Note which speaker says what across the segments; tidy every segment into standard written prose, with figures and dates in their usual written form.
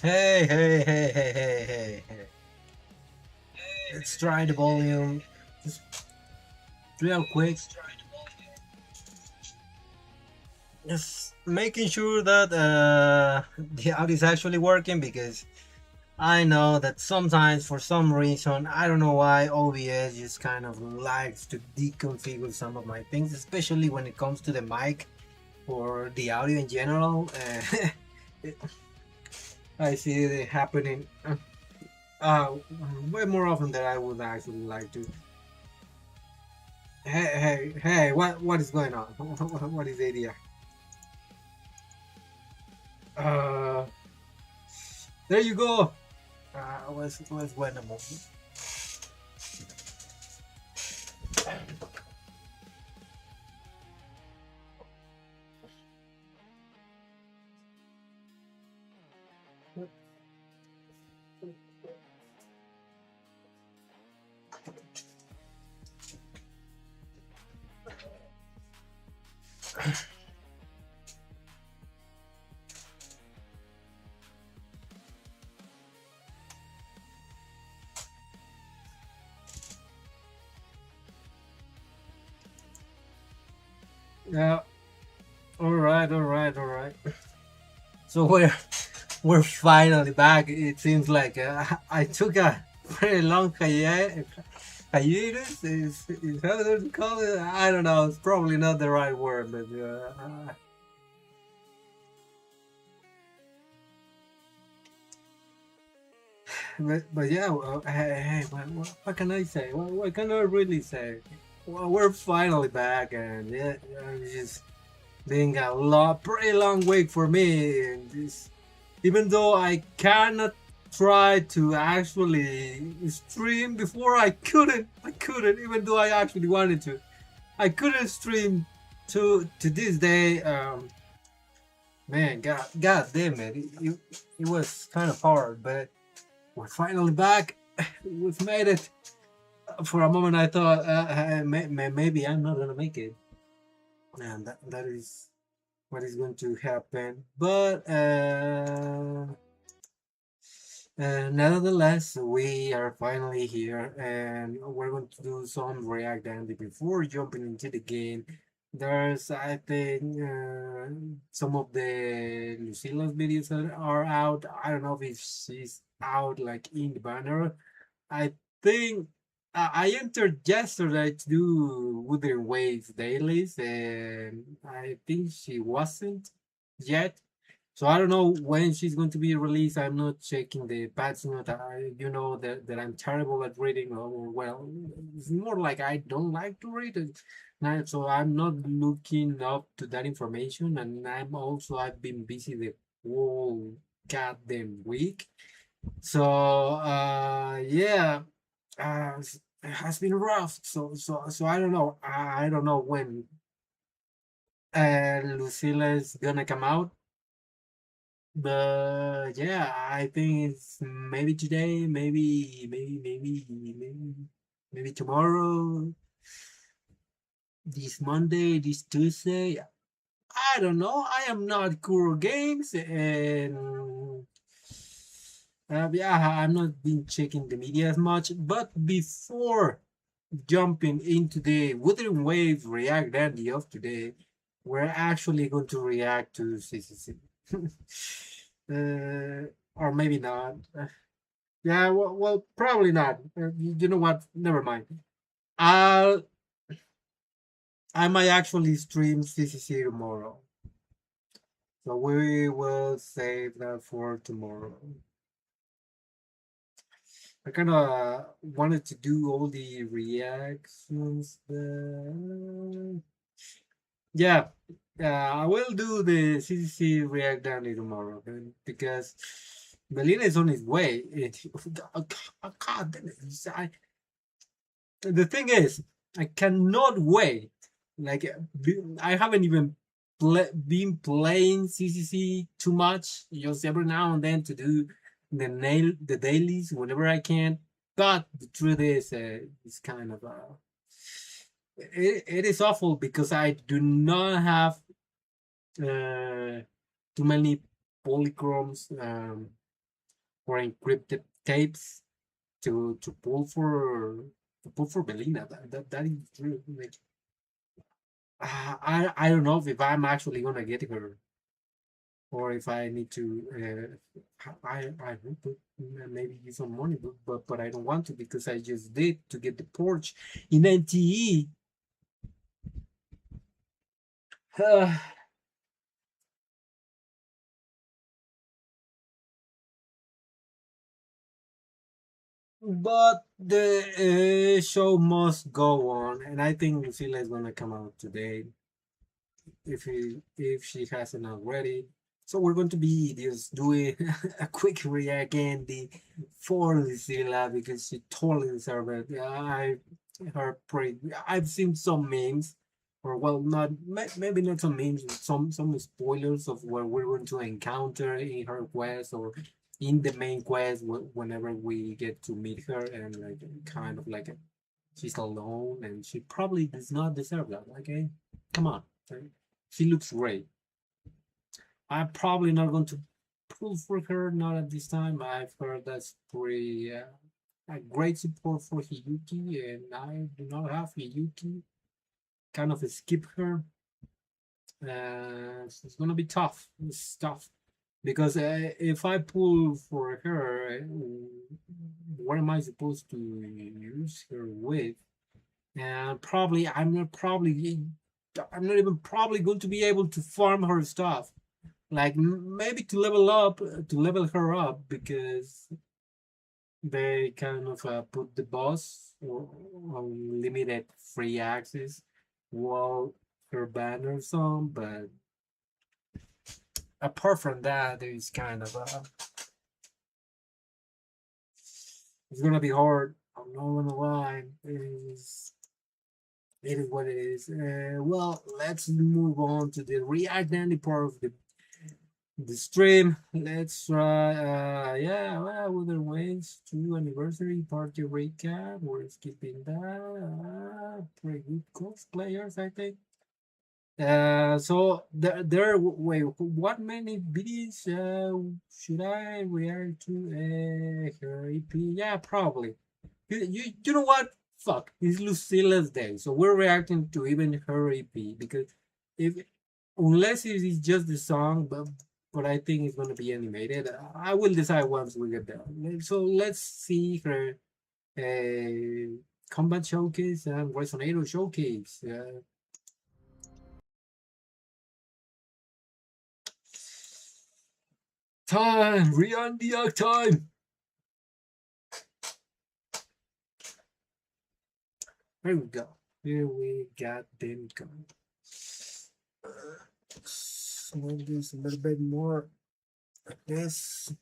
Speaker 1: Hey, hey, hey, hey, hey, hey, hey. Let's try the volume. Just real quick. Just making sure that the audio is actually working because I know that sometimes, for some reason, I don't know why OBS just kind of likes to deconfigure some of my things, especially when it comes to the mic or the audio in general. I see it happening uh, way more often than I would actually like to. Hey, hey, hey! What is going on? What is the idea? Uh, there you go. Was when a moment. Yeah. All right, all right, all right. So we're finally back. It seems like I took a very long hiatus. Is how to call it? I don't know. It's probably not the right word, but yeah. Hey, hey, what can I say? What can I really say? Well, we're finally back, and yeah, it's just been a pretty long week for me. And this, even though I cannot try to actually stream before, I couldn't, even though I actually wanted to. I couldn't stream to this day. Man, god damn it, it was kind of hard, but we're finally back. We've made it. For a moment, I thought maybe I'm not gonna make it, and that is what is going to happen. But nevertheless, we are finally here, and we're going to do some React. And before jumping into the game, there's, I think, some of the Lucila's videos that are out. I don't know if she's out like in the banner. I think I entered yesterday to do Wooden Waves dailies, and I think she wasn't yet. So I don't know when she's going to be released. I'm not checking the patch note. You know that I'm terrible at reading. Or well, it's more like I don't like to read it. So I'm not looking up to that information. And I've been busy the whole goddamn week. So yeah, it has been rough. So I don't know. I don't know when Lucilla is gonna come out. But yeah, I think it's maybe today, maybe tomorrow, this Monday, this Tuesday. I don't know. I am not Kuro Games, and yeah, I'm not been checking the media as much. But before jumping into the Wuthering Wave React Dandy of today, we're actually going to react to CCC. Or maybe not. Yeah, well, probably not. You know what? Never mind. I'll I might actually stream CCC tomorrow, so we will save that for tomorrow. I kind of wanted to do all the reactions. Yeah, I will do the CCC React Danny tomorrow because Melina is on his way. God damn it. The thing is, I cannot wait. Like, I haven't even been playing CCC too much, just every now and then to do the dailies whenever I can. But the truth is, it's kind of it is awful because I do not have too many polychromes. or encrypted tapes to pull for Belina. That is true. Like, I don't know if I'm actually gonna get her or if I need to. I would put maybe use some money, but I don't want to because I just did to get the Porsche in NTE. But the show must go on, and I think Lucila is gonna come out today if she hasn't already. So we're going to be just doing a quick react Andy for Lucila because she totally deserves it. Yeah, her pretty. I've seen some memes, or well, not maybe not some memes, some spoilers of what we're going to encounter in her quest or in the main quest whenever we get to meet her and like kind of like she's alone and she probably does not deserve that. Okay, come on, she looks great. I'm probably not going to pull for her, not at this time. I've heard that's pretty a great support for Hiyuki, and I do not have Hiyuki. Kind of skip her. So it's gonna be tough. It's tough because if I pull for her, what am I supposed to use her with? And probably I'm not even probably going to be able to farm her stuff. Like maybe to level her up because they kind of put the boss on limited free access while her banners on, but apart from that, it's kind of it's gonna be hard. I'm not gonna lie. It is what it is. Well, let's move on to the reactivity part of the stream. Let's try, yeah, well, Wither Waves 2 anniversary party recap. We're skipping that. Pretty good cosplayers, I think. So wait, what many videos should I react to? Her EP? Yeah, probably. You know what? Fuck, it's Lucila's day, so we're reacting to even her EP because if unless it is just the song, but I think it's gonna be animated. I will decide once we get there. So let's see her combat showcase and resonator showcase. Time, Riandia time. Here we go. Here we got them going. We'll do a little bit more like this.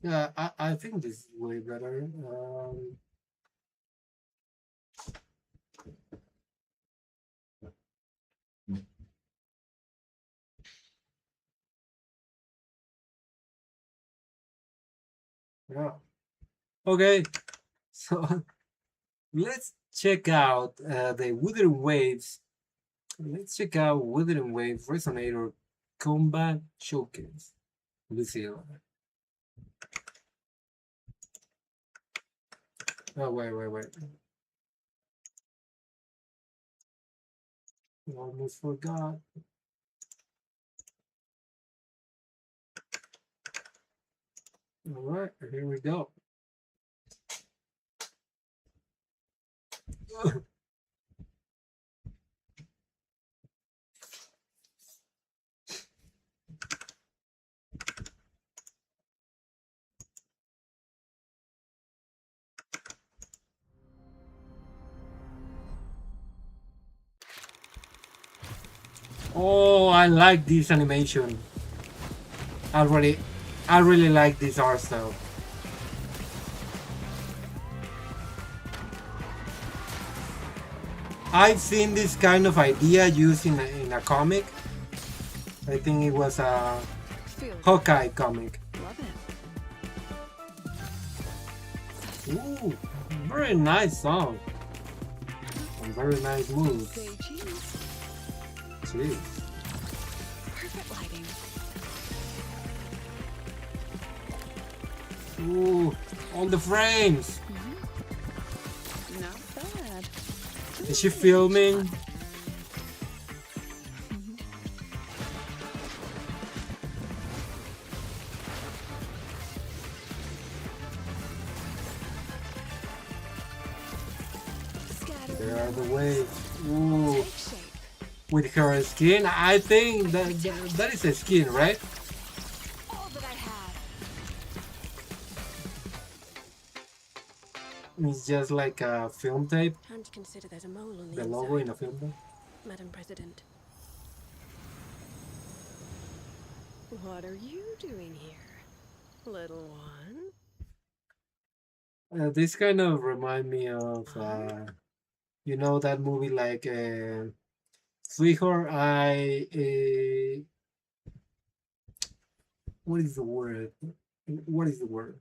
Speaker 1: Yeah, I think this is way better. Yeah. Okay, so let's check out the Wuthering Waves. Let's check out Wuthering Waves Resonator Combat Showcase. Lucille. Oh, wait. Almost forgot. All right, here we go. Oh, I like this animation. I really, I really like this art style. I've seen this kind of idea used in a comic. I think it was a Hawkeye comic.
Speaker 2: Love it.
Speaker 1: Ooh, very nice song and very nice
Speaker 2: Say
Speaker 1: moves.
Speaker 2: cheese.
Speaker 1: Jeez.
Speaker 2: Perfect lighting.
Speaker 1: Ooh, all the frames.
Speaker 2: Not bad.
Speaker 1: Is she
Speaker 2: Just a little shot.
Speaker 1: filming?
Speaker 2: Scatter
Speaker 1: There are the
Speaker 2: noise.
Speaker 1: waves. Ooh,
Speaker 2: Take shape.
Speaker 1: with her skin. I think that is a skin, right?
Speaker 2: All that I have.
Speaker 1: It's just like a film tape,
Speaker 2: And consider there's a mole on the
Speaker 1: the logo in
Speaker 2: inside,
Speaker 1: a film tape.
Speaker 2: Madam President. What are you doing here, little one?
Speaker 1: This kind of remind me of,
Speaker 2: Huh?
Speaker 1: that movie like Sweetheart. What is the word? What is the word?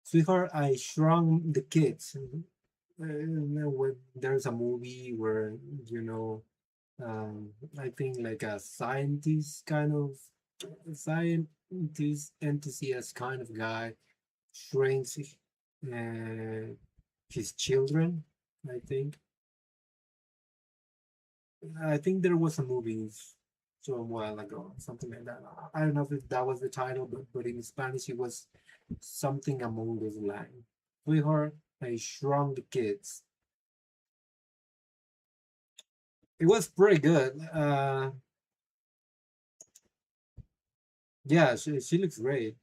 Speaker 1: Sweetheart, I Shrunk the Kids. When there's a movie where you know, I think like a scientist kind of scientist enthusiast kind of guy shrinks uh, his children. I think I think there was a movie so a while ago, something like that. I don't know if that was the title, but in Spanish it was something along those lines. We heard I Shrunk the Kids. It was pretty good. Yeah, she looks great.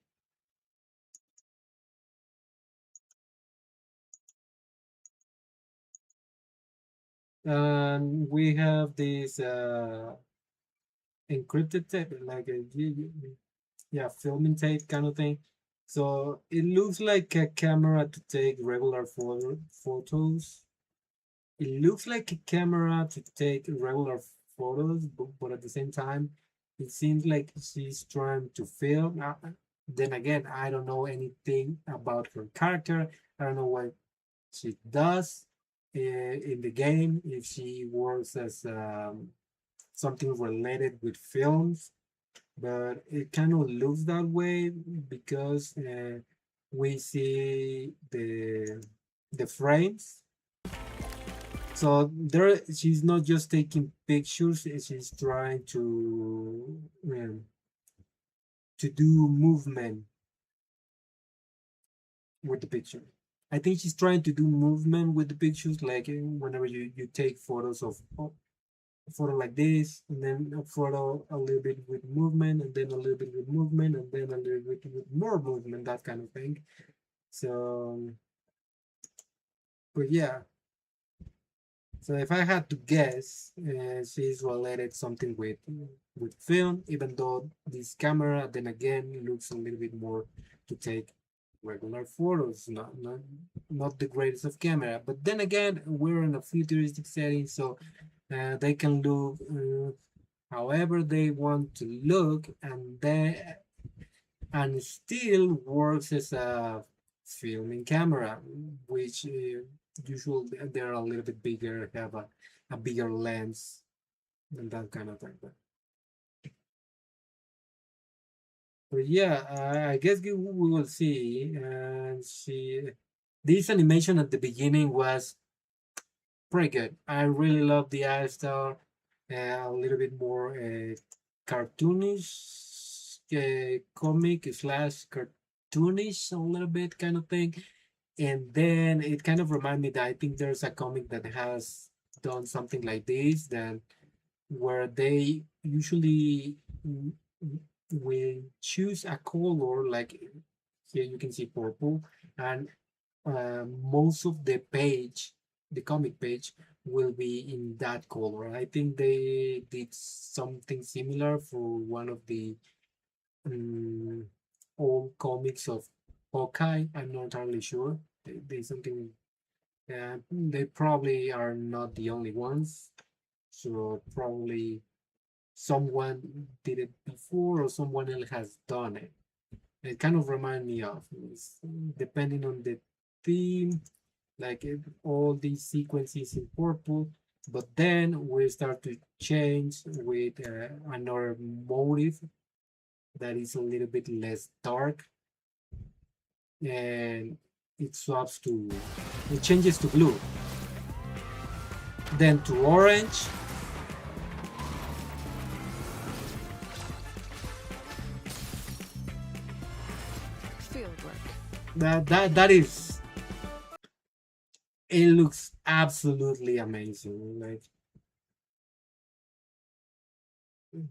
Speaker 1: And we have this encrypted tape, like a yeah, filming tape kind of thing. So it looks like a camera to take regular photos. It looks like a camera to take regular photos, but at the same time, it seems like she's trying to film. Then again, I don't know anything about her character. I don't know what she does in the game, if she works as something related with films, but it kind of looks that way because we see the frames. So there, she's not just taking pictures; she's trying to do movement with the picture. I think she's trying to do movement with the pictures, like whenever you take photos of a photo like this, and then a photo a little bit with movement, and then a little bit with movement, and then a little bit with more movement, that kind of thing. So, but yeah, so if I had to guess, she's related something with film, even though this camera then again looks a little bit more to take regular photos, not the greatest of camera. But then again, we're in a futuristic setting, so they can look however they want to look, and still works as a filming camera, which usually they're a little bit bigger, have a bigger lens and that kind of thing. But yeah, I guess we will see. And this animation at the beginning was pretty good. I really love the eye style, a little bit more cartoonish, comic slash cartoonish, a little bit kind of thing. And then it kind of reminded me that I think there's a comic that has done something like this, that where they usually will choose a color, like here you can see purple, and most of the page, the comic page, will be in that color. I think they did something similar for one of the um, old comics of Hawkeye. I'm not entirely sure. They something. They probably are not the only ones. So probably someone did it before or someone else has done it. It kind of remind me of, depending on the theme, like all these sequences in purple, but then we start to change with another motive that is a little bit less dark, and it swaps to, it changes to blue, then to orange,
Speaker 2: Field work.
Speaker 1: that is, it looks absolutely amazing. Like,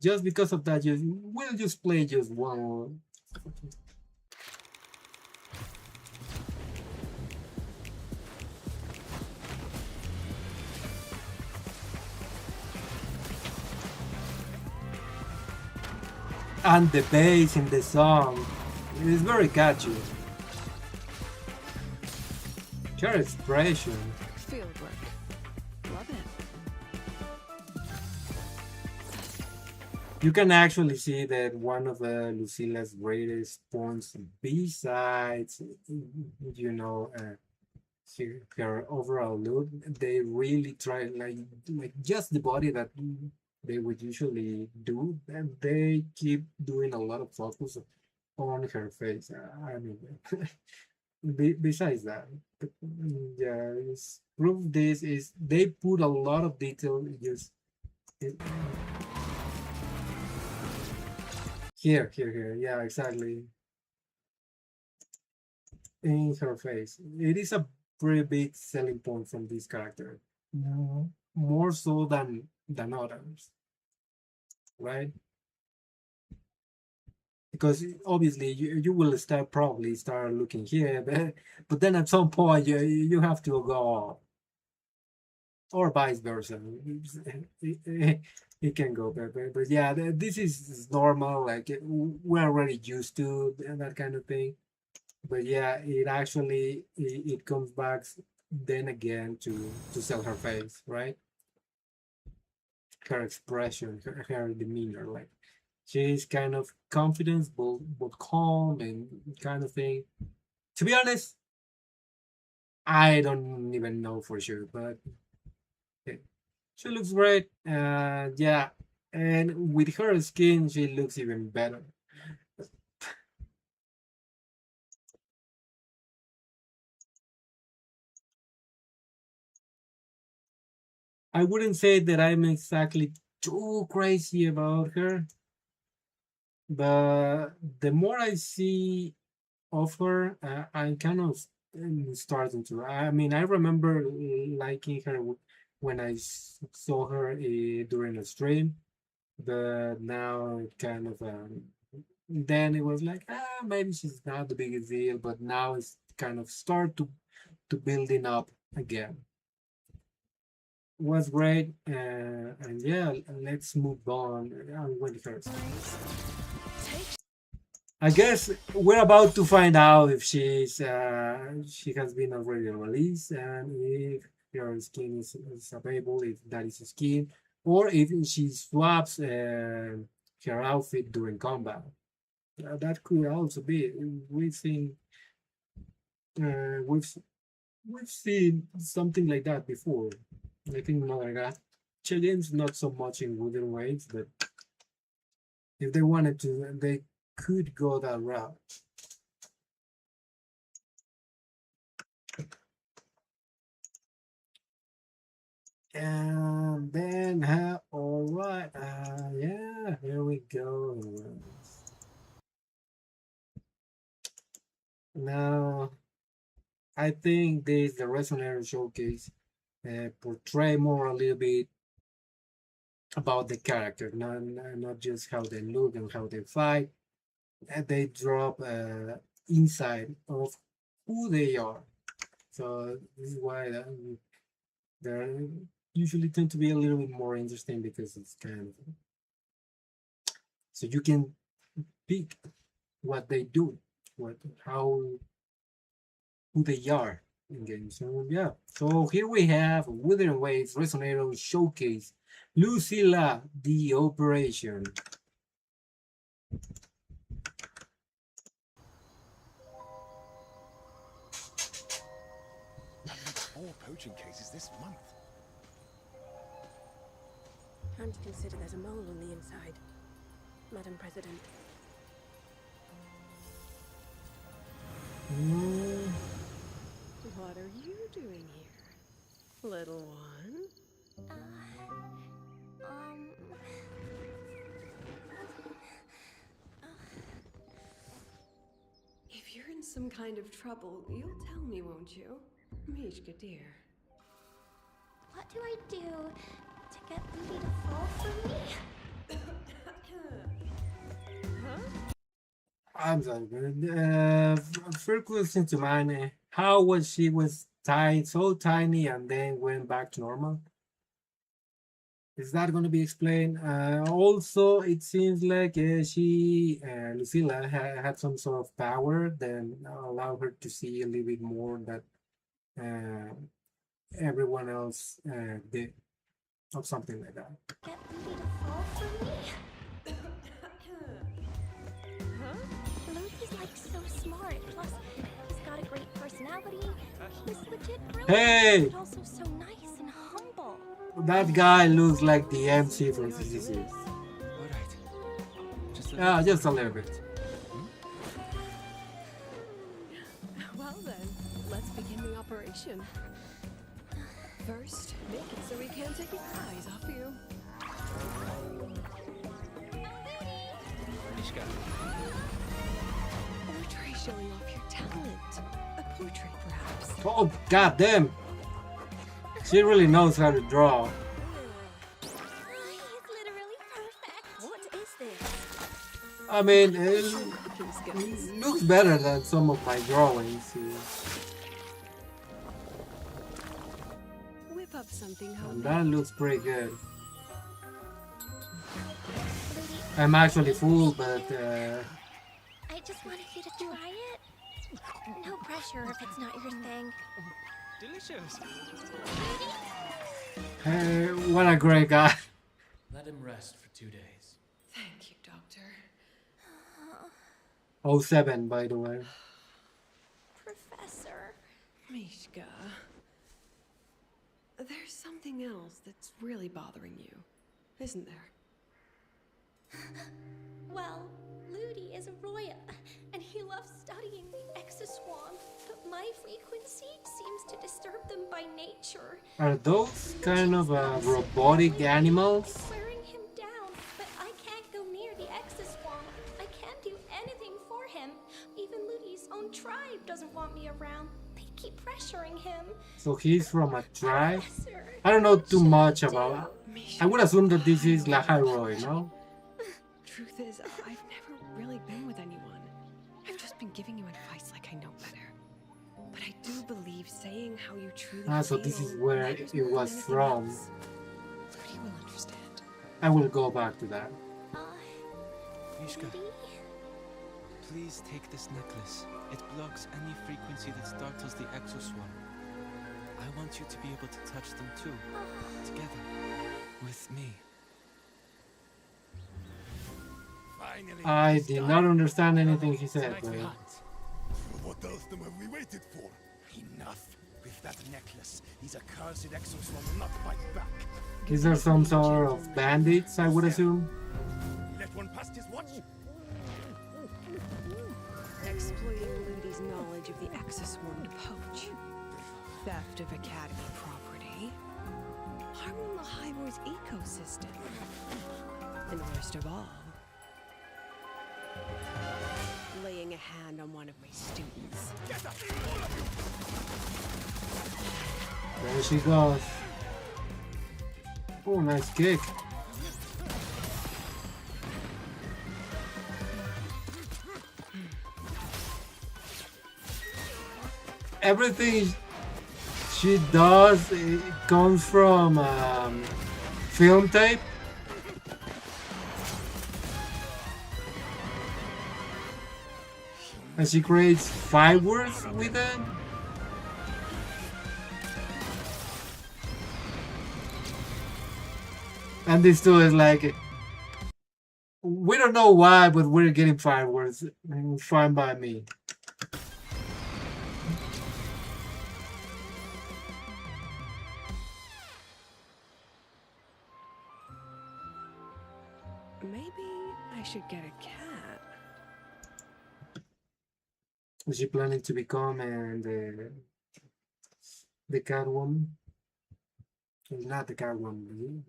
Speaker 1: just because of that, just we'll just play just one. And the bass in the song is very catchy. Her expression.
Speaker 2: Field work. Love it.
Speaker 1: You can actually see that one of Lucila's greatest points, besides, her overall look, they really try, like just the body that they would usually do, and they keep doing a lot of focus on her face. I mean, besides that, yeah, proof this is they put a lot of detail just here, yeah, exactly, in her face. It is a pretty big selling point from this character, more so than others, right? Because obviously you will probably start looking here, but then at some point you have to go, or vice versa. It can go, but yeah, this is normal. Like, we're already used to that kind of thing. But yeah, it actually it comes back then again to sell her face, right? Her expression, her demeanor, like she's kind of confident, but calm and kind of thing. To be honest, I don't even know for sure, but okay. She looks great. Yeah, and with her skin, she looks even better. I wouldn't say that I'm exactly too crazy about her, but the more I see of her, I'm kind of starting to. I mean, I remember liking her when I saw her during a stream, but now it kind of. Then it was like, maybe she's not the biggest deal, but now it's kind of start to building up again. Was great, and yeah, let's move on. With her. I guess we're about to find out if she has been already released, and if her skin is available, if that is a skin, or if she swaps her outfit during combat. That could also be. We've seen uh, we've we've seen something like that before. I think Malaga Chileans not so much in wooden waves, but if they wanted to, they could go that route. And then, all right, yeah, here we go. Now, I think this the Resonator Showcase portray more a little bit about the character, not just how they look and how they fight. They drop insight of who they are. So this is why they usually tend to be a little bit more interesting, because it's kind of, so you can pick what they do, what how who they are in games. So yeah. So here we have Withering Waves Resonator Showcase, Lucilla, the Operation.
Speaker 3: 4 poaching cases this month.
Speaker 4: I'm to consider there's a mole on the inside, Madam President.
Speaker 5: What are you doing here, little one? If you're in some kind of trouble, you'll tell me, won't you? Mishka, dear.
Speaker 6: What do I do to get Ruby to fall for me?
Speaker 5: Huh?
Speaker 1: I'm sorry, first question to mine. How was she tiny, so tiny, and then went back to normal? Is that going to be explained? Also, it seems like Lucilla had some sort of power that allowed her to see a little bit more that everyone else did, or something like that.
Speaker 6: Get Ruby to fall for me? Loki's like so smart. Plus, he's got a great personality. He's legit brilliant,
Speaker 1: Hey!
Speaker 6: but also so nice and humble.
Speaker 1: That guy looks like the MC from CC6.
Speaker 3: Alright.
Speaker 1: Yeah, just a little bit.
Speaker 5: Well then, let's begin the operation. First, make it so we can't take his eyes off you.
Speaker 3: Mishka.
Speaker 5: Or try showing off your talent. A portrait, perhaps.
Speaker 1: Oh, goddamn! She really knows how to draw.
Speaker 6: He's literally perfect.
Speaker 4: What is this?
Speaker 1: I mean,
Speaker 5: Your cooking skills.
Speaker 1: it looks better than some of my drawings.
Speaker 5: Whip up something
Speaker 1: And
Speaker 5: homemade.
Speaker 1: that looks pretty good.
Speaker 6: Ruby,
Speaker 1: I'm actually full, but
Speaker 6: I just wanted you to try it. No pressure if it's not your thing.
Speaker 3: Delicious.
Speaker 1: hey, what a great guy.
Speaker 7: Let him rest for 2 days.
Speaker 5: Thank you, Doctor.
Speaker 1: 07, by the way.
Speaker 6: Professor.
Speaker 5: Mishka. There's something else that's really bothering you, isn't there?
Speaker 6: Well, Ludi is a Roya, and he loves studying the Exoswarm, but my frequency seems to disturb them by nature.
Speaker 1: Are those kind of robotic animals?
Speaker 6: It's wearing him down, but I can't go near the Exoswarm. I can't do anything for him. Even Ludi's own tribe doesn't want me around. They keep pressuring him.
Speaker 1: So he's from a tribe?
Speaker 6: Professor,
Speaker 1: I don't know
Speaker 6: what
Speaker 1: too
Speaker 6: should
Speaker 1: much
Speaker 6: do?
Speaker 1: about.
Speaker 5: Mishka.
Speaker 1: I would assume that this is Lahai, no?
Speaker 5: Truth is, I've never really been with anyone. I've just been giving you advice like I know better. But I do believe saying how you truly
Speaker 1: Ah, so
Speaker 5: feel
Speaker 1: this is where
Speaker 5: matters
Speaker 1: it
Speaker 5: more
Speaker 1: was
Speaker 5: than anything
Speaker 1: from.
Speaker 5: else. Ludi will understand.
Speaker 1: I will go back to that.
Speaker 3: Mishka,
Speaker 6: Ludi?
Speaker 3: please take this necklace. It blocks any frequency that startles the exoswarm. I want you to be able to touch them too. Together. With me.
Speaker 8: Finally,
Speaker 1: I did not understand anything he said, but
Speaker 8: what else have we waited for? Enough. With that necklace, these accursed exoswarm will not fight back.
Speaker 1: these are some sort of bandits, I would assume.
Speaker 8: Let one past his watch.
Speaker 5: Exploiting Ludi's knowledge of the Exoswarm to poach. Theft of Academy property. Harming the Highboy's ecosystem. And worst of all, laying a hand on one of my students.
Speaker 1: There she goes. Oh, nice kick. Everything she does, it comes from film tape. And she creates fireworks with it. And this too is like, we don't know why, but we're getting fireworks. And fine by me.
Speaker 5: Maybe I should get a cat.
Speaker 1: Is she planning to become the Catwoman? Not the Catwoman.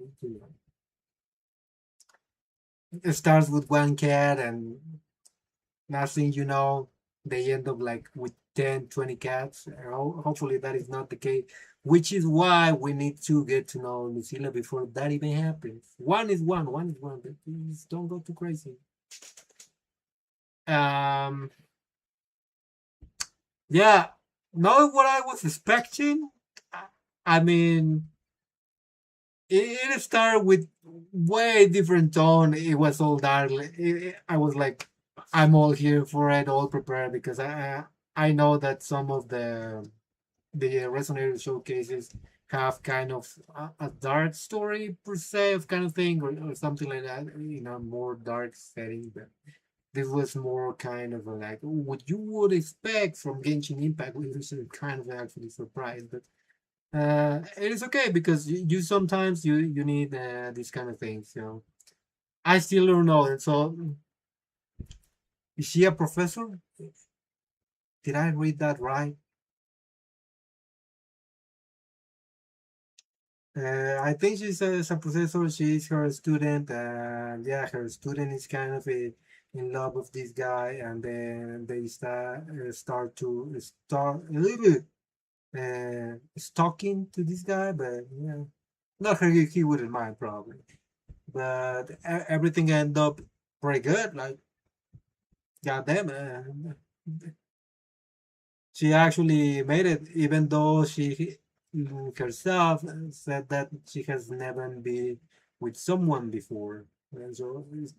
Speaker 1: It starts with one cat, and last thing you know, they end up like with 10, 20 cats. Hopefully, that is not the case, which is why we need to get to know Lucilla before that even happens. One is one, but please don't go too crazy. Um, yeah, not what I was expecting. I I mean, it started with way different tone. It was all dark. I was like, I'm all here for it, all prepared because I know that some of the resonator showcases have kind of a dark story per se of kind of thing or something like that in a more dark setting. But this was more kind of like what you would expect from Genshin Impact, which is kind of actually surprised. But it is okay because you sometimes you need these kind of things. You know, I still don't know. And so, is she a professor? Did I read that right? I think she's a professor. She's her student. Yeah, her student is kind of in love with this guy, and then they start a little bit stalking to this guy. But yeah, not her. He wouldn't mind probably. But everything ended up pretty good. Like, goddamn, she actually made it, even though she herself said that she has never been with someone before. And so it's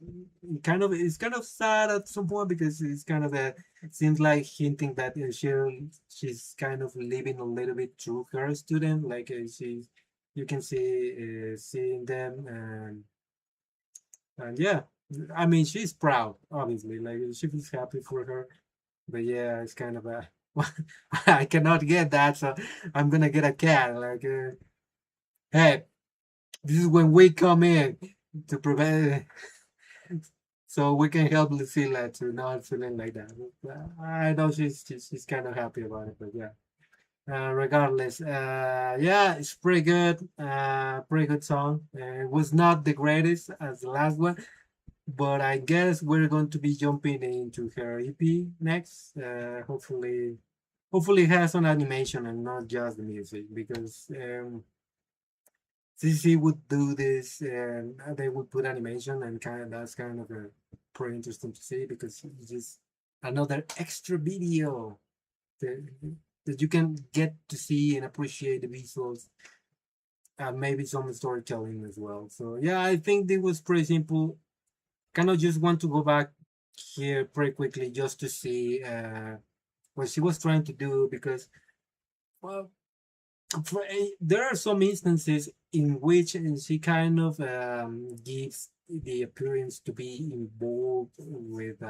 Speaker 1: kind of sad at some point because it's kind of a it seems like hinting that she's kind of living a little bit through her student. Like she, you can see seeing them and yeah, I mean she's proud, obviously. Like she feels happy for her, but yeah, it's kind of a I cannot get that, so I'm gonna get a cat. Like, hey, this is when we come in to prevent, so we can help Lucilla to not feeling like that. But, I know she's kind of happy about it, but yeah. Regardless, yeah, it's pretty good. Pretty good song. It was not the greatest as the last one, but I guess we're going to be jumping into her EP next. Hopefully it has some animation and not just the music because CC would do this and they would put animation and kind of that's kind of pretty interesting to see because it's just another extra video that, that you can get to see and appreciate the visuals and maybe some storytelling as well. So yeah, I think it was pretty simple. Kind of just want to go back here pretty quickly just to see what she was trying to do because well there are some instances in which she kind of gives the appearance to be involved with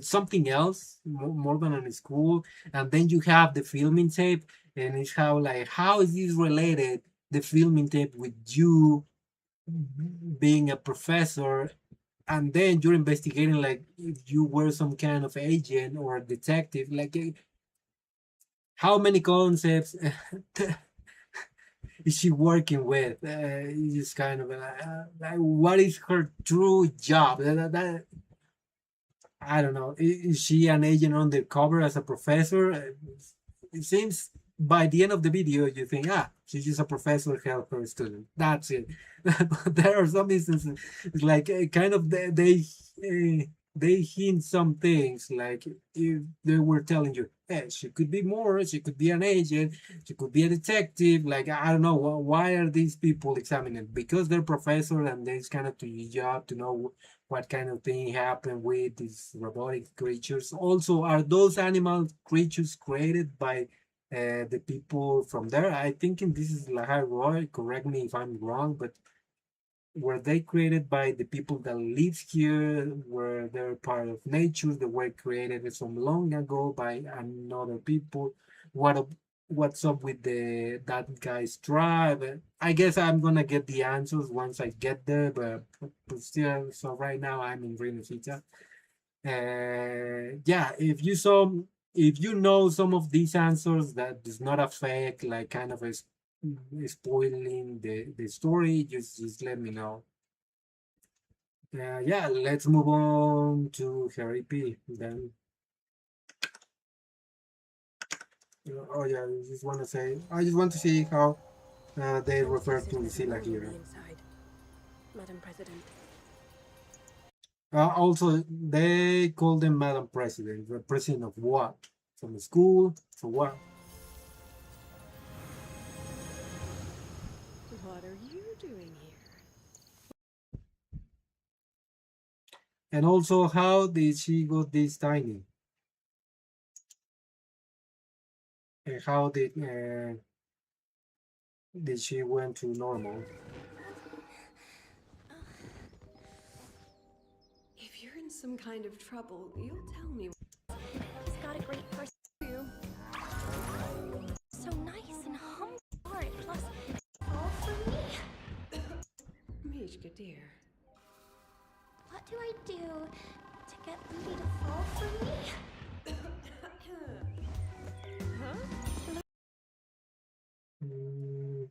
Speaker 1: something else more than in school, and then you have the filming tape, and it's how like how is this related the filming tape with you being a professor and then you're investigating like if you were some kind of agent or a detective like how many concepts is she working with? It's kind of like, what is her true job? I don't know. Is she an agent undercover as a professor? It seems by the end of the video you think, she's just a professor help her student. That's it. But there are some instances like kind of they hint some things like if they were telling you, hey, she could be more, she could be an agent, she could be a detective. Like I don't know why are these people examining because they're professor and it's kind of to your job to know what kind of thing happened with these robotic creatures. Also, are those animal creatures created by the people from there? I think in this is Lahai Roy, correct me if I'm wrong, but were they created by the people that live here? Were they part of nature? They were created some long ago by another people? What what's up with the that guy's tribe. I guess I'm gonna get the answers once I get there, but still, so right now I'm in Rinascita. Yeah, if you know some of these answers that does not affect like kind of spoiling the story, just let me know. Yeah, let's move on to Harry P. Then, oh yeah, I just want to see how they
Speaker 4: I'm to
Speaker 1: refer to
Speaker 4: consider there's a
Speaker 1: Lucila
Speaker 4: mole on
Speaker 1: here.
Speaker 4: the inside. Madam President.
Speaker 1: Also, they call them Madam President, the president of what? From the school, for what?
Speaker 5: What are you doing here?
Speaker 1: And also, how did she got this tiny? And how did she went to normal?
Speaker 5: If you're in some kind of trouble, you'll tell me.
Speaker 6: He's got a great person. So nice and humble. Plus, all for me.
Speaker 5: Mishka, dear.
Speaker 6: What do I do to get Lily to fall for me?
Speaker 5: Huh?
Speaker 1: Mm,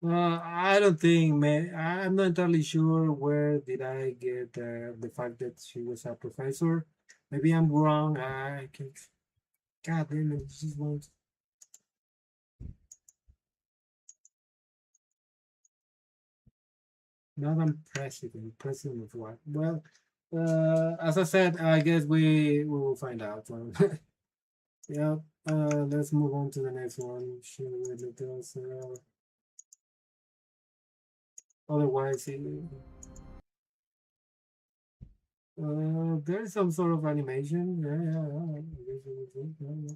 Speaker 1: I don't think, man. I'm not entirely sure where did I get the fact that she was a professor. Maybe I'm wrong. I can. God damn it! This is one. Madam President. President of what? Well, as I said, I guess we will find out. Yeah. Let's move on to the next one. She really does. Otherwise, there's some sort of animation. Yeah. I guess it was it, yeah.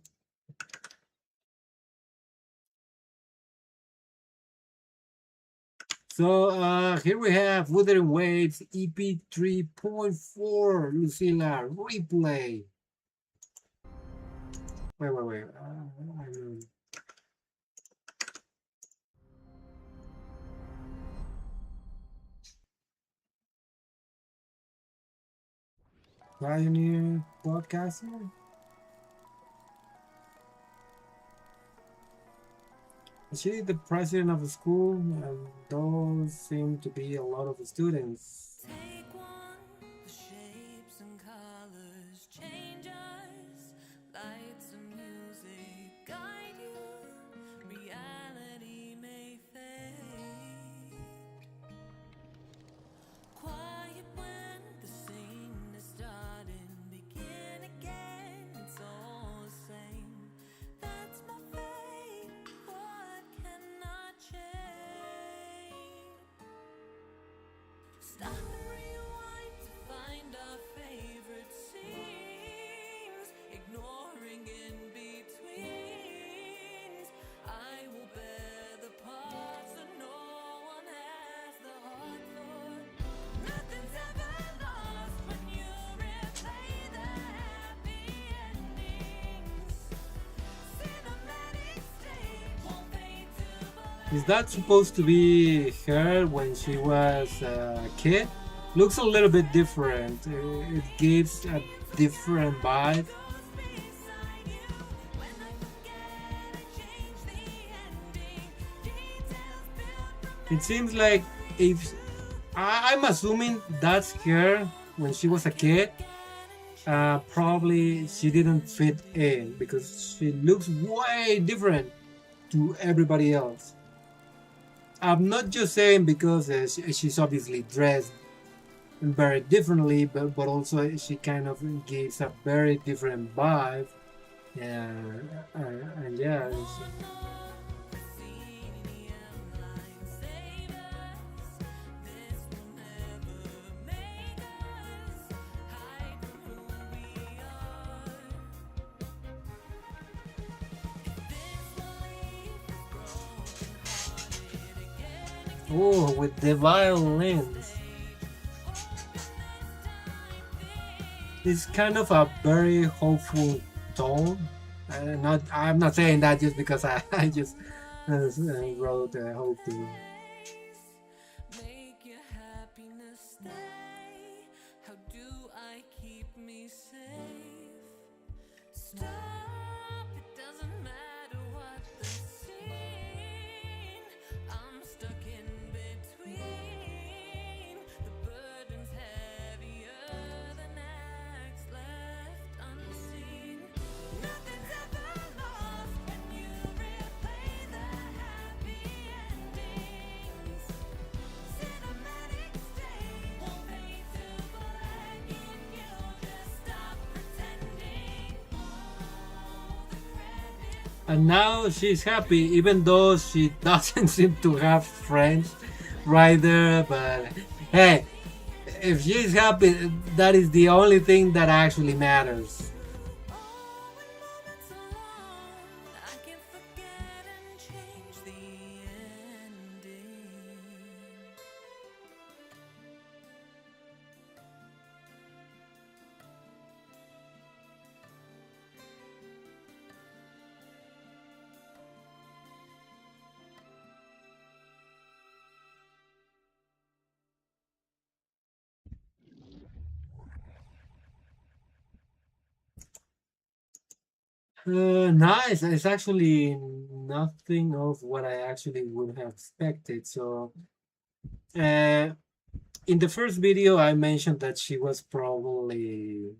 Speaker 1: So here we have Wuthering Waves EP 3.4 Lucilla replay. Wait. I mean, Pioneer podcaster. Is she the president of the school? And those seem to be a lot of students.
Speaker 9: Take one, the shapes and colors change us, lights and music guide you, reality may fade. Quiet when the scene is starting, begin again, it's all the same. That's my fate, what can I change? Stop and rewind to find our favorite scenes, ignoring in betweens. I will bear the parts that no one has the heart for. Nothing's ever lost when you replay the happy endings. Cinematic stage won't fade to black.
Speaker 1: Is that supposed to be her when she was a kid? Looks a little bit different. It gives a different vibe. It seems like if I'm assuming that's her when she was a kid. Probably she didn't fit in because she looks way different to everybody else. I'm not just saying because she's obviously dressed very differently, but also she kind of gives a very different vibe. And yeah, Oh, with the violins. It's kind of a very hopeful tone. I'm not saying that just because I just wrote hoping.
Speaker 9: Make your happiness stay. How do I keep me safe? Stop, it doesn't matter what the scene. I'm stuck in between. The burden's heavier than acts left unseen. Nothing's ever lost when you replay the happy endings. Cinematic stage won't fade to black and you'll just stop pretending. All the credits
Speaker 1: And now she's happy, even though she doesn't seem to have friends right there. But hey, if she's happy, that is the only thing that actually matters.
Speaker 9: all when moments alone. I can forget and change the ending.
Speaker 1: Nice. It's actually nothing of what I actually would have expected. So, uh, in the first video, I mentioned that she was probably,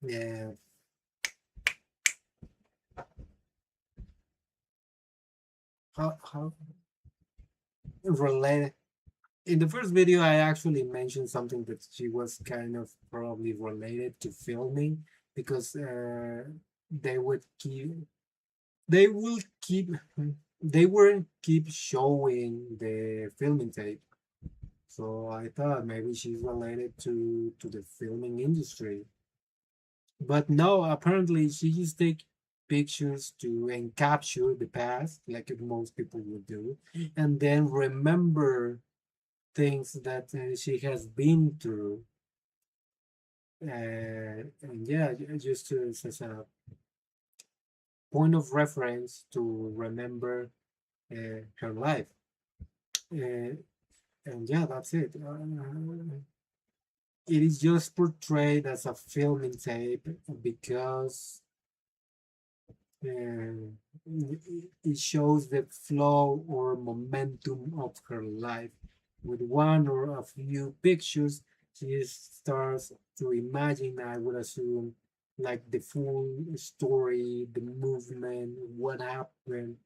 Speaker 1: yeah, how related. In the first video, I actually mentioned something that she was kind of probably related to filming because they would keep, they will keep, they weren't keep showing the filming tape. So I thought maybe she's related to the filming industry. But no, apparently she just take pictures to and capture the past, like most people would do, and then remember things that she has been through. And yeah, just as a point of reference to remember her life. Uh, and yeah, that's it. It is just portrayed as a filming tape because it shows the flow or momentum of her life. With one or a few pictures, she starts to imagine, I would assume, like the full story, the movement, what happened,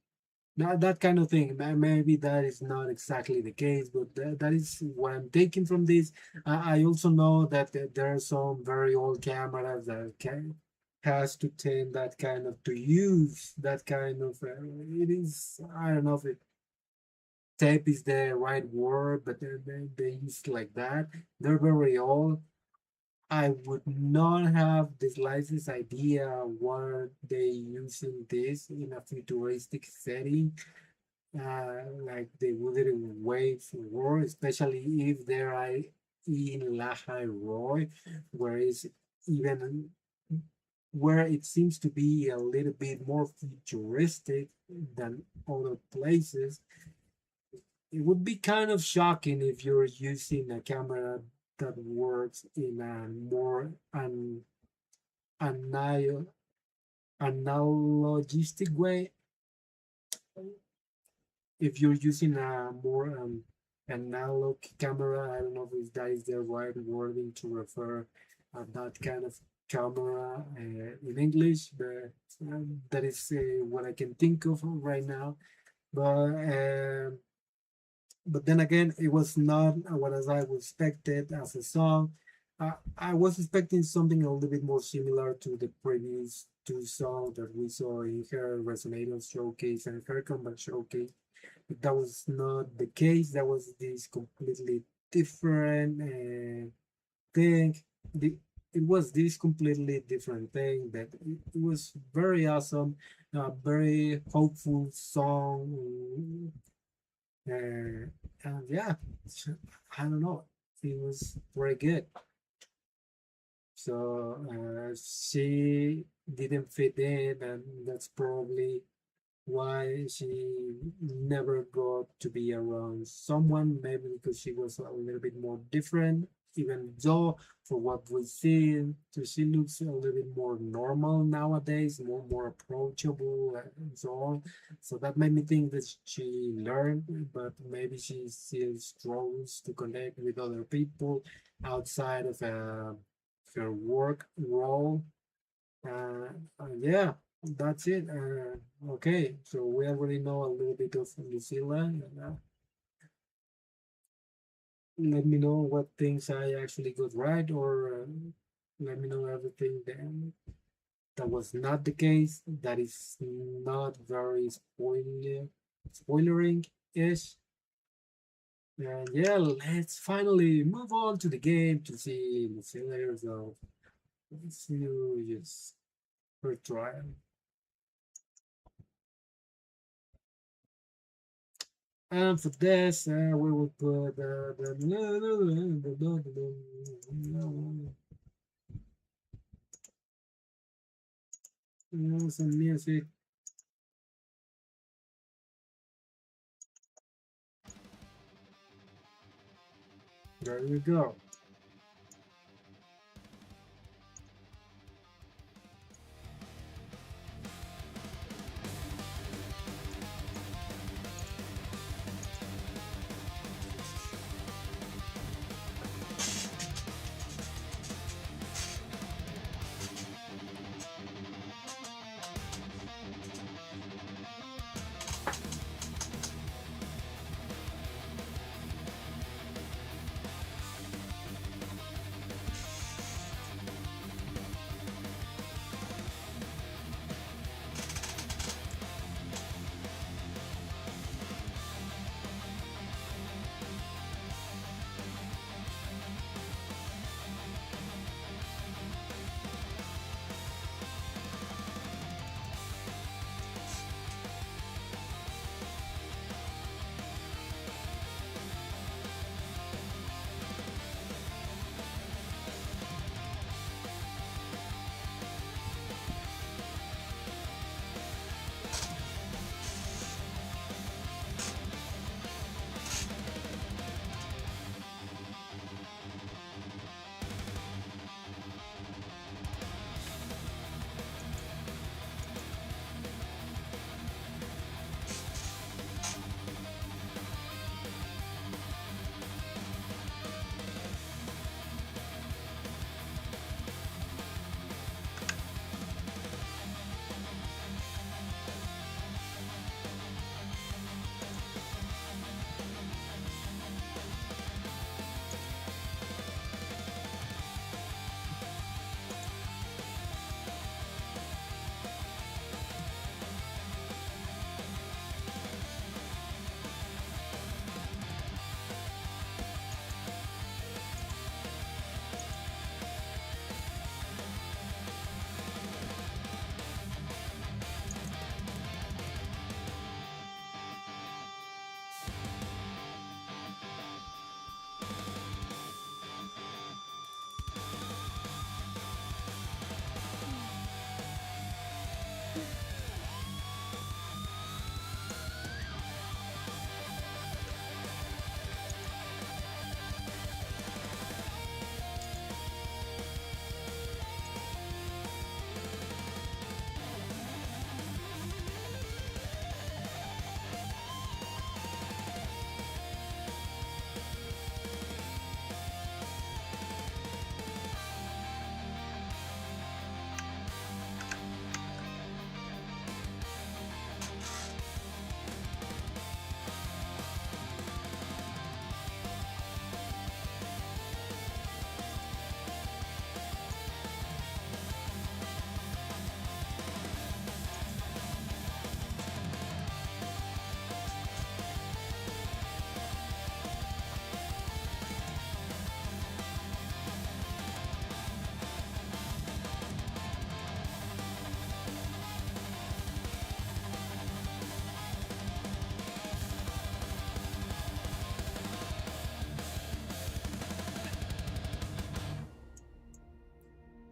Speaker 1: that kind of thing. Maybe that is not exactly the case, but that is what I'm taking from this. I also know that there are some very old cameras that can has to tend that kind of to use that kind of it is, I don't know if it tape is the right word, but they use like that. They're very old. I would not have the slightest idea why they using this in a futuristic setting, like they wouldn't wait for war, especially if they are in Lahai Roy, where it's even where it seems to be a little bit more futuristic than other places. It would be kind of shocking if you're using a camera that works in a more anal- analogistic way. If you're using a more analog camera, I don't know if that is the right wording to refer that kind of camera in English, but that is what I can think of right now. But then again, it was not what as I was expected as a song. I was expecting something a little bit more similar to the previous two songs that we saw in her Resonator showcase and her comeback showcase. But that was not the case. That was this completely different thing. It was this completely different thing that it was very awesome, very hopeful song, And yeah, I don't know. It was very good. So she didn't fit in, and that's probably why she never got to be around someone, maybe because she was a little bit more different, even though for what we see, she looks a little bit more normal nowadays, more approachable and so on. So that made me think that she learned, but maybe she still struggles to connect with other people outside of her work role. Yeah, that's it. Okay, so we already know a little bit of Lucilla. Let me know what things I actually got right, or let me know everything that was not the case. That is not very spoilering ish. And yeah, let's finally move on to the game to see Lucilla herself. Let's see just her trial. And for this, we will put some music. There you go.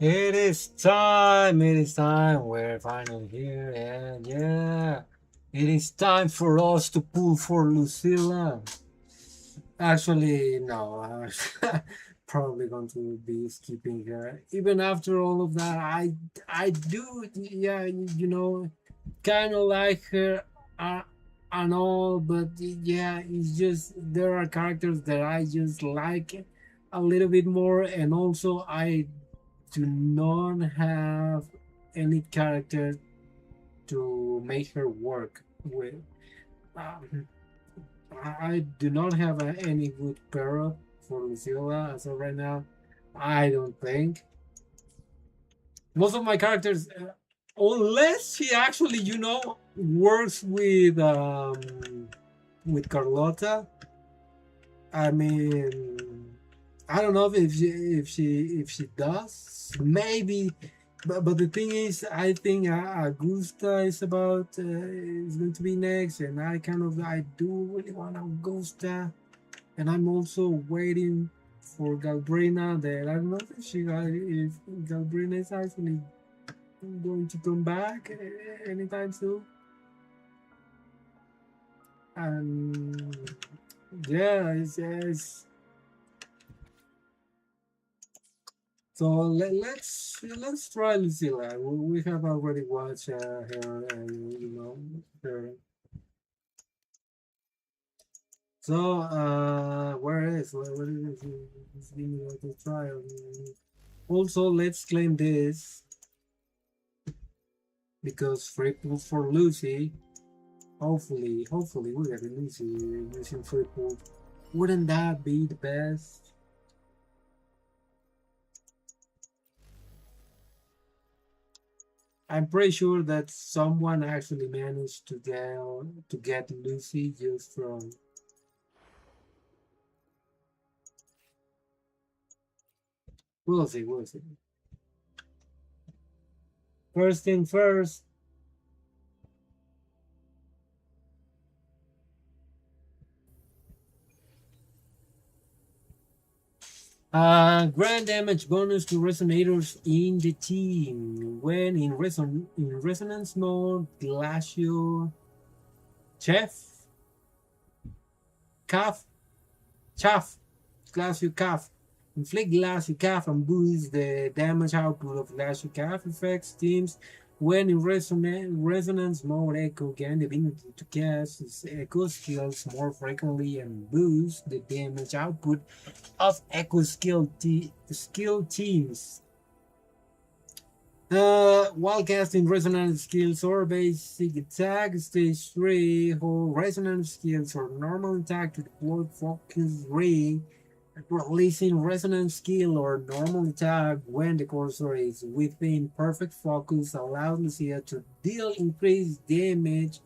Speaker 1: It is time. It is time. We're finally here, and yeah, it is time for us to pull for Lucilla. Actually, no, I'm probably going to be skipping her. Even after all of that, I do, yeah, kind of like her uh, and all, but yeah, it's just there are characters that I just like a little bit more, and also I do not have any character to make her work with. Um, I do not have any good pair up for Lucilla as of right now. I don't think most of my characters, unless she actually, works with Carlotta. I mean, I don't know if she does. Maybe, but the thing is, I think Augusta is going to be next, and I do really want Augusta, and I'm also waiting for Galbrina. That I don't know if Galbrina is actually going to come back anytime soon. And yeah, it's so let's try Lucilla. We have already watched her, and her. So where is this giving us a trial? Also, let's claim this because free pool for Lucy. Hopefully we get Lucy using free pool. Wouldn't that be the best? I'm pretty sure that someone actually managed to get Lucy just from. We'll see. We'll see. First thing first. Grand damage bonus to resonators in the team. When in resonance mode, Glacio Chef Calf Chaff Glacio Calf. Inflict Glacio Calf and boost the damage output of Glacio Calf effects teams. When in resonance mode, Echo gain the ability to cast its Echo skills more frequently and boost the damage output of Echo skill teams. While casting resonance skills or basic attack, stage 3, hold resonance skills or normal attack to deploy focus ring. Releasing resonance skill or normal attack when the cursor is within perfect focus allows Lucia to deal increased damage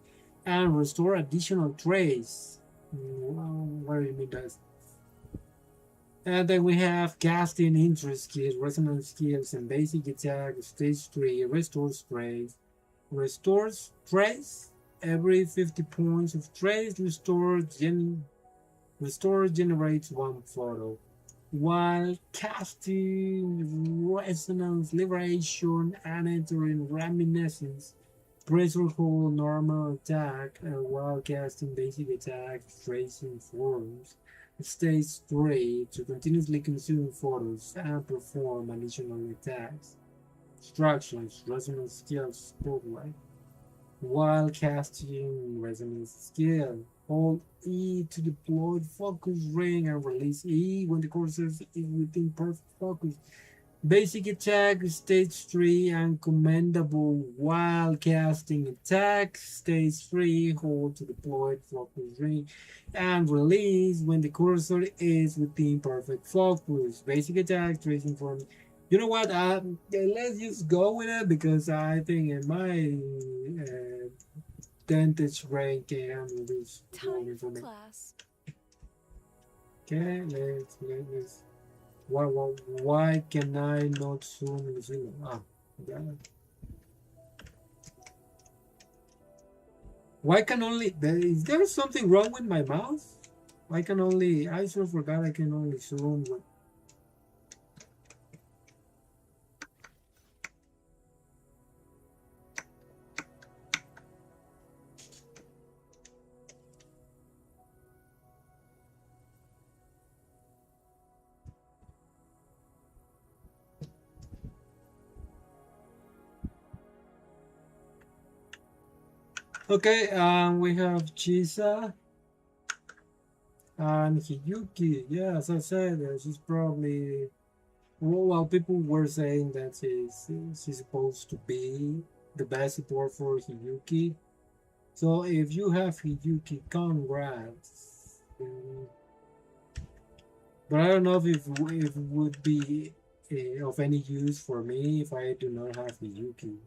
Speaker 1: and restore additional trace. What do you mean that? And then we have casting interest skills, resonance skills, and basic attack. Stage 3 restores trace. Restores trace. Every 50 points of trace Restore generates one photo. While casting Resonance Liberation and entering Reminiscence, pressure hold normal attack, and while casting basic attack, tracing forms, stage 3 to continuously consume photos and perform additional attacks. Instructions, Resonance Skills Spotlight. While casting Resonance Skill, hold E to deploy focus ring and release E when the cursor is within perfect focus. Basic attack, stage 3, and commendable while casting attack, stage 3, hold to deploy focus ring and release when the cursor is within perfect focus. Basic attack, tracing form. You know what? Let's just go with it because I think in my percentage rank can handle this.
Speaker 6: Time for class.
Speaker 1: Okay, let's. Why can I not zoom in zero? Got it. Why can only? Is there something wrong with my mouse? I can only. I sure forgot I can only zoom with. Okay, we have Chisa and Hiyuki. Yeah, as I said, she's probably. Well, people were saying that she's supposed to be the best support for Hiyuki. So if you have Hiyuki, congrats. But I don't know if it would be of any use for me if I do not have Hiyuki.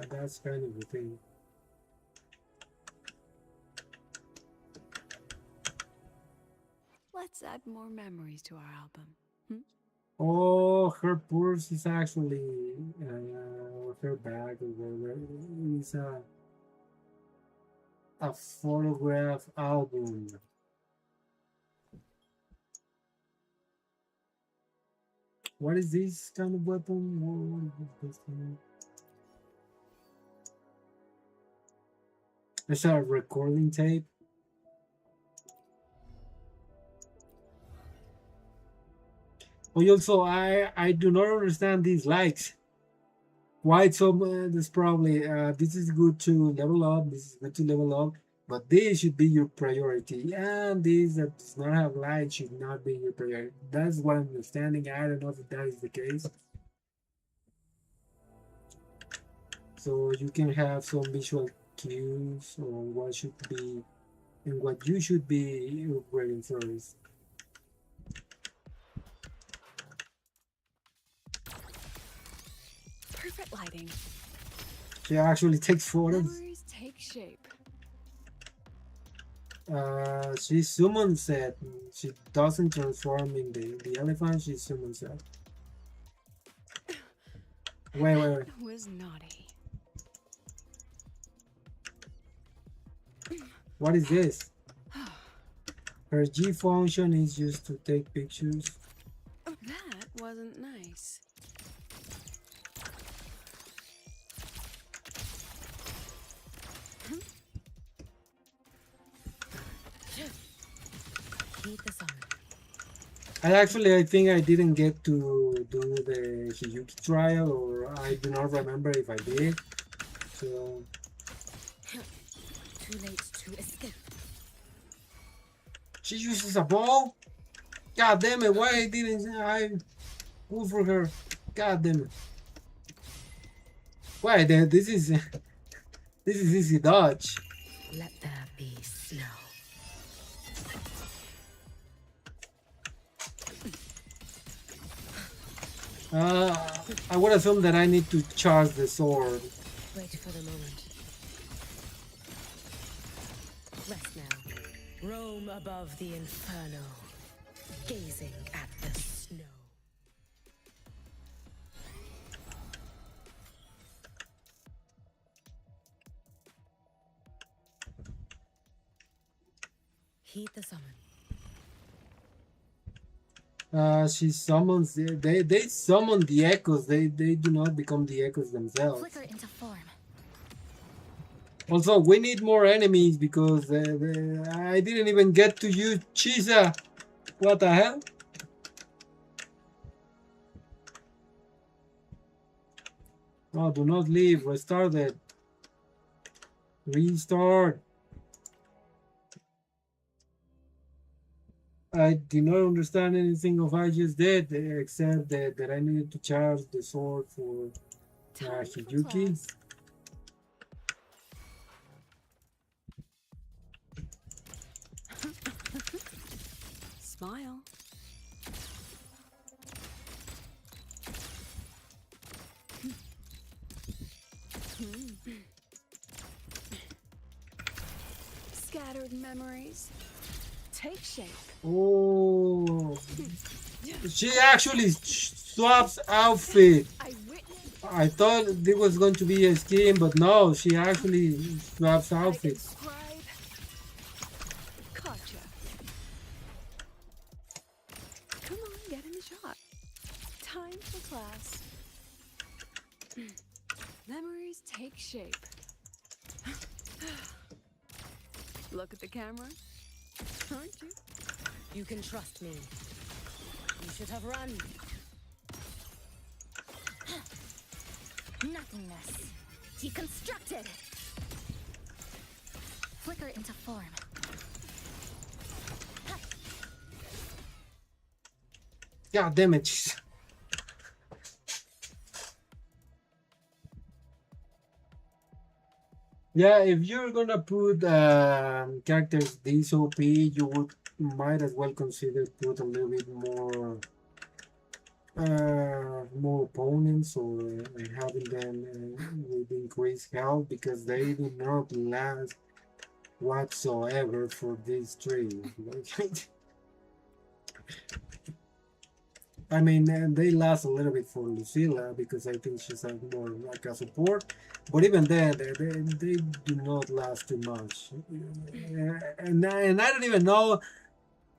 Speaker 1: That's kind of the thing.
Speaker 2: Let's add more memories to our album. Hmm?
Speaker 1: Oh, her purse is actually her bag or whatever. It's a photograph album. What is this kind of weapon? What is this thing? It's a recording tape. Oh, also, I do not understand these likes. Why so there's probably this is good to level up, this is good to level up, but this should be your priority, and this that does not have light should not be your priority. That's what I'm understanding. I don't know if that is the case. So you can have some visual cues on what should be and what you should be upgrading first.
Speaker 2: Perfect lighting.
Speaker 1: She actually takes photos.
Speaker 2: Memories take shape.
Speaker 1: She summons it. She doesn't transform in the elephant. She summons it. Wait.
Speaker 2: That was naughty.
Speaker 1: What is this? Her G function is used to take pictures.
Speaker 2: That wasn't nice.
Speaker 1: I think I didn't get to do the Hiyuki trial, or I do not remember if I did. So
Speaker 4: Too late to escape.
Speaker 1: she uses a ball. God damn it! Why didn't I go for her? God damn it! Why? This is this is easy dodge.
Speaker 4: Let there be snow.
Speaker 1: I would assume that I need to charge the sword.
Speaker 4: Wait for the moment. Rest now. Roam above the inferno, gazing at the snow. Heed the summon.
Speaker 1: She summons they summon the echoes. They do not become the echoes themselves.
Speaker 6: Flicker into form.
Speaker 1: Also, we need more enemies because I didn't even get to use Chisa. What the hell? Oh, do not leave. Restart it. Restart. I did not understand anything of I just did, except that I needed to charge the sword for Hiyuki.
Speaker 2: Smile. Scattered memories take shape.
Speaker 1: Oh, she actually swaps outfit. I thought it was going to be a skin, but no, she actually swaps outfits.
Speaker 2: Gotcha. Come on, get in the shot. Time for class. Memories take shape. Look at the camera. Aren't you?
Speaker 4: You can trust me. You should have run.
Speaker 6: Nothingness. Deconstructed.
Speaker 10: flicker into form.
Speaker 1: God damn it. Yeah, if you're gonna put characters this OP, you would might as well consider put a little bit more opponents or having them with increased health because they do not last whatsoever for this tree. I mean, they last a little bit for Lucilla because I think she's more like a support. But even then, they do not last too much. And I don't even know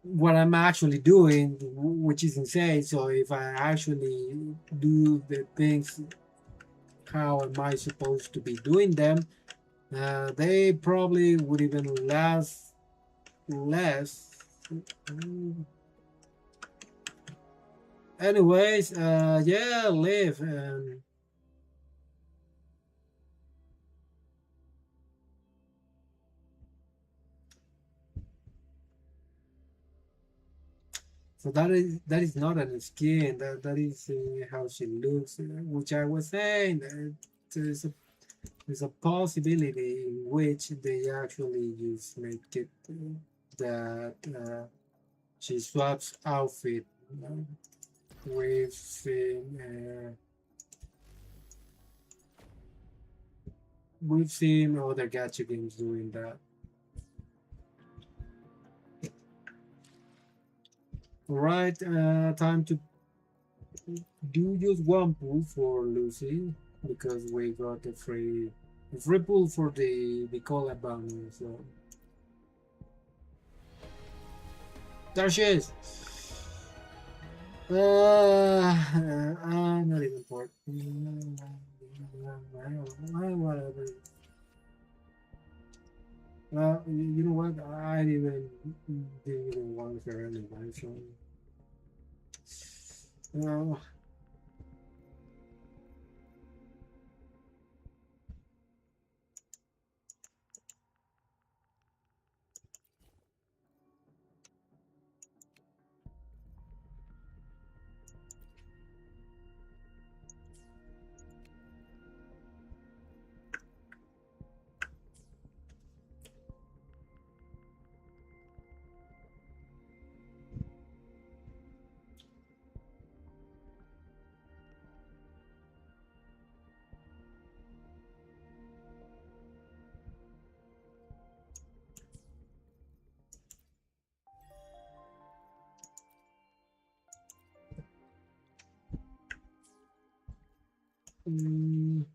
Speaker 1: what I'm actually doing, which is insane. So if I actually do the things, how am I supposed to be doing them? They probably would even last less. Anyways, yeah, live. So that is not an skin. That is how she looks, which I was saying. There's a possibility in which they actually just make it that she swaps outfit. We've seen other gacha games doing that. Alright, time to do just one pull for Lucy because we got a free pull for the collab banner. So there she is. I'm not even for it. Whatever. Well, you know what? I didn't even want her anyway. So.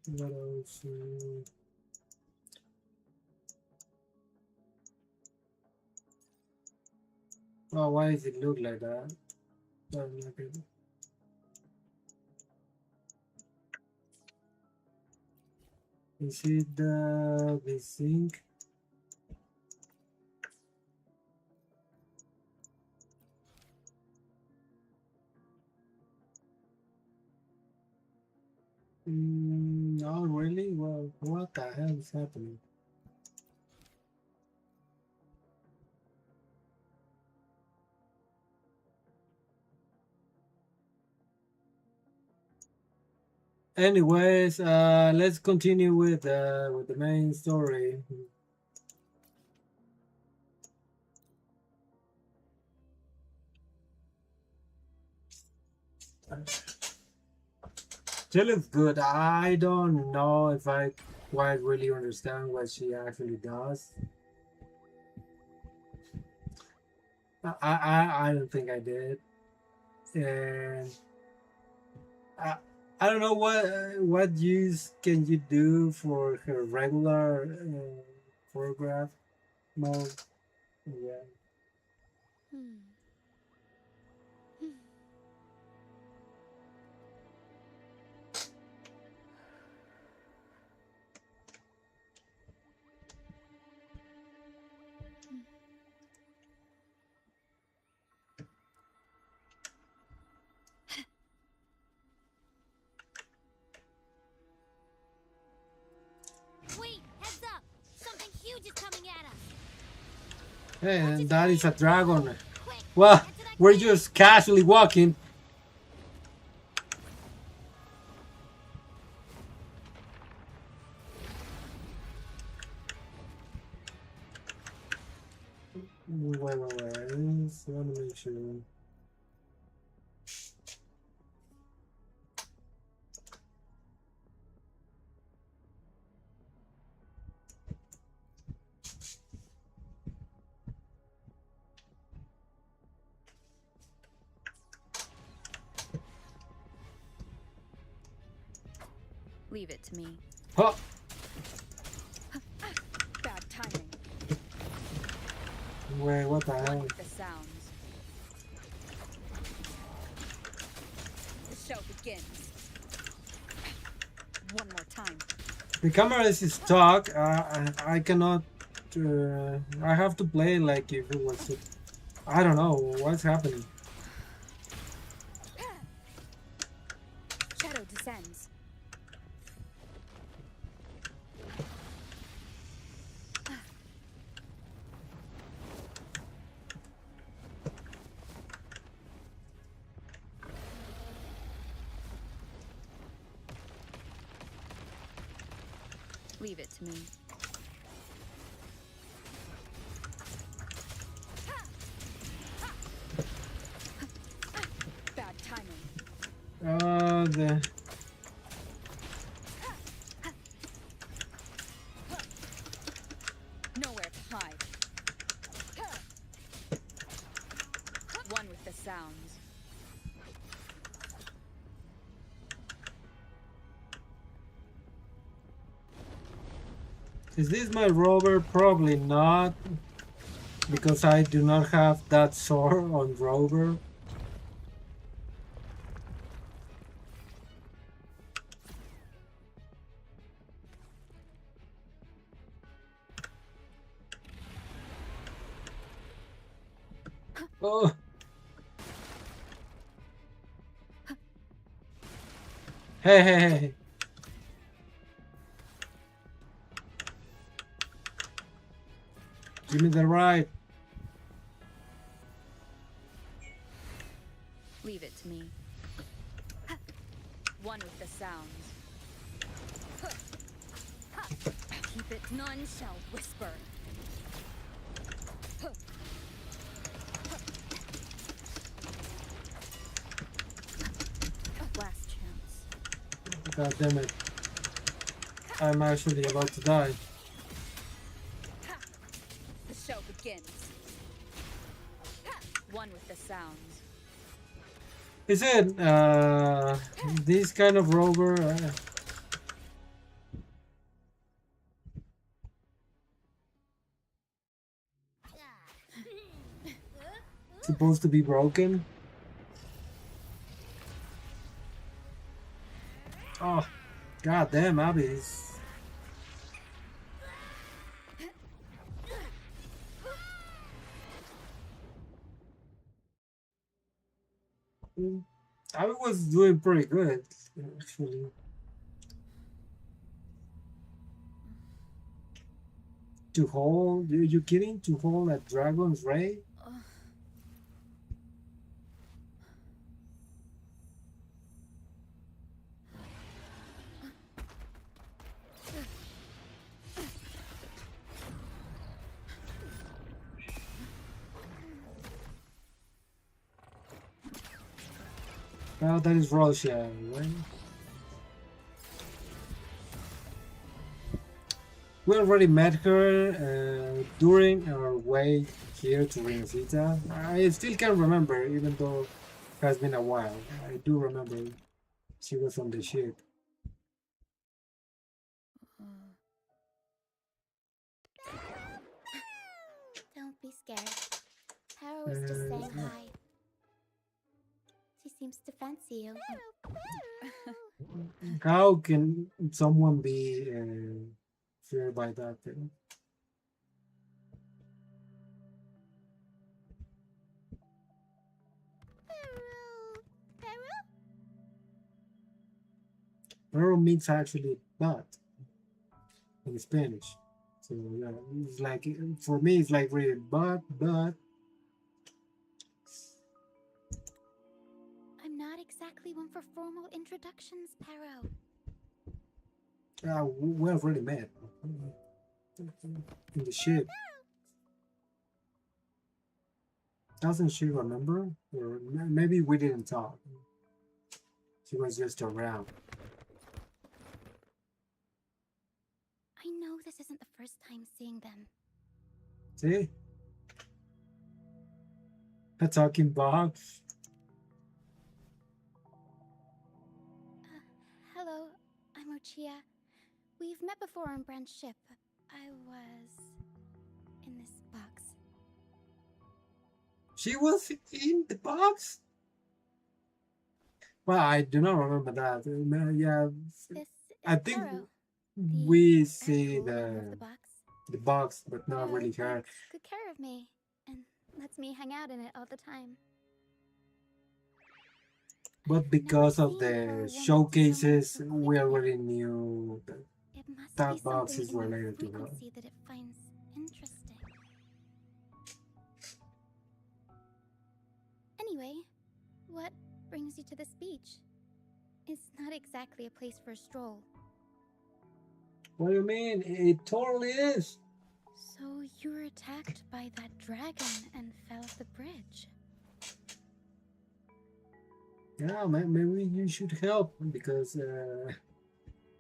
Speaker 1: What else? Oh, why does it look like that? Is it the zinc? No, really? Well, what the hell is happening? Anyways, let's continue with the main story. She looks good. I don't know if I quite really understand what she actually does. I don't think I did, and I don't know what use can you do for her regular photograph mode. Yeah.
Speaker 10: Wait, heads up! Something huge is coming at us!
Speaker 1: And that is a dragon. Well, we're just casually walking. Wait. Just want to make sure.
Speaker 2: Leave it to me.
Speaker 1: Huh.
Speaker 2: Bad timing.
Speaker 1: Wait, what the
Speaker 2: One
Speaker 1: hell?
Speaker 2: with the sounds. The show begins. One more time.
Speaker 1: The camera is stuck. I cannot. I have to play like if it was. I don't know what's happening.
Speaker 2: Shadow descends. Leave it to me. Bad timing.
Speaker 1: The.
Speaker 2: Nowhere to hide. One with the sounds.
Speaker 1: Is this my rover? Probably not, because I do not have that sword on rover. Oh. Hey. Give me the ride.
Speaker 2: Leave it to me. One with the sounds. Keep it, none shall whisper. Last chance.
Speaker 1: God damn it. I'm actually about to die.
Speaker 2: The show begins. One with the sounds.
Speaker 1: Is it this kind of rover supposed to be broken? Oh, god damn, Abby. I was doing pretty good, actually. To hold? Are you kidding? To hold a dragon's ray? Well, that is Russia, right? We already met her during our way here to Rinascita. I still can't remember, even though it has been a while. I do remember she was on the ship.
Speaker 6: Don't be scared. Tara was just saying hi. She seems to fancy you.
Speaker 1: How can someone be feared by that thing? Pero means actually but in Spanish. So So yeah, it's like for me, it's like really, but
Speaker 6: I'm not exactly one for formal introductions, Pero.
Speaker 1: we already met in the ship. Doesn't she remember? Or maybe we didn't talk. She was just around.
Speaker 6: I know this isn't the first time seeing them.
Speaker 1: See? A talking box.
Speaker 6: Hello, I'm Ochia. We've met before on Brand's ship. I was in this box.
Speaker 1: She was in the box? Well, I do not remember that. Yeah,
Speaker 6: This
Speaker 1: I
Speaker 6: is
Speaker 1: think
Speaker 6: Pero,
Speaker 1: we see
Speaker 6: actual owner of
Speaker 1: the box, but not
Speaker 6: Pero
Speaker 1: really her.
Speaker 6: takes good care of me and lets me hang out in it all the time.
Speaker 1: But because of the showcases, we already knew that
Speaker 6: It must
Speaker 1: that
Speaker 6: be
Speaker 1: box
Speaker 6: something
Speaker 1: is
Speaker 6: in our
Speaker 1: related to her.
Speaker 6: frequency that it finds interesting. Anyway, what brings you to this beach? It's not exactly a place for a stroll.
Speaker 1: What do you mean? It totally is.
Speaker 6: So you were attacked by that dragon and fell off the bridge.
Speaker 1: Yeah, maybe you should help because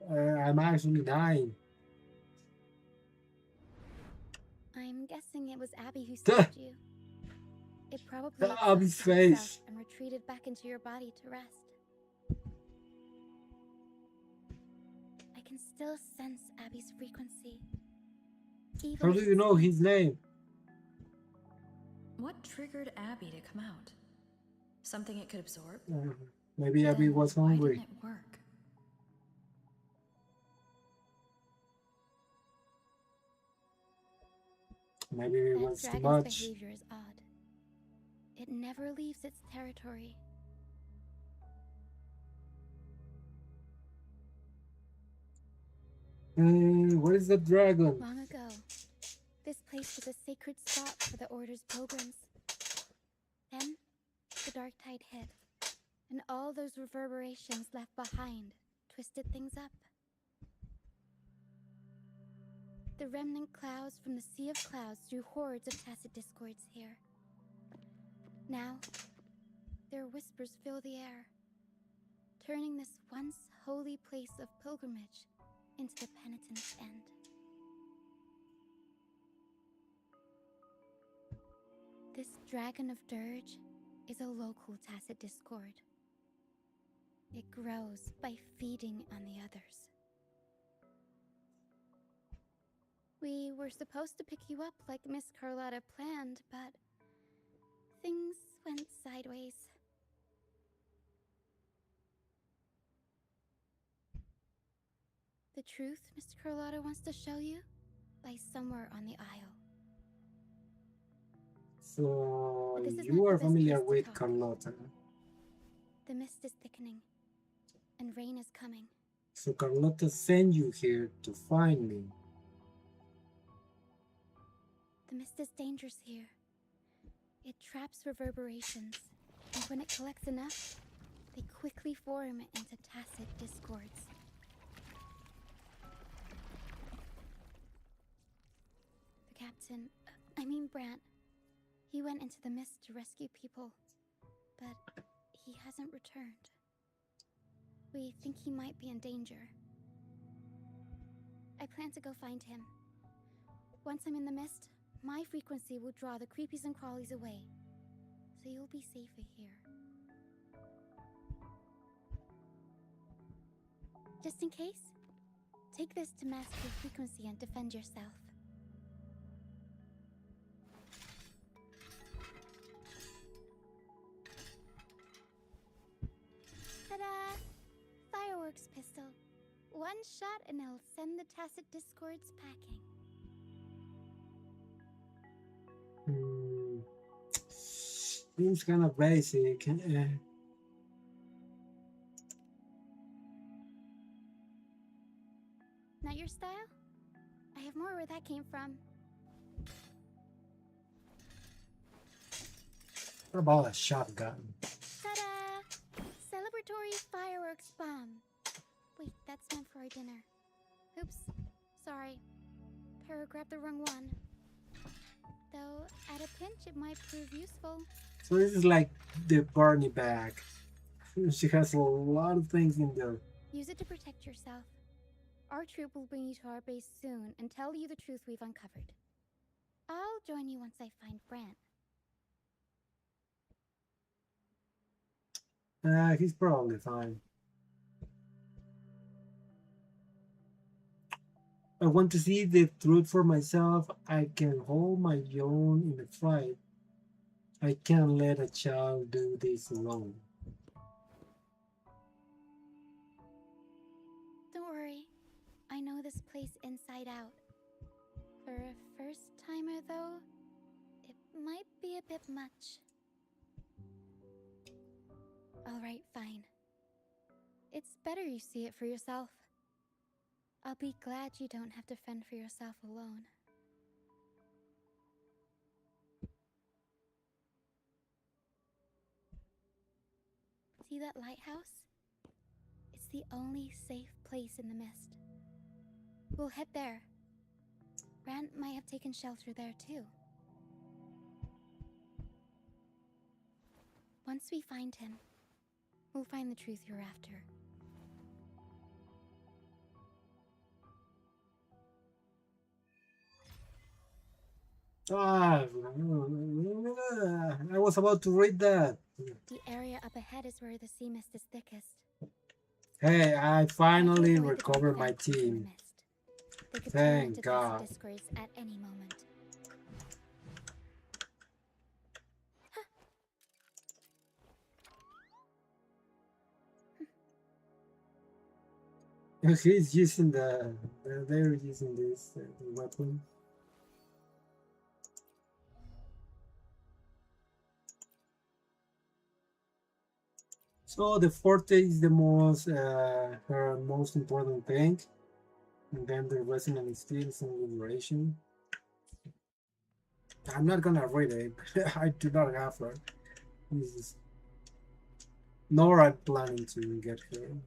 Speaker 1: I'm actually dying.
Speaker 6: I'm guessing it was Abby who saved you. It probably
Speaker 1: Abby's
Speaker 6: exhausted
Speaker 1: face.
Speaker 6: itself and retreated back into your body to rest. I can still sense Abby's frequency.
Speaker 1: How do you know his name?
Speaker 10: What triggered Abby to come out? Something it could absorb?
Speaker 1: Maybe Abby
Speaker 10: Then
Speaker 1: was
Speaker 10: why
Speaker 1: hungry.
Speaker 10: didn't it work?
Speaker 1: Maybe it
Speaker 6: That
Speaker 1: was too
Speaker 6: dragon's
Speaker 1: much.
Speaker 6: behavior is odd. It never leaves its territory.
Speaker 1: What is the dragon?
Speaker 6: Long ago, this place was a sacred spot for the Order's pilgrims. Then, the dark tide hit, and all those reverberations left behind twisted things up. The remnant clouds from the Sea of Clouds drew hordes of tacit discords here. Now, their whispers fill the air, turning this once holy place of pilgrimage into the penitent's end. This dragon of dirge is a local tacit discord. It grows by feeding on the others. We were supposed to pick you up like Miss Carlotta planned, but things went sideways. The truth Mr. Carlotta wants to show you lies somewhere on the aisle.
Speaker 1: So
Speaker 6: But this is
Speaker 1: you
Speaker 6: not
Speaker 1: are
Speaker 6: the best
Speaker 1: familiar
Speaker 6: place to
Speaker 1: with
Speaker 6: talk.
Speaker 1: Carlotta.
Speaker 6: The mist is thickening, and rain is coming.
Speaker 1: So Carlotta sent you here to find me.
Speaker 6: The mist is dangerous here. It traps reverberations, and when it collects enough, they quickly form into tacit discords. The captain, Brant, he went into the mist to rescue people, but he hasn't returned. We think he might be in danger. I plan to go find him. Once I'm in the mist, my frequency will draw the creepies and crawlies away, so you'll be safer here. Just in case, take this to mask your frequency and defend yourself. Ta-da! Fireworks pistol. One shot and it'll send the tacit discords packing.
Speaker 1: Seems kind of basic.
Speaker 6: Not your style? I have more where that came from.
Speaker 1: What about a shotgun?
Speaker 6: Ta-da! Celebratory fireworks bomb. Wait, that's meant for our dinner. Oops. Sorry. Para grabbed the wrong one. Though, at a pinch, it might prove useful.
Speaker 1: So this is like the Barney bag. She has a lot of things in there.
Speaker 6: Use it to protect yourself. Our troop will bring you to our base soon and tell you the truth we've uncovered. I'll join you once I find Brant.
Speaker 1: He's probably fine. I want to see the truth for myself. I can hold my own in the fight. I can't let a child do this alone.
Speaker 6: Don't worry. I know this place inside out. For a first-timer, though, it might be a bit much. Alright, fine. It's better you see it for yourself. I'll be glad you don't have to fend for yourself alone. See that lighthouse? It's the only safe place in the mist. We'll head there. Brant might have taken shelter there too. Once we find him, we'll find the truth you're after.
Speaker 1: Ah, I was about to read that.
Speaker 6: The area up ahead is where the sea mist is thickest.
Speaker 1: Hey, I finally
Speaker 6: Avoid the
Speaker 1: recovered
Speaker 6: dark
Speaker 1: my
Speaker 6: vents in the
Speaker 1: team.
Speaker 6: mist. They could turn
Speaker 1: Thank
Speaker 6: into
Speaker 1: God.
Speaker 6: dusty discords at any moment.
Speaker 1: He's using they're using this weapon. So the forte is the most her most important thing, and then the resonant steels and liberation. I'm not gonna read it. I do not have her. This is nor I'm planning to get her.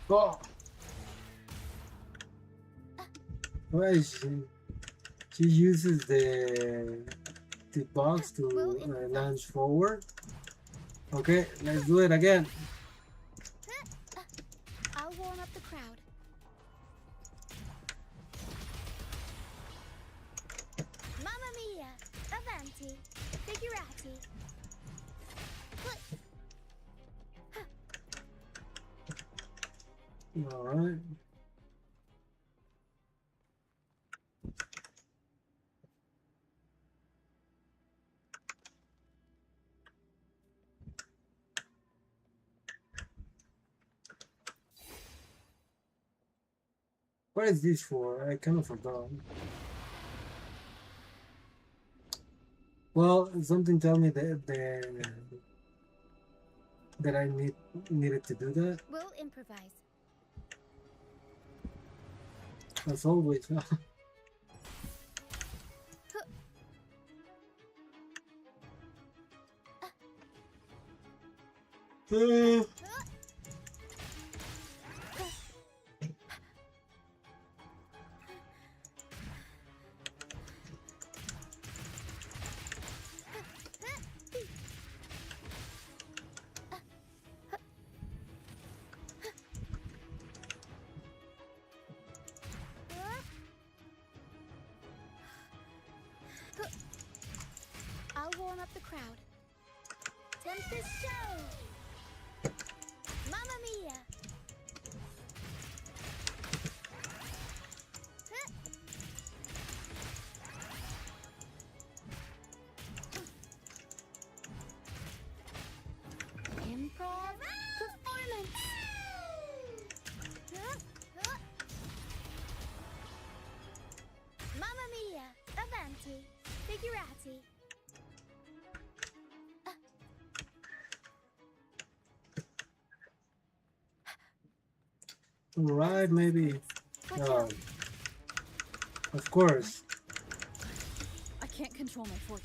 Speaker 1: Oh, where is she? She uses the box to launch forward. Okay, let's do it again.
Speaker 6: I'll warm up the crowd. Mamma mia! Avanti! Figurati!
Speaker 1: All right. What is this for? I kind of forgot. Well, something tell me that I needed to do that.
Speaker 6: We'll improvise.
Speaker 1: As always.
Speaker 6: I'll warm up the crowd. Tempest show! Mamma mia! Improv performance! Mamma mia! Avanti! Figurati!
Speaker 1: Right, maybe.
Speaker 2: Watch
Speaker 1: Oh,
Speaker 2: out.
Speaker 1: of course.
Speaker 2: I can't control my forte.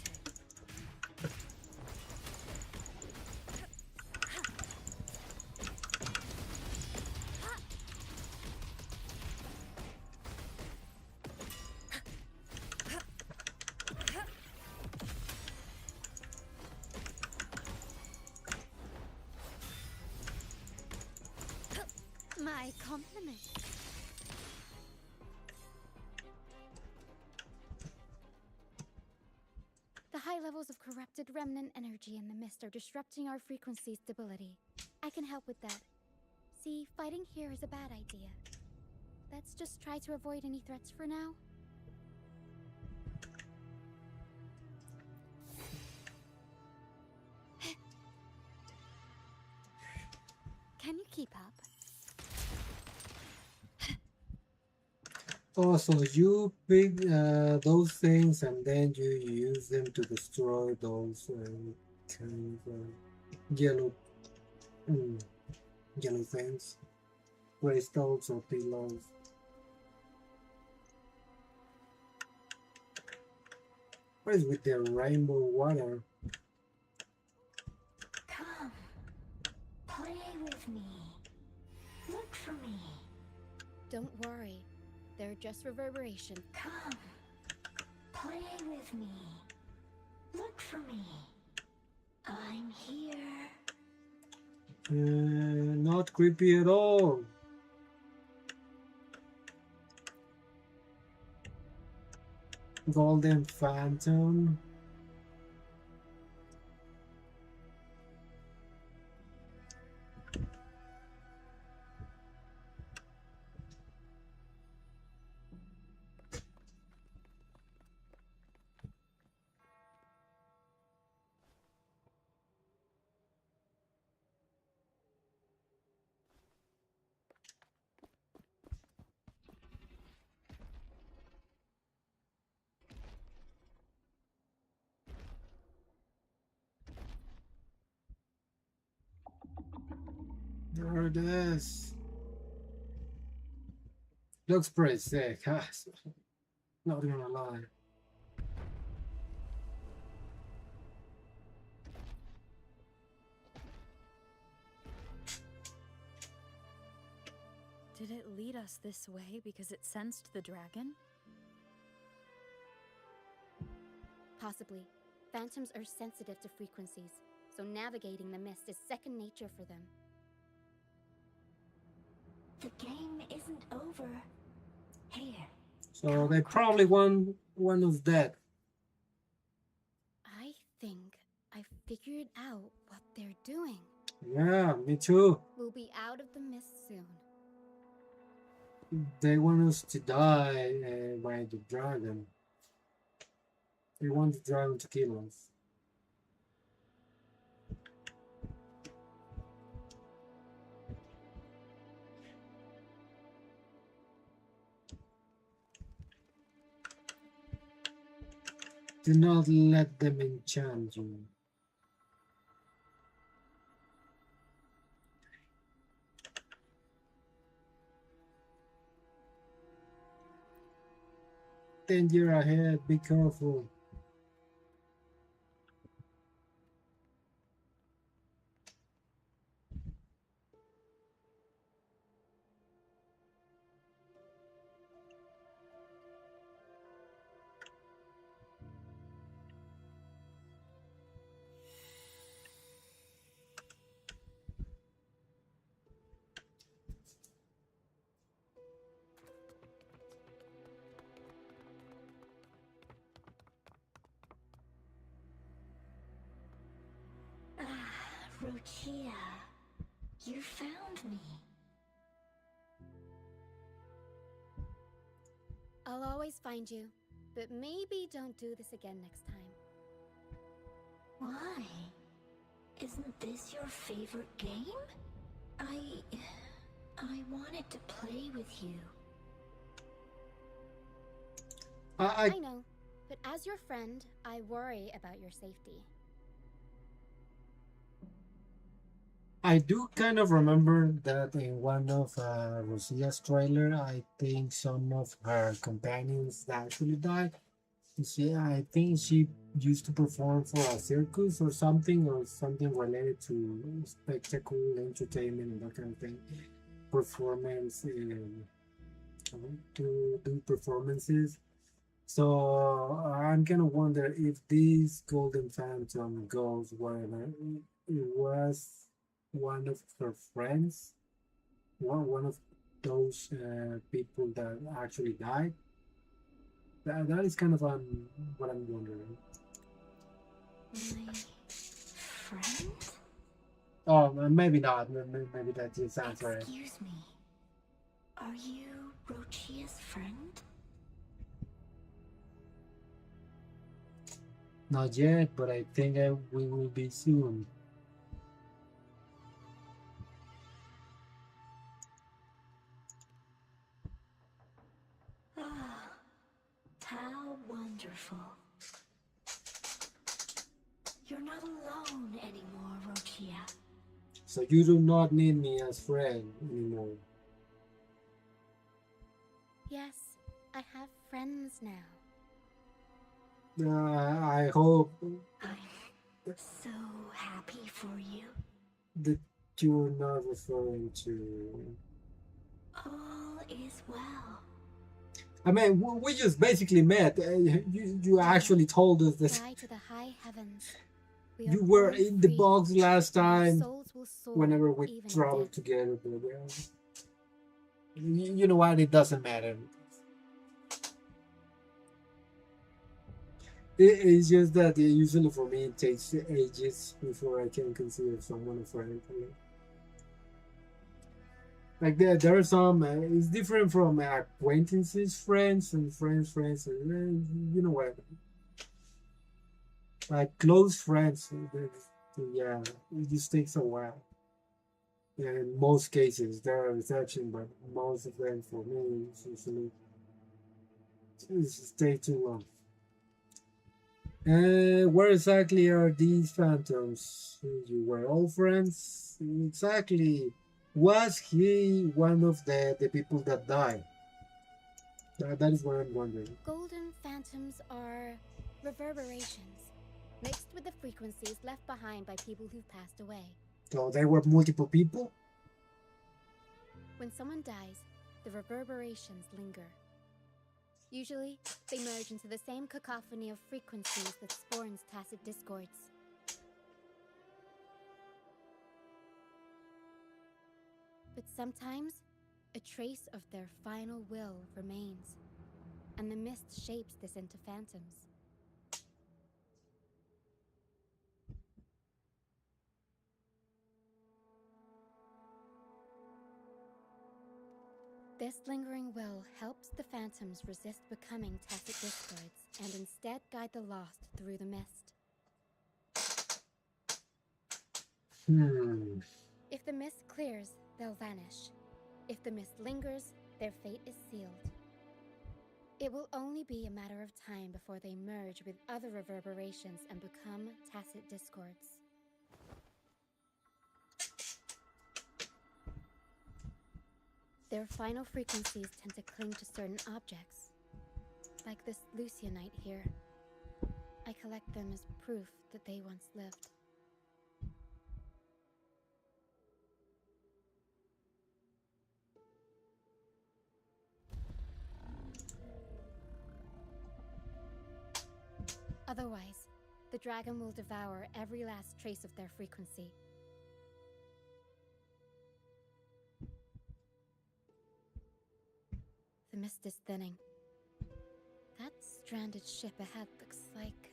Speaker 6: My compliment. The high levels of corrupted remnant energy in the mist are disrupting our frequency stability. I can help with that. See, fighting here is a bad idea. Let's just try to avoid any threats for now. Can you keep up?
Speaker 1: Oh, so you pick those things and then you use them to destroy those kind of yellow, mm, yellow things, crystals or pillars. What is with the rainbow water?
Speaker 11: Come, play with me. Look for me.
Speaker 6: Don't worry. They're just reverberation.
Speaker 11: Come, play with me. Look for me. I'm here.
Speaker 1: Not creepy at all. Golden Phantom. There it is. Looks pretty sick, huh? Not gonna lie.
Speaker 10: Did it lead us this way because it sensed the dragon?
Speaker 6: Possibly. Phantoms are sensitive to frequencies, so navigating the mist is second nature for them.
Speaker 11: The game isn't over. Here.
Speaker 1: So they probably won one of that.
Speaker 6: I think I figured out what they're doing.
Speaker 1: Yeah, me too.
Speaker 6: We'll be out of the mist soon.
Speaker 1: They want us to die by the dragon. They want the dragon to kill us. Do not let them enchant you. Danger ahead, be careful.
Speaker 11: Rochia, you found me.
Speaker 6: I'll always find you, but maybe don't do this again next time.
Speaker 11: Why? Isn't this your favorite game? I wanted to play with you.
Speaker 6: I know, but as your friend, I worry about your safety.
Speaker 1: I do kind of remember that in one of Rosia's trailer, I think some of her companions actually died. I think she used to perform for a circus or something related to spectacle, entertainment, and that kind of thing. Performance, to do performances. So I'm gonna wonder if this Golden Phantom goes wherever it was one of her friends, one of those people that actually died. That is kind of what I'm wondering.
Speaker 11: My friend?
Speaker 1: Oh, maybe not. Maybe that just answer it.
Speaker 11: Excuse me. Are you Rochia's friend?
Speaker 1: Not yet, but I think we will be soon.
Speaker 11: Ah, how wonderful. You're not alone anymore, Rochia.
Speaker 1: So you do not need me as friend anymore.
Speaker 6: Yes, I have friends now.
Speaker 1: I hope
Speaker 11: I'm so happy for you.
Speaker 1: that you're not referring to.
Speaker 11: All is well.
Speaker 1: I mean, we just basically met. You actually told us that
Speaker 6: Fly to the high heavens. We
Speaker 1: you
Speaker 6: are
Speaker 1: were
Speaker 6: born
Speaker 1: in the
Speaker 6: free,
Speaker 1: box last
Speaker 6: and our
Speaker 1: time
Speaker 6: souls will soar
Speaker 1: whenever we
Speaker 6: even in
Speaker 1: traveled
Speaker 6: death.
Speaker 1: together. But you know what? It doesn't matter. It's just that usually for me it takes ages before I can consider someone a friend. Like there are some. It's different from acquaintances, friends, and friends. And, you know what? Like close friends. Yeah, it just takes a while. In most cases, there are exceptions, but most of them for me it's usually stay too long. Where exactly are these phantoms? You were all friends? Exactly. Was he one of the people that died? That is what I'm wondering.
Speaker 6: Golden phantoms are reverberations, mixed with the frequencies left behind by people who've passed away.
Speaker 1: So there were multiple people?
Speaker 6: When someone dies, the reverberations linger. Usually, they merge into the same cacophony of frequencies that spawns tacit discords. But sometimes, a trace of their final will remains, and the mist shapes this into phantoms. This lingering will helps the phantoms resist becoming tacit discords and instead guide the lost through the mist. If the mist clears, they'll vanish. If the mist lingers, their fate is sealed. It will only be a matter of time before they merge with other reverberations and become tacit discords. Their final frequencies tend to cling to certain objects, like this Lucianite here. I collect them as proof that they once lived. Otherwise, the dragon will devour every last trace of their frequency. The mist is thinning. That stranded ship ahead looks like...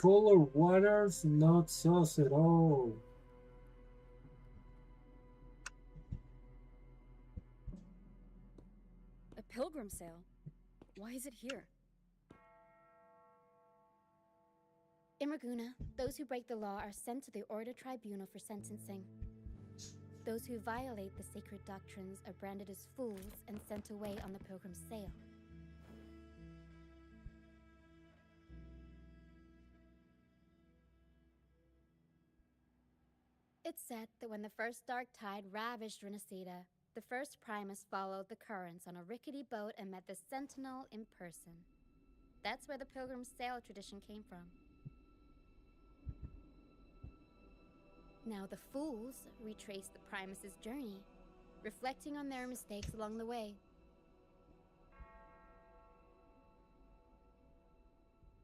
Speaker 1: Color waters, not sauce at all.
Speaker 2: pilgrim sale. Why is it here?
Speaker 6: In Raguna, those who break the law are sent to the Order Tribunal for sentencing. Those who violate the sacred doctrines are branded as fools and sent away on the pilgrim sale. It's said that when the first dark tide ravaged Rinascita, the first Primus followed the currents on a rickety boat and met the Sentinel in person. That's where the pilgrim sail tradition came from. Now the fools retrace the Primus's journey, reflecting on their mistakes along the way.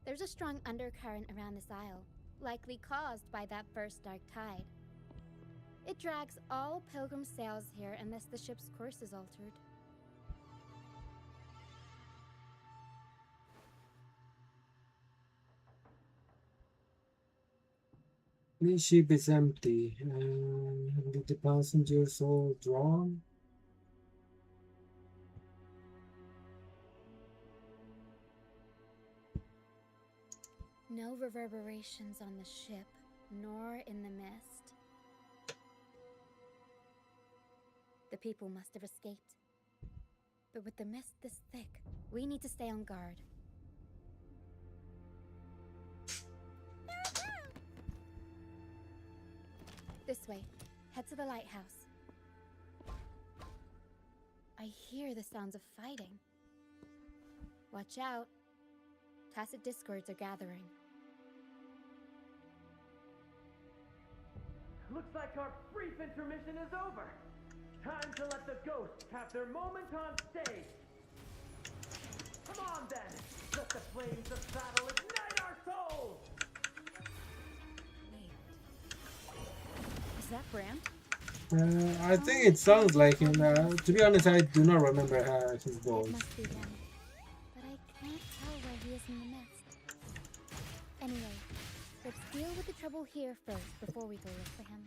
Speaker 6: There's a strong undercurrent around this isle, likely caused by that first dark tide. It drags all pilgrim sails here unless the ship's course is altered.
Speaker 1: The ship is empty. Did the passengers all drown?
Speaker 6: No reverberations on the ship, nor in the mist. The people must have escaped. But with the mist this thick, we need to stay on guard. This way. Head to the lighthouse. I hear the sounds of fighting. Watch out. Tacit discords are gathering.
Speaker 12: Looks like our brief intermission is over. Time to let the ghosts have their moment on stage. Come on then, let the flames of battle ignite our souls!
Speaker 2: Is that Bram?
Speaker 1: I think it sounds like him. To be honest, I do not remember his
Speaker 6: It
Speaker 1: voice.
Speaker 6: must be him. But I can't tell where he is in the mist. Anyway, let's deal with the trouble here first before we go look for him.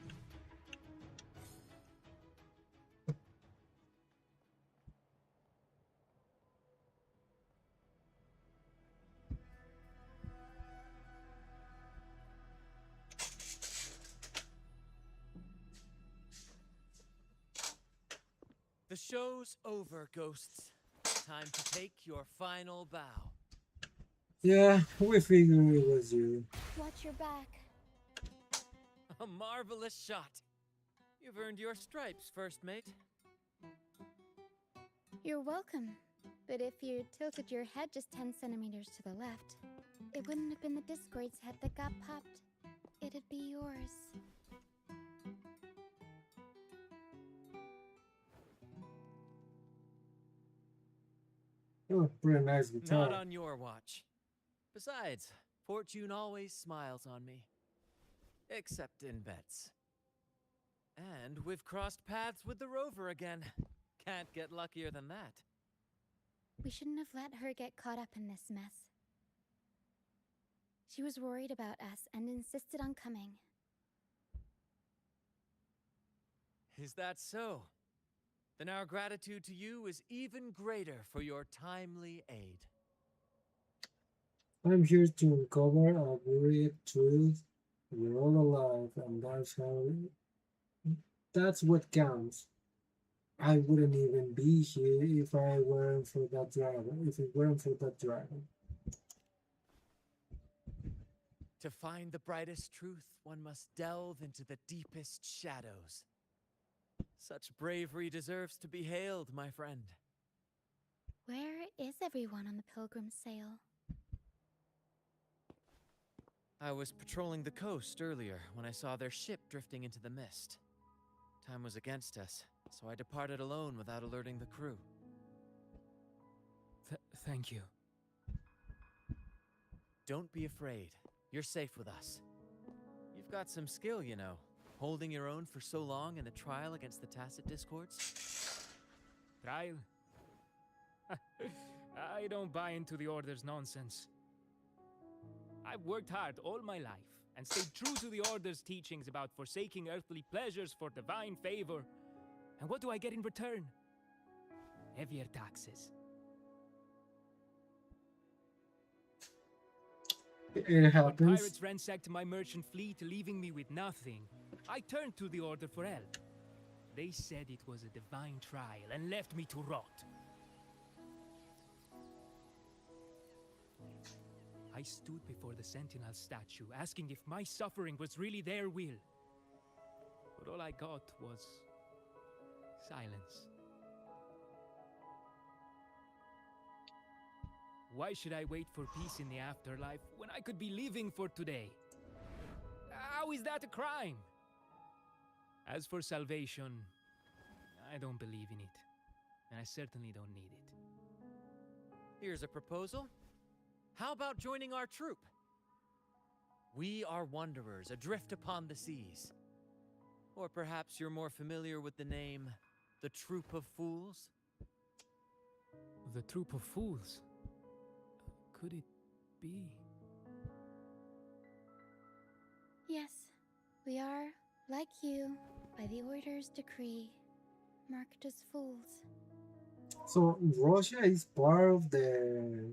Speaker 7: The show's over, ghosts. Time to take your final bow.
Speaker 1: Yeah, we figured it was you.
Speaker 6: Watch your back.
Speaker 7: A marvelous shot. You've earned your stripes, first mate.
Speaker 6: You're welcome. But if you tilted your head just 10 centimeters to the left, it wouldn't have been the Discord's head that got popped. It'd be yours.
Speaker 1: Oh, pretty nice guitar.
Speaker 7: Not on your watch. Besides, fortune always smiles on me. Except in bets. And we've crossed paths with the rover again. Can't get luckier than that.
Speaker 6: We shouldn't have let her get caught up in this mess. She was worried about us and insisted on coming.
Speaker 7: Is that so? Then our gratitude to you is even greater for your timely aid.
Speaker 1: I'm here to uncover a buried truth. We're all alive, and that's what counts. I wouldn't even be here if I weren't for that dragon. If it weren't for that dragon.
Speaker 7: To find the brightest truth, one must delve into the deepest shadows. Such bravery deserves to be hailed, my friend.
Speaker 6: Where is everyone on the pilgrim sail?
Speaker 7: I was patrolling the coast earlier when I saw their ship drifting into the mist. Time was against us, so I departed alone without alerting the crew.
Speaker 13: Thank you.
Speaker 7: Don't be afraid. You're safe with us. You've got some skill, you know. Holding your own for so long in the trial against the Tacit Discords?
Speaker 13: Trial? I don't buy into the Order's nonsense. I've worked hard all my life and stayed true to the Order's teachings about forsaking earthly pleasures for divine favor. And what do I get in return? Heavier taxes.
Speaker 1: It
Speaker 13: When
Speaker 1: happens.
Speaker 13: pirates ransacked my merchant fleet, leaving me with nothing, I turned to the Order for help. They said it was a divine trial and left me to rot. I stood before the Sentinel statue, asking if my suffering was really their will. But all I got was silence. Why should I wait for peace in the afterlife when I could be living for today? How is that a crime? As for salvation, I don't believe in it, and I certainly don't need it.
Speaker 7: Here's a proposal. How about joining our troop? We are wanderers adrift upon the seas. Or perhaps you're more familiar with the name, the Troop of Fools?
Speaker 13: The Troop of Fools? Could it be?
Speaker 6: Yes, we are, like you, by the Order's decree, marked as fools.
Speaker 1: So Russia is part of the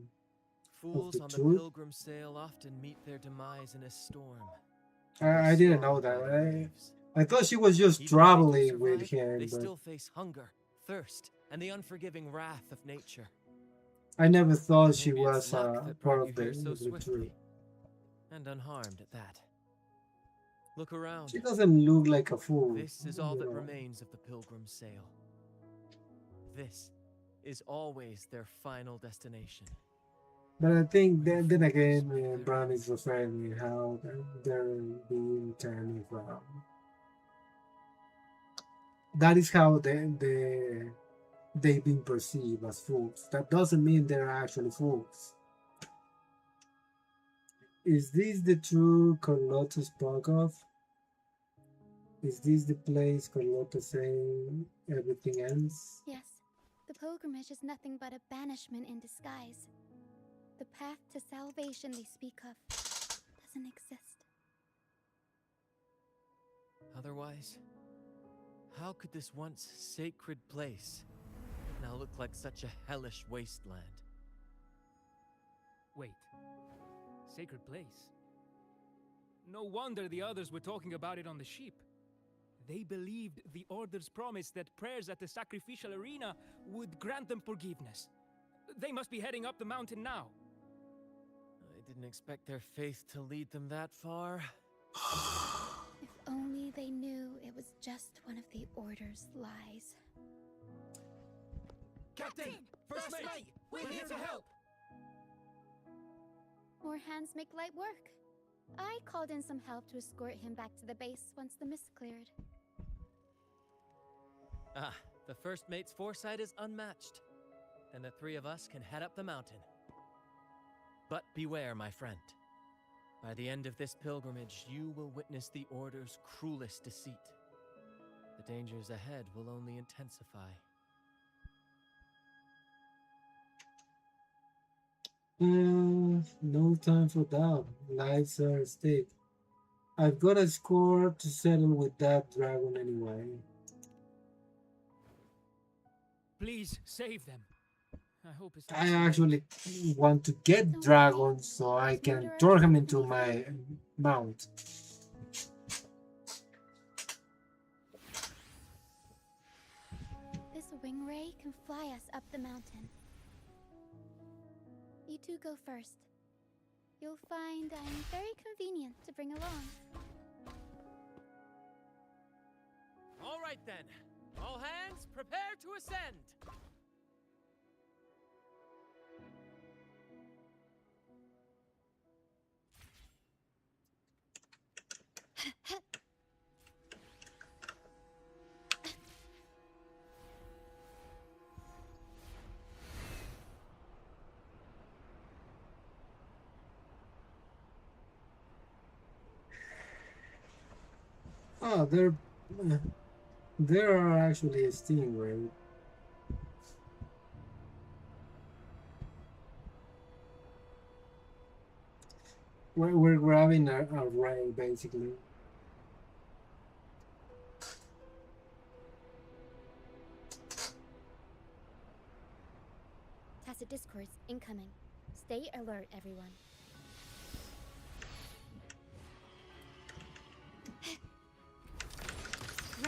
Speaker 7: Fools on the
Speaker 1: troop.
Speaker 7: pilgrim sail often meet their demise in a storm.
Speaker 1: I didn't know that. I thought she was just
Speaker 7: Even if they do
Speaker 1: traveling with
Speaker 7: survive,
Speaker 1: him,
Speaker 7: they
Speaker 1: but
Speaker 7: still face hunger, thirst, and the unforgiving wrath of nature.
Speaker 1: I never thought she
Speaker 7: Maybe
Speaker 1: was
Speaker 7: it's luck that
Speaker 1: part
Speaker 7: brought
Speaker 1: of
Speaker 7: you here so
Speaker 1: the
Speaker 7: swiftly,
Speaker 1: troop.
Speaker 7: and unharmed at that. Look around.
Speaker 1: She doesn't look like a fool.
Speaker 7: This is all
Speaker 1: you
Speaker 7: that
Speaker 1: know.
Speaker 7: remains of the pilgrim's sail. This is always their final destination.
Speaker 1: But I think then again, Brown is referring to how they're being kind of. That is how they've been perceived as fools. That doesn't mean they're actually fools. Is this the true Carlotta spoke of? Is this the place Carlotta saying everything ends?
Speaker 6: Yes, the pilgrimage is nothing but a banishment in disguise. The path to salvation they speak of doesn't exist.
Speaker 7: Otherwise, how could this once sacred place now look like such a hellish wasteland?
Speaker 13: Wait. Sacred place? No wonder the others were talking about it on the ship. They believed the Order's promise that prayers at the sacrificial arena would grant them forgiveness. They must be heading up the mountain now.
Speaker 7: I didn't expect their faith to lead them that far.
Speaker 6: If only they knew it was just one of the Order's lies.
Speaker 12: Captain! First mate! We're here to help!
Speaker 6: More hands make light work. I called in some help to escort him back to the base once the mist cleared.
Speaker 7: Ah, the first mate's foresight is unmatched. And the three of us can head up the mountain. But beware, my friend. By the end of this pilgrimage, you will witness the Order's cruelest deceit. The dangers ahead will only intensify.
Speaker 1: No time for that. Lives are at stake. I've got a score to settle with that dragon anyway.
Speaker 13: Please save them. I hope it's not
Speaker 1: I
Speaker 13: too late.
Speaker 1: actually want to get dragons so I can turn him into my mount.
Speaker 6: This wing ray can fly us up the mountain. You two go first. You'll find I'm very convenient to bring along.
Speaker 7: All right then. All hands, prepare to ascend.
Speaker 1: Oh, there are actually a stingray. We're grabbing a ray basically.
Speaker 6: Tacit discords incoming. Stay alert, everyone.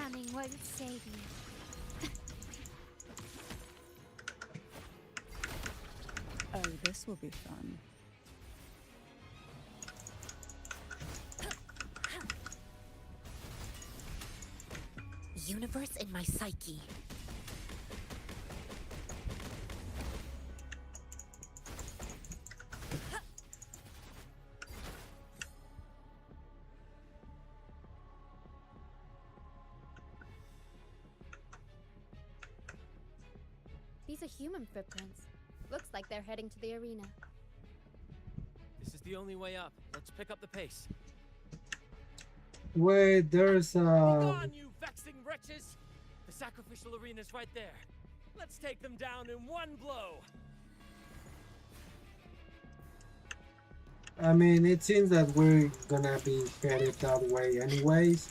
Speaker 6: Planning won't save you.
Speaker 2: Oh, this will be fun.
Speaker 11: Universe in my psyche.
Speaker 6: These are human footprints. Looks like they're heading to the arena.
Speaker 7: This is the only way up. Let's pick up the pace.
Speaker 1: Wait, there's
Speaker 7: Begone, you vexing wretches! The sacrificial arena's right there. Let's take them down in one blow.
Speaker 1: I mean, it seems that we're gonna be headed that way anyways,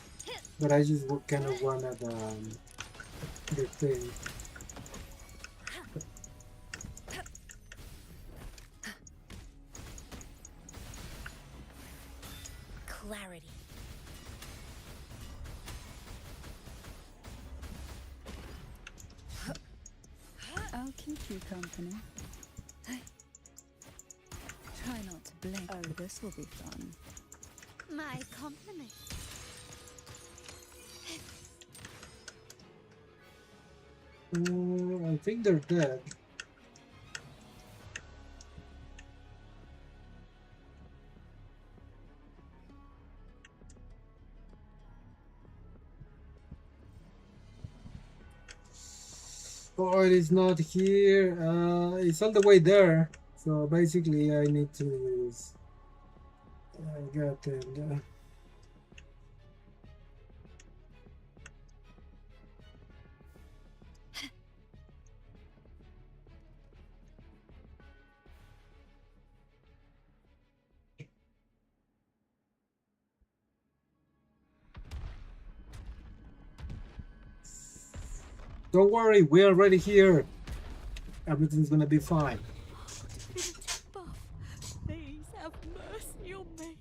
Speaker 1: but I just kind of wanted the thing.
Speaker 11: Clarity.
Speaker 2: I'll keep you company. Try not to blink. Oh, this will be fun.
Speaker 6: My compliments.
Speaker 1: I think they're dead. Oh, it is not here. It's all the way there. So basically, I need to use. I got it. Don't worry, we're already here. Everything's gonna be fine.
Speaker 9: Buff, please have mercy on me.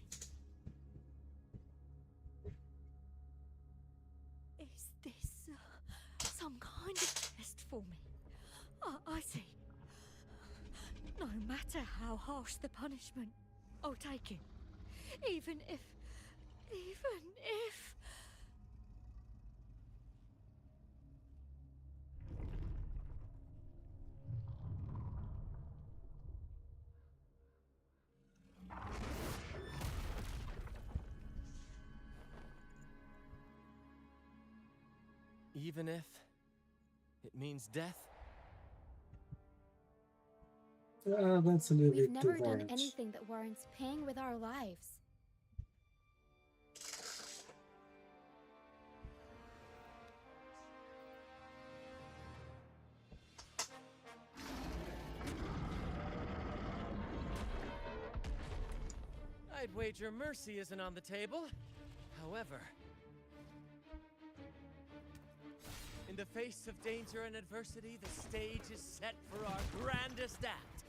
Speaker 9: Is this some kind of test for me? I see. No matter how harsh the punishment, I'll take it. Even if...
Speaker 7: Even if it means death?
Speaker 1: That's a little
Speaker 6: We've
Speaker 1: bit
Speaker 6: never
Speaker 1: too
Speaker 6: done
Speaker 1: harsh.
Speaker 6: anything that warrants paying with our lives.
Speaker 7: I'd wager mercy isn't on the table. However, in the face of danger and adversity, the stage is set for our grandest act.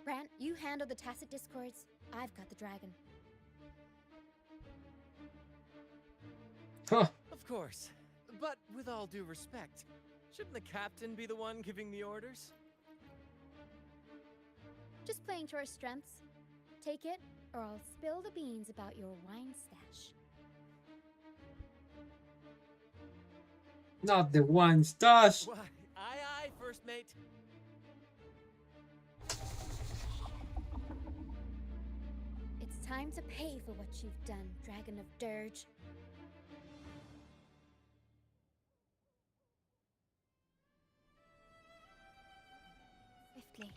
Speaker 6: Brant, you handle the tacit discords. I've got the dragon.
Speaker 1: Huh.
Speaker 7: Of course. But with all due respect, shouldn't the captain be the one giving the orders?
Speaker 6: Just playing to our strengths. Take it, or I'll spill the beans about your wine stash.
Speaker 1: Not the wine stash.
Speaker 7: Why, aye, first mate.
Speaker 6: It's time to pay for what you've done, Dragon of Dirge. Swiftly.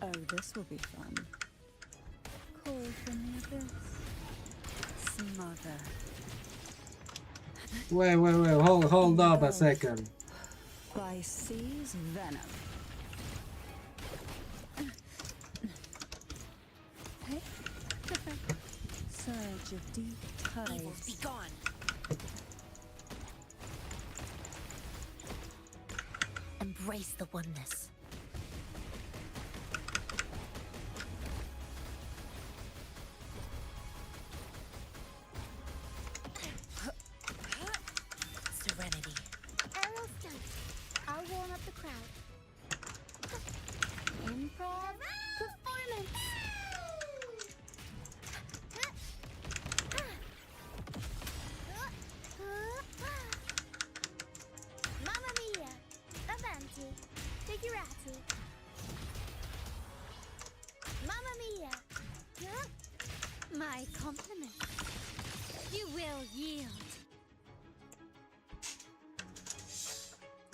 Speaker 2: Oh, this will be fun. Call from the abyss. Smother.
Speaker 1: Wait, hold up a second.
Speaker 2: By sea's venom. Hey. Surge of deep
Speaker 11: Evils be
Speaker 2: tides.
Speaker 11: gone. Embrace the oneness.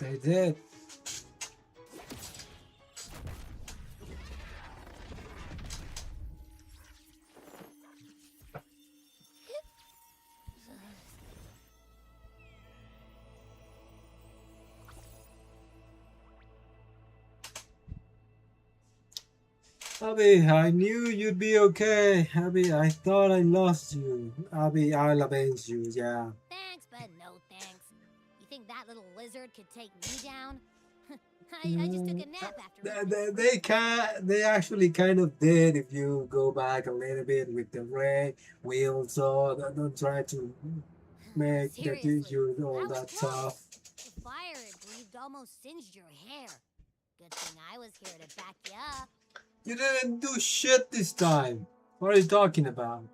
Speaker 1: They did. Abby, I knew you'd be okay. Abby, I thought I lost you. Abby, I'll avenge you, yeah.
Speaker 14: Thanks, but no thanks. You think that little lizard could take me down? I just took a nap after
Speaker 1: They actually kind of did if you go back a little bit with the Ray. We also don't try to make that you all that tough.
Speaker 14: The fire it breathed almost singed your hair. Good thing I was here to back you up.
Speaker 1: You didn't do shit this time. What are you talking about?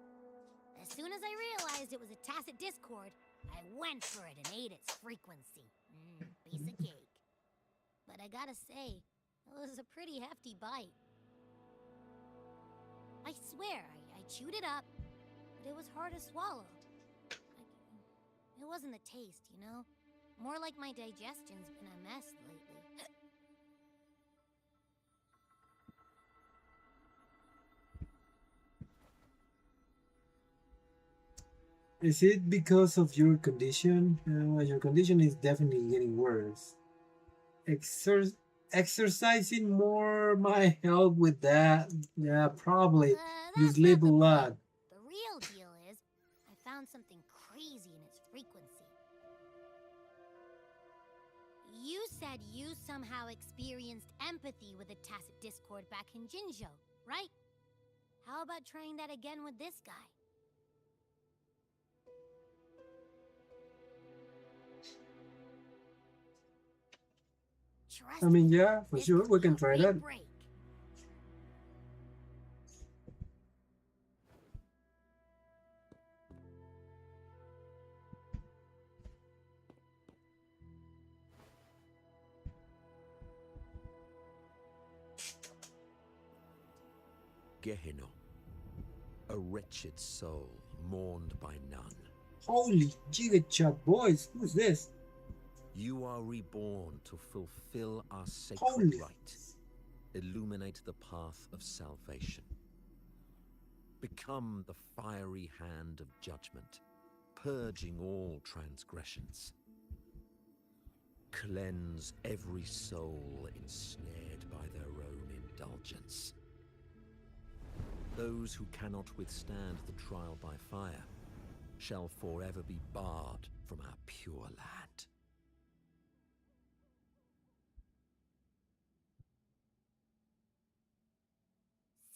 Speaker 14: As soon as I realized it was a tacit discord, I went for it and ate its frequency. Piece of cake. But I gotta say, it was a pretty hefty bite. I swear, I chewed it up, but it was hard to swallow. It wasn't the taste, you know? More like my digestion's been a mess lately.
Speaker 1: Is it because of your condition? Your condition is definitely getting worse. Exercising more might help with that. Yeah, probably. You sleep a lot.
Speaker 14: The real deal is, I found something crazy in its frequency. You said you somehow experienced empathy with the tacit discord back in Jinzhou, right? How about trying that again with this guy?
Speaker 1: I mean, yeah, for sure, we can try that.
Speaker 15: Gehenna, a wretched soul mourned by none.
Speaker 1: Holy Giga boys, who's this?
Speaker 15: You are reborn to fulfill our sacred
Speaker 1: Holy.
Speaker 15: rite. Illuminate the path of salvation. Become the fiery hand of judgment, purging all transgressions. Cleanse every soul ensnared by their own indulgence. Those who cannot withstand the trial by fire shall forever be barred from our pure land.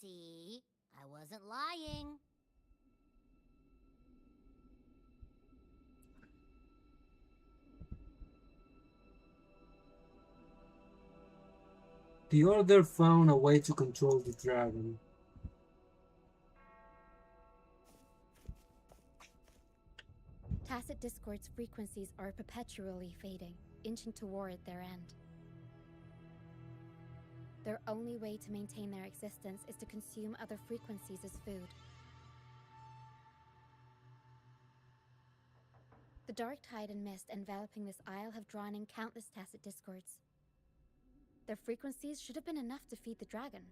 Speaker 14: See? I wasn't lying.
Speaker 1: The Order found a way to control the dragon.
Speaker 6: Tacit Discord's frequencies are perpetually fading, inching toward their end. Their only way to maintain their existence is to consume other frequencies as food. The dark tide and mist enveloping this isle have drawn in countless Tacit Discords. Their frequencies should have been enough to feed the dragon.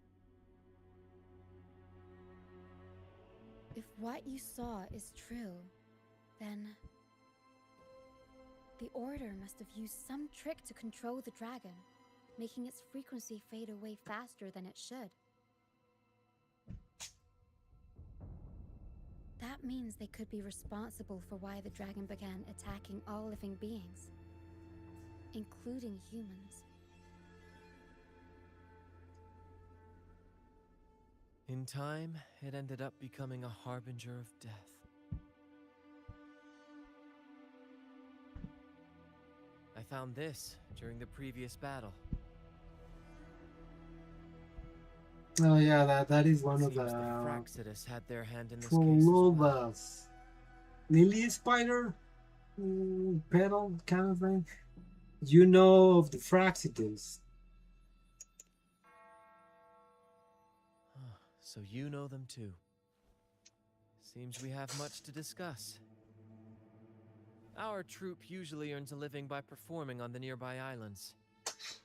Speaker 6: If what you saw is true, then the Order must have used some trick to control the dragon, making its frequency fade away faster than it should. That means they could be responsible for why the dragon began attacking all living beings, including humans.
Speaker 7: In time, it ended up becoming a harbinger of death. I found this during the previous battle.
Speaker 1: Oh yeah, that is one of the
Speaker 7: Fraxidus had their hand in this case.
Speaker 1: Trolovas. Lily spider petal kind of thing. You know of the Fraxidus.
Speaker 7: So you know them too. Seems we have much to discuss. Our troupe usually earns a living by performing on the nearby islands.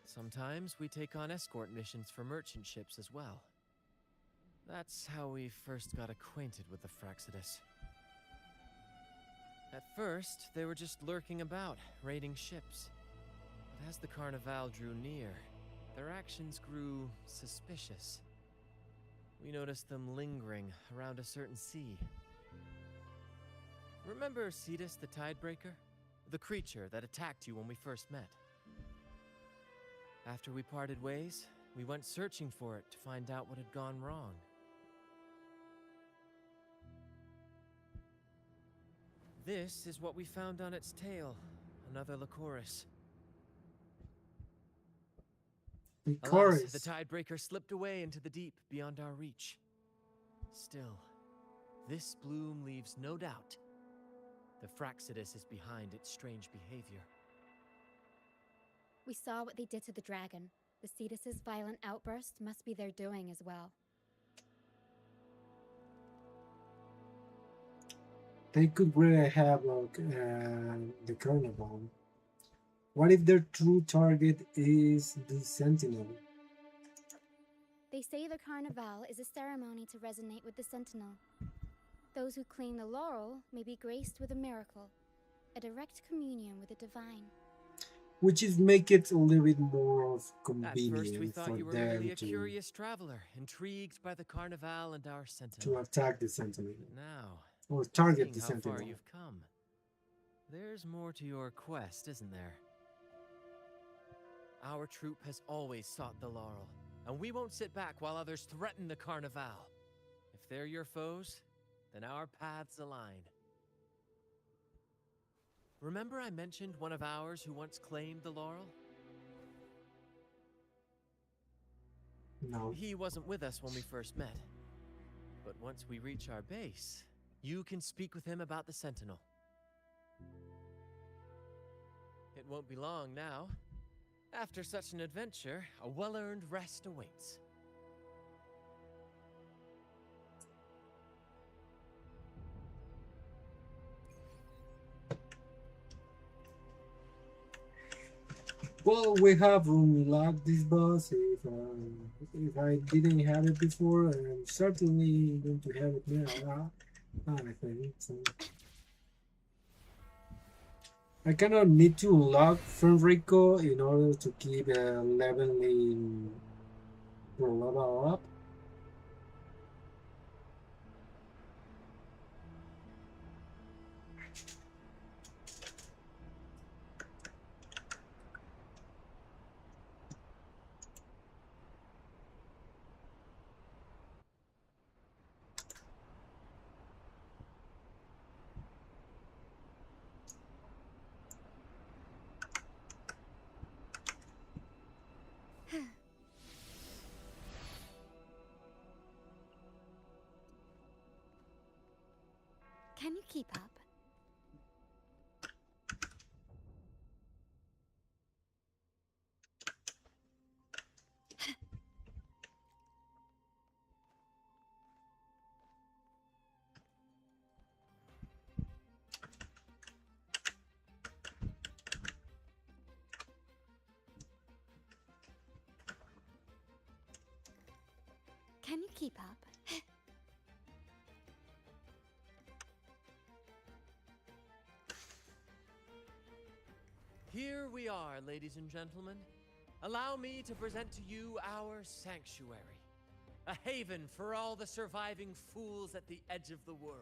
Speaker 7: Sometimes we take on escort missions for merchant ships as well. That's how we first got acquainted with the Fraxidus. At first, they were just lurking about, raiding ships. But as the Carnival drew near, their actions grew suspicious. We noticed them lingering around a certain sea. Remember Cetus the Tidebreaker? The creature that attacked you when we first met? After we parted ways, we went searching for it to find out what had gone wrong. This is what we found on its tail, another Lycoris. Alas, the Tidebreaker slipped away into the deep beyond our reach. Still, this bloom leaves no doubt. The Fraxidus is behind its strange behavior.
Speaker 6: We saw what they did to the dragon. The Cetus's violent outburst must be their doing as well.
Speaker 1: They could really have the carnival. What if their true target is the Sentinel?
Speaker 6: They say the Carnival is a ceremony to resonate with the Sentinel. Those who claim the laurel may be graced with a miracle, a direct communion with the divine.
Speaker 1: Which is make it a little bit more of
Speaker 7: At first, we
Speaker 1: convenient
Speaker 7: thought
Speaker 1: for
Speaker 7: you were
Speaker 1: them
Speaker 7: merely a
Speaker 1: to,
Speaker 7: curious traveler, intrigued by the Carnival and our Sentinel.
Speaker 1: to attack the Sentinel.
Speaker 7: Now,
Speaker 1: Or target
Speaker 7: seeing
Speaker 1: the
Speaker 7: how
Speaker 1: Sentinel.
Speaker 7: far you've come, there's more to your quest, isn't there? Our troop has always sought the laurel, and we won't sit back while others threaten the Carnival. If they're your foes, then our paths align. Remember I mentioned one of ours who once claimed the laurel?
Speaker 1: No.
Speaker 7: He wasn't with us when we first met. But once we reach our base, you can speak with him about the Sentinel. It won't be long now. After such an adventure, a well-earned rest awaits.
Speaker 1: Well, we have unlocked this boss. If I didn't have it before, I'm certainly going to have it now. I think so. I kind of need to unlock Fenrico in order to keep leveling Carlotta up.
Speaker 6: Can you keep up? Can you keep up?
Speaker 7: Here we are, ladies and gentlemen. Allow me to present to you our sanctuary. A haven for all the surviving fools at the edge of the world.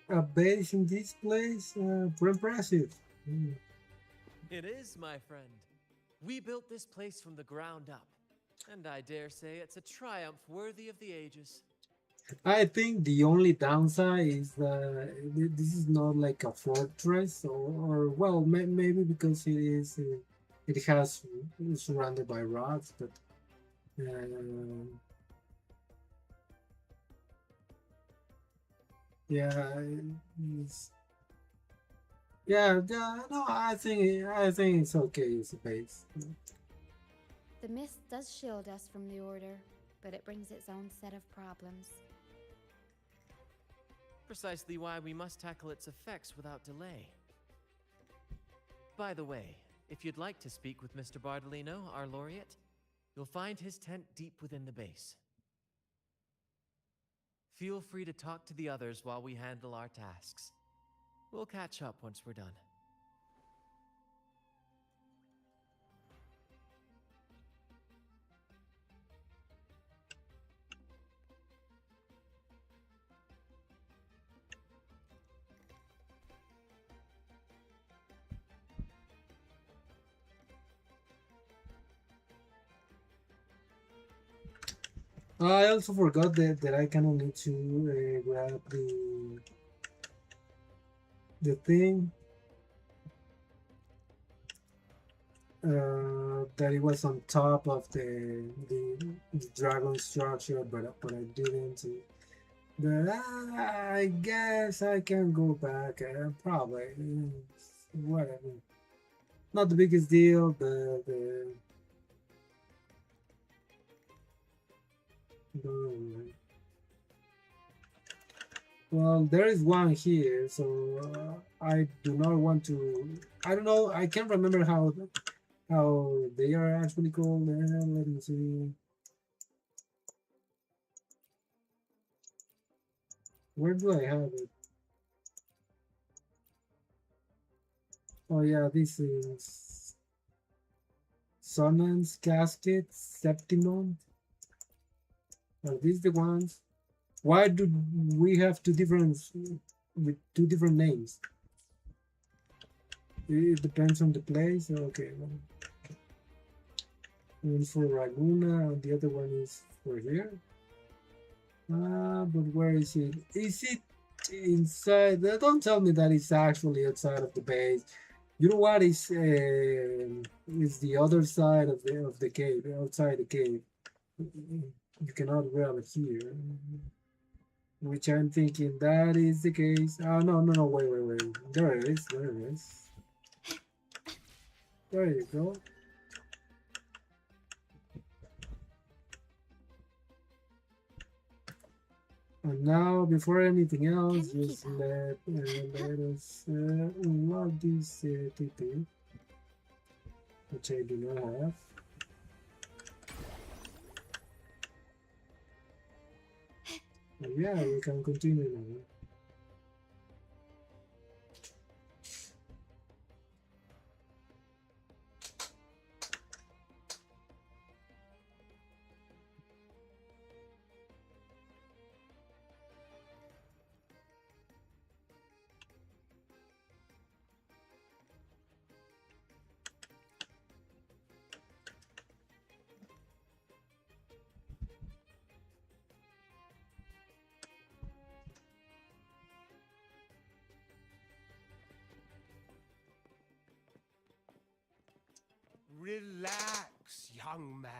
Speaker 1: A base in this place? Pretty impressive.
Speaker 7: It is, my friend. We built this place from the ground up, and I dare say it's a triumph worthy of the ages.
Speaker 1: I think the only downside is that this is not like a fortress, or well, maybe because it is, it has it's surrounded by rocks, but Um, yeah, it's, yeah. No, I think it's okay. It's a base.
Speaker 6: The mist does shield us from the Order, but it brings its own set of problems.
Speaker 7: Precisely why we must tackle its effects without delay. By the way, if you'd like to speak with Mr. Bardolino, our laureate, you'll find his tent deep within the base. Feel free to talk to the others while we handle our tasks. We'll catch up once we're done.
Speaker 1: I also forgot that I kind of need to grab the thing that it was on top of the dragon structure, but I didn't. But I guess I can go back. Probably whatever. Not the biggest deal, but well, there is one here, so I do not want to. I don't know. I can't remember how they are actually called. Let me see. Where do I have it? Oh yeah, this is Sonance Casket Septimon. Are these the ones? Why do we have two different with two different names? It depends on the place. Okay, one for Laguna, and the other one is for here. But where is it? Is it inside? Don't tell me that it's actually outside of the base. You know what is the other side of the cave, outside the cave. You cannot grab it here. Which I'm thinking that is the case. Oh no, wait. There it is, there it is. There you go. And now, before anything else, just let us unlock this TP, which I do not have. Yeah, we can continue now.
Speaker 16: Relax, young man.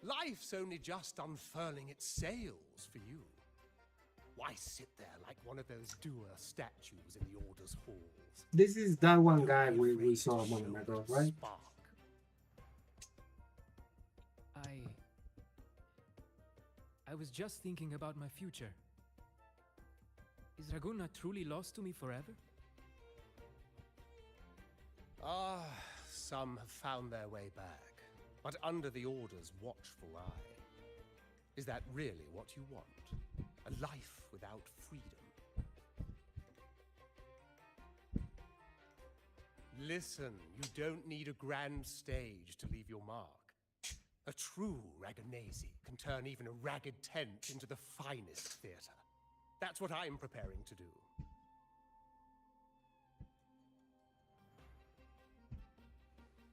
Speaker 16: Life's only just unfurling its sails for you. Why sit there like one of those dour statues in the Order's halls?
Speaker 1: This is that one guy we saw a moment ago, right?
Speaker 13: I was just thinking about my future. Is Raguna truly lost to me forever?
Speaker 16: Ah, some have found their way back, but under the Order's watchful eye. Is that really what you want? A life without freedom? Listen, you don't need a grand stage to leave your mark. A true Raganese can turn even a ragged tent into the finest theater. That's what I'm preparing to do.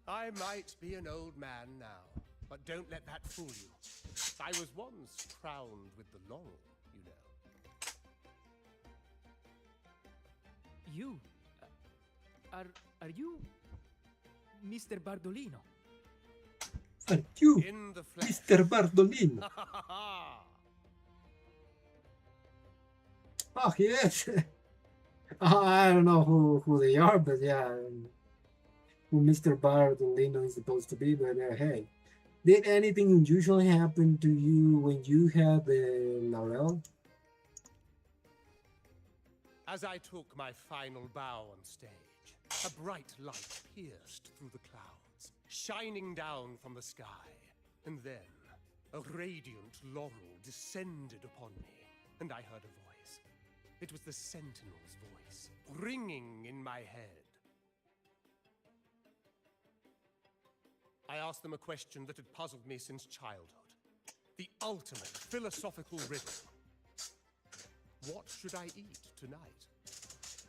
Speaker 16: I might be an old man now, but don't let that fool you. I was once crowned with the laurel, you know.
Speaker 13: You? Are you Mr. Bardolino?
Speaker 1: And you,
Speaker 16: In the flesh.
Speaker 1: Mr. Bardolino. Oh, yes. I don't know who they are, but yeah, who Mr. Bardolino is supposed to be, but hey. Did anything unusual happen to you when you had the Laurel?
Speaker 16: As I took my final bow on stage, a bright light pierced through the clouds, shining down from the sky. And then, a radiant laurel descended upon me, and I heard a voice. It was the Sentinel's voice, ringing in my head. I asked them a question that had puzzled me since childhood. The ultimate philosophical riddle. What should I eat tonight?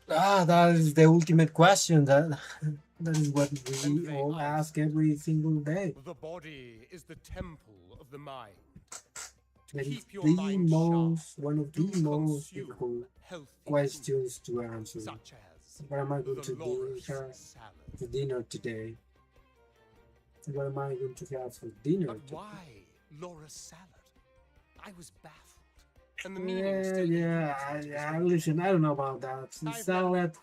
Speaker 1: Ah, that is the ultimate question. That is what we all ask every single day.
Speaker 16: The body is the temple of the mind.
Speaker 1: That is
Speaker 16: Keep your
Speaker 1: the
Speaker 16: mind sharp.
Speaker 1: one of the most difficult questions to answer.
Speaker 16: Such as
Speaker 1: What am I going
Speaker 16: the
Speaker 1: to do
Speaker 16: Loris
Speaker 1: have
Speaker 16: salad.
Speaker 1: for dinner today? What am I going to have for dinner
Speaker 16: But
Speaker 1: today?
Speaker 16: why Loris salad? I was baffled. And the meaning
Speaker 1: Listen, I don't know about that. Salad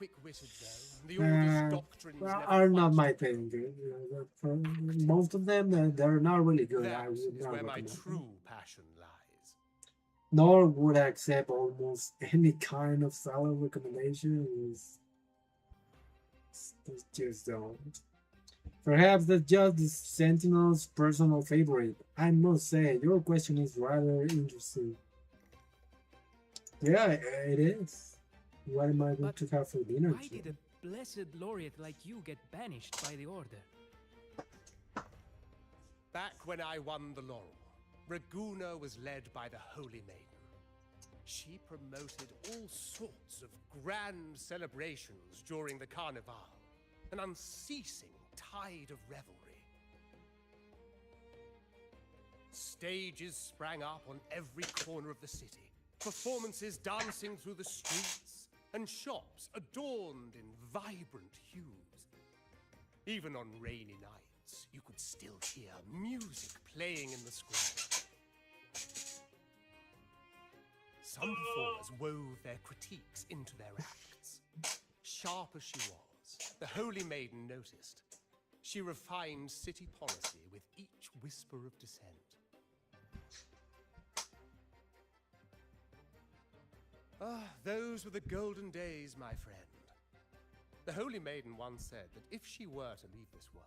Speaker 1: are not my thing. For most of them, they're not really good.
Speaker 16: That
Speaker 1: I would
Speaker 16: is
Speaker 1: not
Speaker 16: where my
Speaker 1: recommend them.
Speaker 16: true passion lies.
Speaker 1: Nor would I accept almost any kind of salad recommendation. Just don't. Perhaps that's just the Sentinel's personal favorite. I must say, your question is rather interesting. Yeah, it is. What am I going to have for dinner
Speaker 13: Why
Speaker 1: today?
Speaker 13: did a blessed laureate like you get banished by the Order?
Speaker 16: Back when I won the laurel, Raguna was led by the Holy Maiden. She promoted all sorts of grand celebrations during the Carnival, an unceasing tide of revelry. Stages sprang up on every corner of the city, performances dancing through the streets, and shops adorned in vibrant hues. Even on rainy nights, you could still hear music playing in the square. Some performers wove their critiques into their acts. Sharp as she was, the Holy Maiden noticed. She refined city policy with each whisper of dissent. Ah, those were the golden days, my friend. The Holy Maiden once said that if she were to leave this world,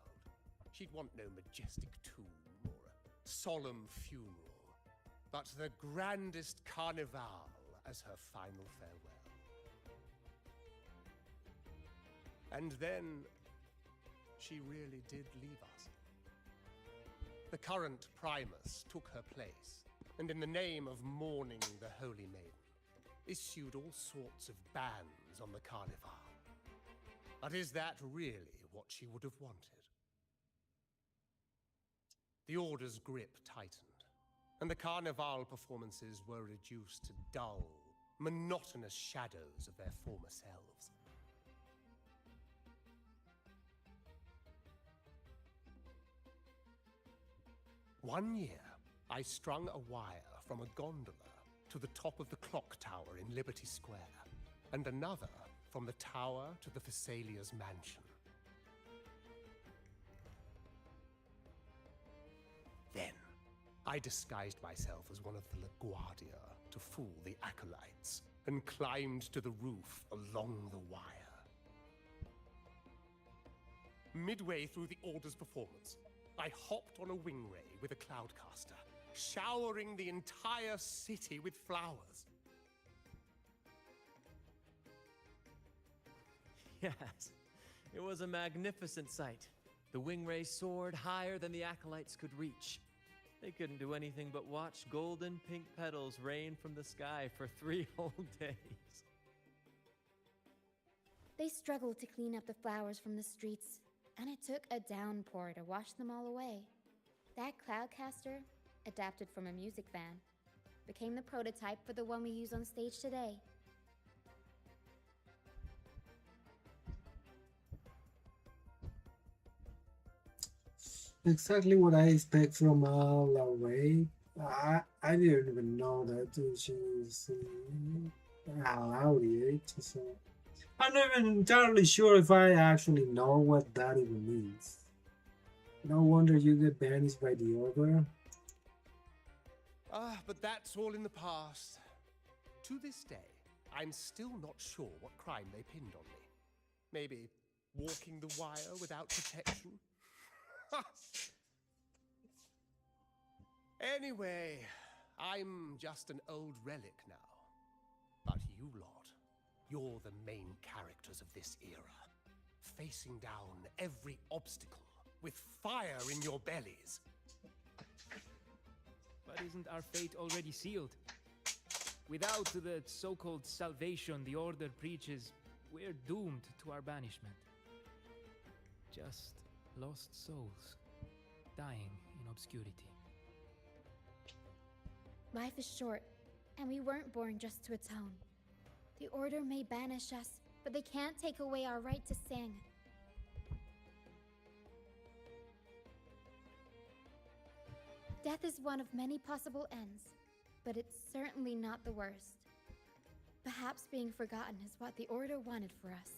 Speaker 16: she'd want no majestic tomb or a solemn funeral, but the grandest carnival as her final farewell. And then she really did leave us. The current Primus took her place, and in the name of mourning the Holy Maiden, issued all sorts of bans on the Carnival. But is that really what she would have wanted? The Order's grip tightened, and the Carnival performances were reduced to dull, monotonous shadows of their former selves. One year, I strung a wire from a gondola to the top of the clock tower in Liberty Square, and another from the tower to the Thessalia's mansion. Then, I disguised myself as one of the LaGuardia to fool the acolytes, and climbed to the roof along the wire. Midway through the Order's performance, I hopped on a wing ray with a cloudcaster, showering the entire city with flowers.
Speaker 7: Yes, it was a magnificent sight. The wingray soared higher than the acolytes could reach. They couldn't do anything but watch golden pink petals rain from the sky for 3 whole days.
Speaker 6: They struggled to clean up the flowers from the streets, and it took a downpour to wash them all away. That cloudcaster, adapted from a music van, became the prototype for the one we use on stage today.
Speaker 1: Exactly what I expect from Larray. I didn't even know that she's allowed it, so I'm not even entirely sure if I actually know what that even means. No wonder you get banished by the order.
Speaker 16: But that's all in the past. To this day, I'm still not sure what crime they pinned on me. Maybe walking the wire without protection? Anyway, I'm just an old relic now. But you lot, you're the main characters of this era. Facing down every obstacle with fire in your bellies.
Speaker 13: But isn't our fate already sealed? Without the so-called salvation the Order preaches, we're doomed to our banishment. Just lost souls, dying in obscurity.
Speaker 6: Life is short, and we weren't born just to atone. The Order may banish us, but they can't take away our right to sing. Death is one of many possible ends, but it's certainly not the worst. Perhaps being forgotten is what the Order wanted for us.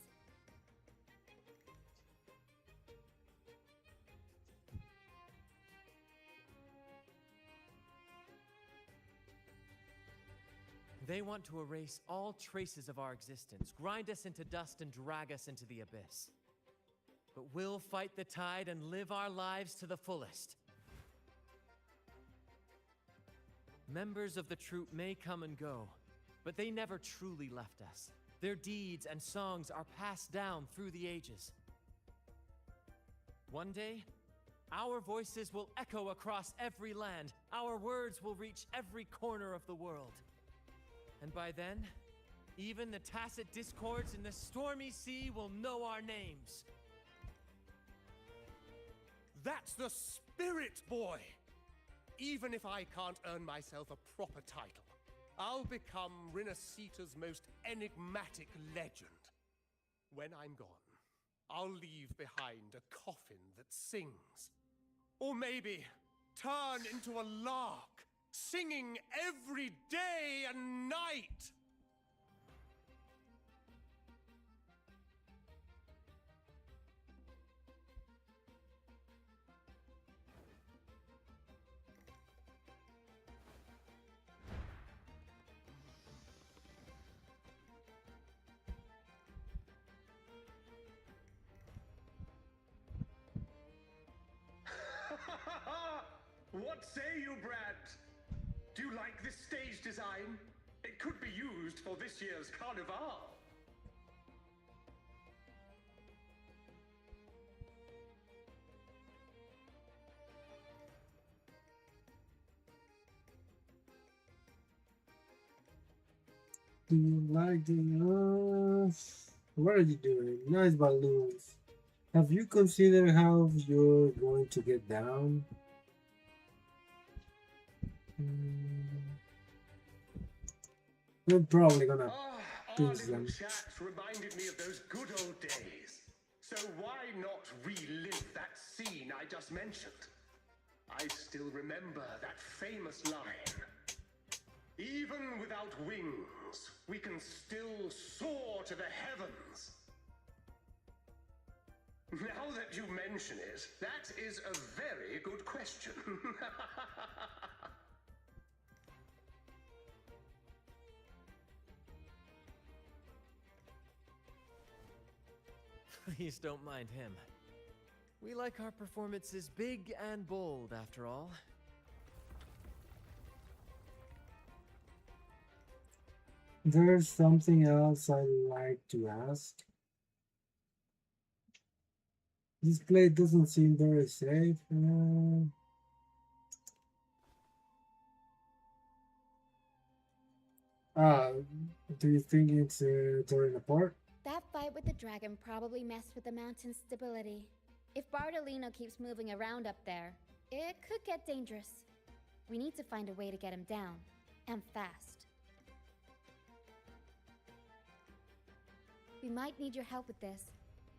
Speaker 7: They want to erase all traces of our existence, grind us into dust and drag us into the abyss. But we'll fight the tide and live our lives to the fullest. Members of the troupe may come and go, but they never truly left us. Their deeds and songs are passed down through the ages. One day, our voices will echo across every land. Our words will reach every corner of the world. And by then, even the tacit discords in the stormy sea will know our names.
Speaker 16: That's the spirit, boy! Even if I can't earn myself a proper title, I'll become Rinascita's most enigmatic legend. When I'm gone, I'll leave behind a coffin that sings. Or maybe turn into a lark, singing every day and night!
Speaker 17: What say you, Brad? Do you like this stage design? It could be used for this year's carnival.
Speaker 1: Do you like the what are you doing? Nice balloons. Have you considered how you're going to get down? We're probably gonna
Speaker 17: Our
Speaker 1: pinch
Speaker 17: little
Speaker 1: them.
Speaker 17: chat reminded me of those good old days. So why not relive that scene I just mentioned? I still remember that famous line. Even without wings, we can still soar to the heavens. Now that you mention it, that is a very good question.
Speaker 7: Please don't mind him. We like our performances big and bold, after all.
Speaker 1: There's something else I'd like to ask. This place doesn't seem very safe. Uh, do you think it's torn apart?
Speaker 6: That fight with the dragon probably messed with the mountain's stability. If Bardolino keeps moving around up there, it could get dangerous. We need to find a way to get him down, and fast. We might need your help with this.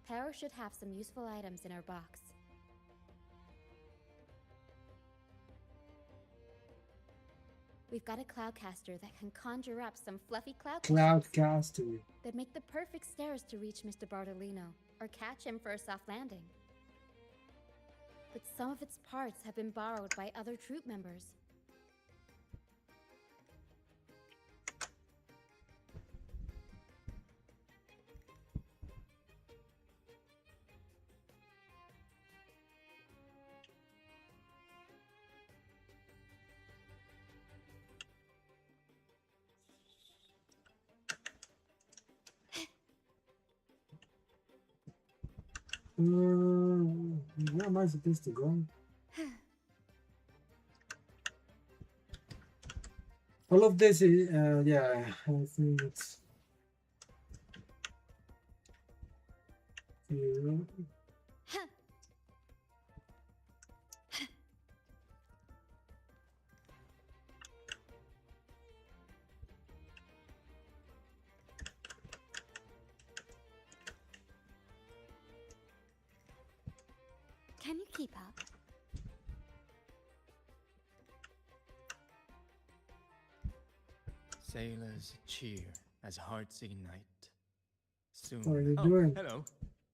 Speaker 6: Taro should have some useful items in her box. We've got a cloudcaster that can conjure up some fluffy cloud
Speaker 1: Cloudcaster.
Speaker 6: that make the perfect stairs to reach Mr. Bartolino or catch him for a soft landing. But some of its parts have been borrowed by other troop members.
Speaker 1: Where am I supposed to go? All of this is, yeah, I think it's here.
Speaker 6: Can you keep up?
Speaker 7: Sailors cheer as hearts ignite. Soon.
Speaker 1: What are you
Speaker 7: Oh,
Speaker 1: doing?
Speaker 7: hello.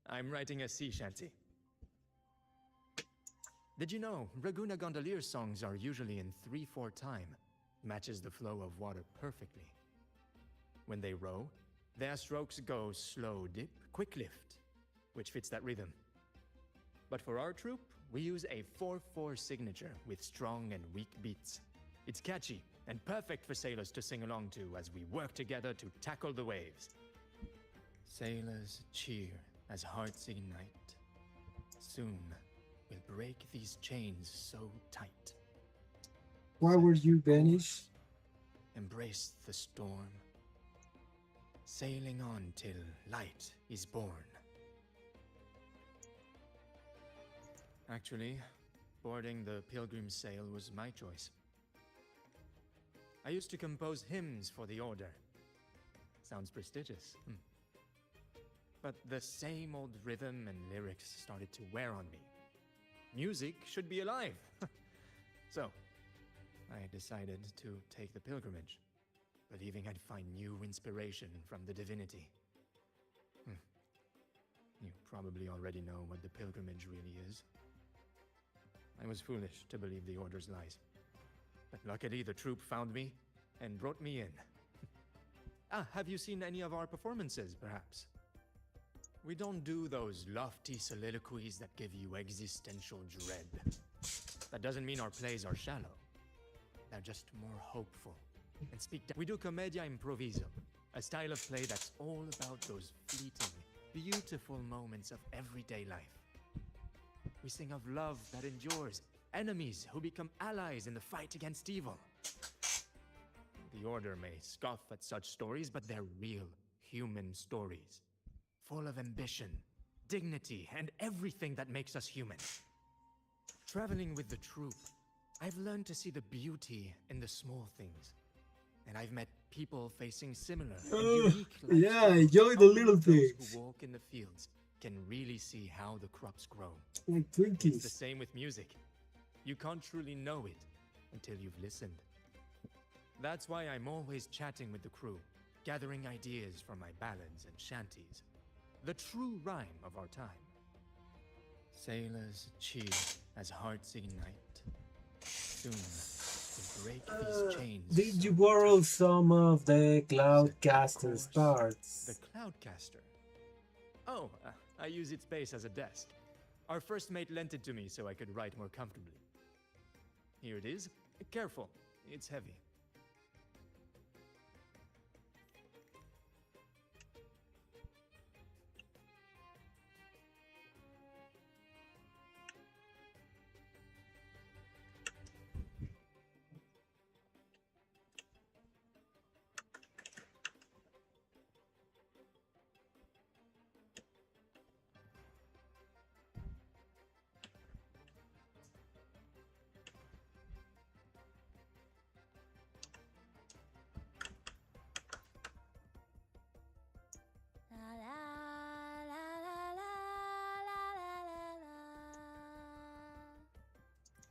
Speaker 7: I'm writing a sea shanty. Did you know Raguna Gondolier songs are usually in 3/4 time? Matches the flow of water perfectly. When they row, their strokes go slow dip, quick lift, which fits that rhythm. But for our troop, we use a 4/4 signature with strong and weak beats. It's catchy and perfect for sailors to sing along to as we work together to tackle the waves. Sailors cheer as hearts ignite. Soon, we'll break these chains so tight.
Speaker 1: Why were you banished?
Speaker 7: Embrace the storm. Sailing on till light is born. Actually, boarding the Pilgrim's Sail was my choice. I used to compose hymns for the Order. Sounds prestigious. But the same old rhythm and lyrics started to wear on me. Music should be alive. So, I decided to take the pilgrimage, believing I'd find new inspiration from the divinity. You probably already know what the pilgrimage really is. I was foolish to believe the Order's lies. But luckily the troop found me and brought me in. Have you seen any of our performances, perhaps? We don't do those lofty soliloquies that give you existential dread. That doesn't mean our plays are shallow. They're just more hopeful and we do commedia improviso, a style of play that's all about those fleeting, beautiful moments of everyday life. We sing of love that endures, enemies who become allies in the fight against evil. The Order may scoff at such stories, but they're real, human stories, full of ambition, dignity, and everything that makes us human. Traveling with the troop, I've learned to see the beauty in the small things. And I've met people facing similar and unique life
Speaker 1: Yeah, enjoy the little
Speaker 7: those
Speaker 1: things.
Speaker 7: who walk in the fields can really see how the crops grow.
Speaker 1: Like
Speaker 7: It's the
Speaker 1: Twinkies.
Speaker 7: same with music. You can't truly know it until you've listened. That's why I'm always chatting with the crew, gathering ideas from my ballads and shanties. The true rhyme of our time. Sailors cheer as hearts ignite. Soon, we'll break these chains.
Speaker 1: Did you borrow some of the Cloudcaster's parts?
Speaker 7: The Cloudcaster? Oh, I use its base as a desk. Our first mate lent it to me so I could write more comfortably. Here it is. Careful, it's heavy.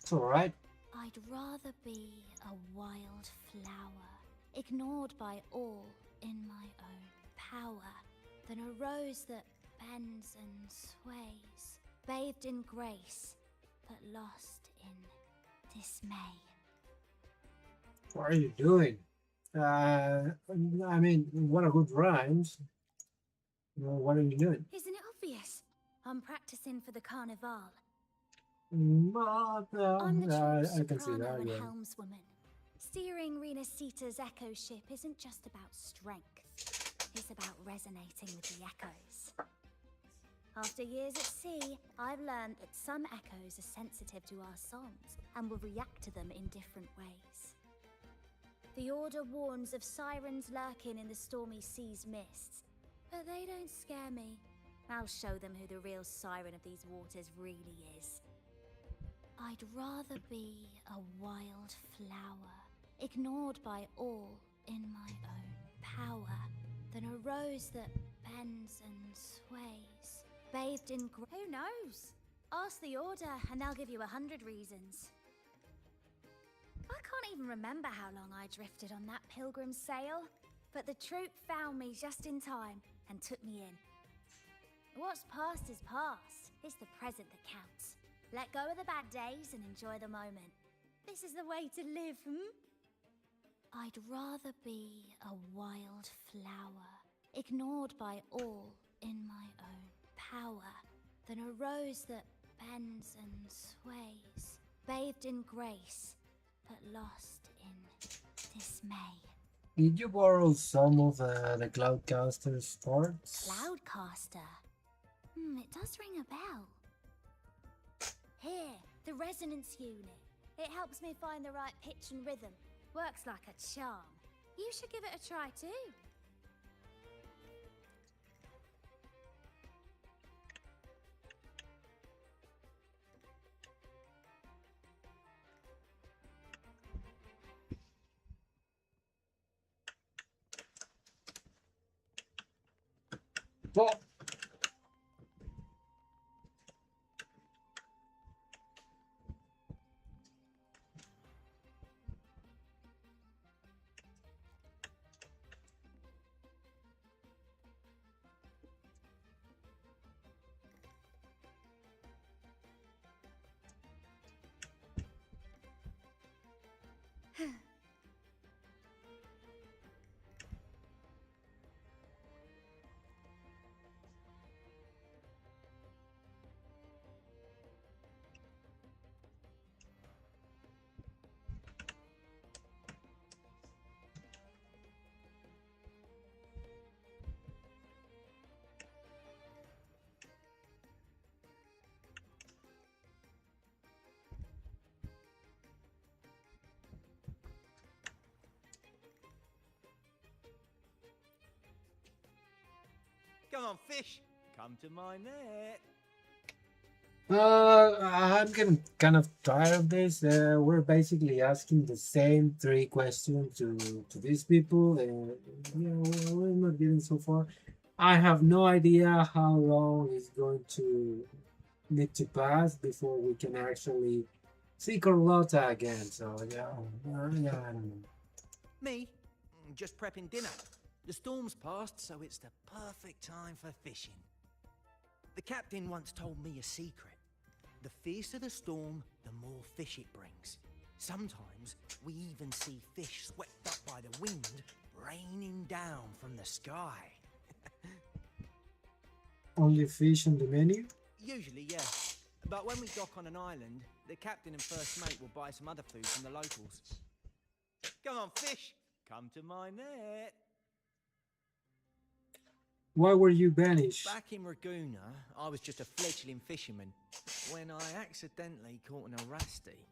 Speaker 1: It's alright.
Speaker 14: I'd rather be a wild
Speaker 6: flower, ignored by all in my own power, than a rose that bends and sways, bathed in grace, but lost in dismay.
Speaker 1: What are you doing? I mean, what a good rhymes. What are you doing?
Speaker 6: Isn't it obvious? I'm practicing for the carnival.
Speaker 1: But,
Speaker 6: I'm the troop's
Speaker 1: I can see
Speaker 6: soprano
Speaker 1: that,
Speaker 6: and
Speaker 1: yeah.
Speaker 6: helmswoman. Steering Rinascita's echo ship isn't just about strength. It's about resonating with the echoes. After years at sea, I've learned that some echoes are sensitive to our songs and will react to them in different ways. The Order warns of sirens lurking in the stormy sea's mists, but they don't scare me. I'll show them who the real siren of these waters really is. I'd rather be a wild flower, ignored by all in my own power, than a rose that bends and sways, bathed in Who knows? Ask the Order and they'll give you 100 reasons. I can't even remember how long I drifted on that pilgrim sail, but the troop found me just in time and took me in. What's past is past. It's the present that counts. Let go of the bad days and enjoy the moment. This is the way to live, I'd rather be a wild flower, ignored by all in my own power, than a rose that bends and sways, bathed in grace, but lost in dismay.
Speaker 1: Did you borrow some of the Cloudcaster's parts?
Speaker 6: Cloudcaster? It does ring a bell. Here, the resonance unit. It helps me find the right pitch and rhythm. Works like a charm. You should give it a try too.
Speaker 1: Oh.
Speaker 7: Come on, fish. Come to my net.
Speaker 1: I'm getting kind of tired of this. We're basically asking the same three questions to these people, and we're not getting so far. I have no idea how long it's going to need to pass before we can actually see Carlotta again. So yeah, I don't know.
Speaker 18: Me? Just prepping dinner. The storm's passed, so it's the perfect time for fishing. The captain once told me a secret. The fiercer the storm, the more fish it brings. Sometimes we even see fish swept up by the wind, raining down from the sky.
Speaker 1: Only fish on the menu?
Speaker 18: Usually, yeah. But when we dock on an island, the captain and first mate will buy some other food from the locals.
Speaker 7: Come on, fish. Come to my net.
Speaker 1: Why were you banished?
Speaker 18: Back in Raguna, I was just a fledgling fisherman when I accidentally caught an Erasti.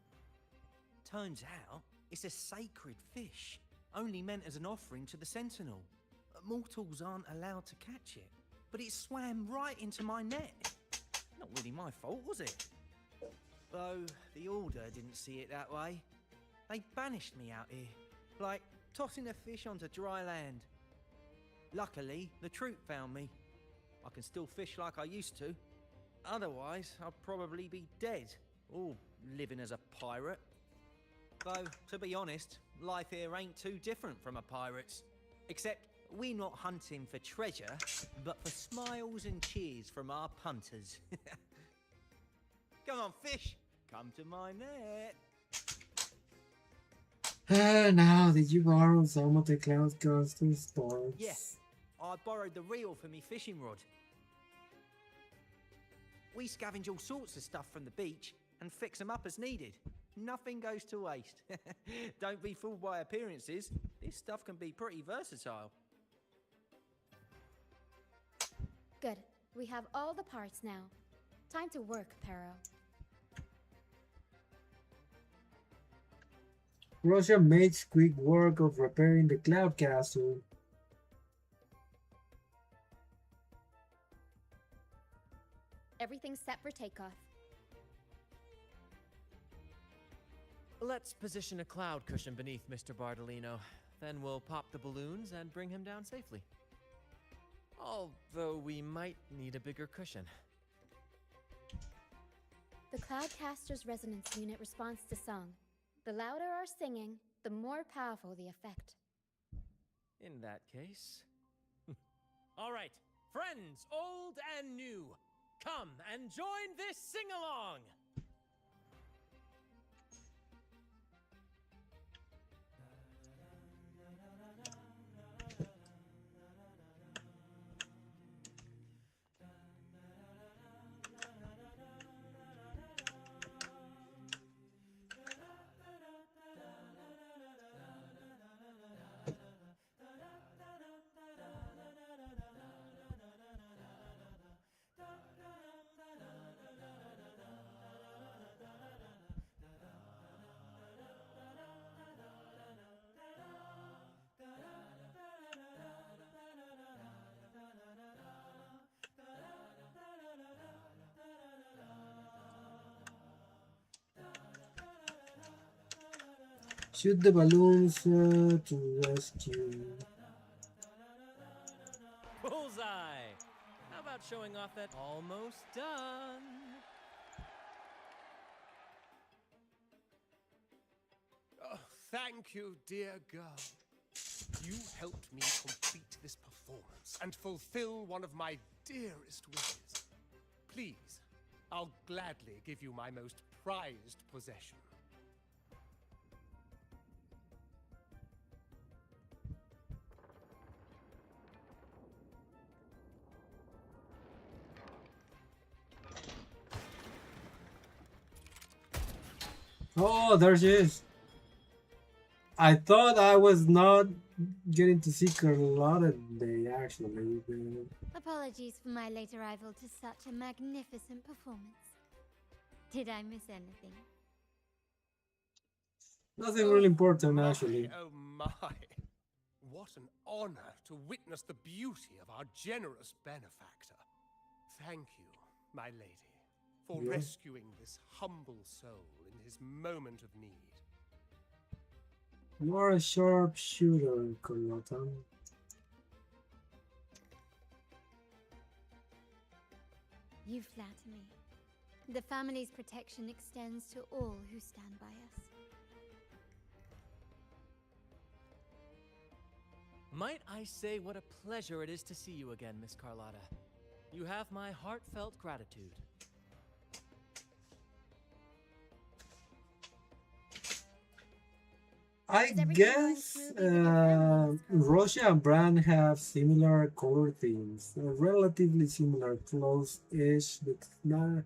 Speaker 18: Turns out, it's a sacred fish, only meant as an offering to the Sentinel. Mortals aren't allowed to catch it, but it swam right into my net. Not really my fault, was it? Though the Order didn't see it that way. They banished me out here, like tossing a fish onto dry land. Luckily, the troop found me. I can still fish like I used to. Otherwise, I'd probably be dead, or living as a pirate. Though, to be honest, life here ain't too different from a pirate's. Except we're not hunting for treasure, but for smiles and cheers from our punters. Come on, fish, come to my net.
Speaker 1: Now, did you borrow some of the Cloudcaster's parts?
Speaker 18: Yeah, I borrowed the reel for me fishing rod. We scavenge all sorts of stuff from the beach and fix them up as needed. Nothing goes to waste. Don't be fooled by appearances. This stuff can be pretty versatile.
Speaker 6: Good. We have all the parts now. Time to work, Pero.
Speaker 1: Russia makes quick work of repairing the Cloud Castle.
Speaker 6: Everything's set for takeoff.
Speaker 7: Let's position a cloud cushion beneath Mr. Bardolino. Then we'll pop the balloons and bring him down safely. Although we might need a bigger cushion.
Speaker 6: The Cloudcaster's resonance unit responds to song. The louder our singing, the more powerful the effect.
Speaker 7: In that case...
Speaker 12: All right, friends, old and new, come and join this sing-along!
Speaker 1: Shoot the balloons to rescue.
Speaker 7: Bullseye! How about showing off that almost done?
Speaker 16: Oh, thank you, dear girl. You helped me complete this performance and fulfill one of my dearest wishes. Please, I'll gladly give you my most prized possession.
Speaker 1: Oh, there she is. I thought I was not getting to see Carlotta today, actually.
Speaker 14: Apologies for my late arrival to such a magnificent performance. Did I miss anything?
Speaker 1: Nothing really important, actually.
Speaker 16: Oh my! What an honor to witness the beauty of our generous benefactor. Thank you, my lady, for
Speaker 1: Yeah.
Speaker 16: rescuing this humble soul in his moment of need.
Speaker 1: You are a sharp shooter, Carlotta.
Speaker 14: You flatter me. The family's protection extends to all who stand by us.
Speaker 7: Might I say what a pleasure it is to see you again, Miss Carlotta. You have my heartfelt gratitude.
Speaker 1: I guess Russia and Brand have similar color themes, relatively similar, close-ish, but not.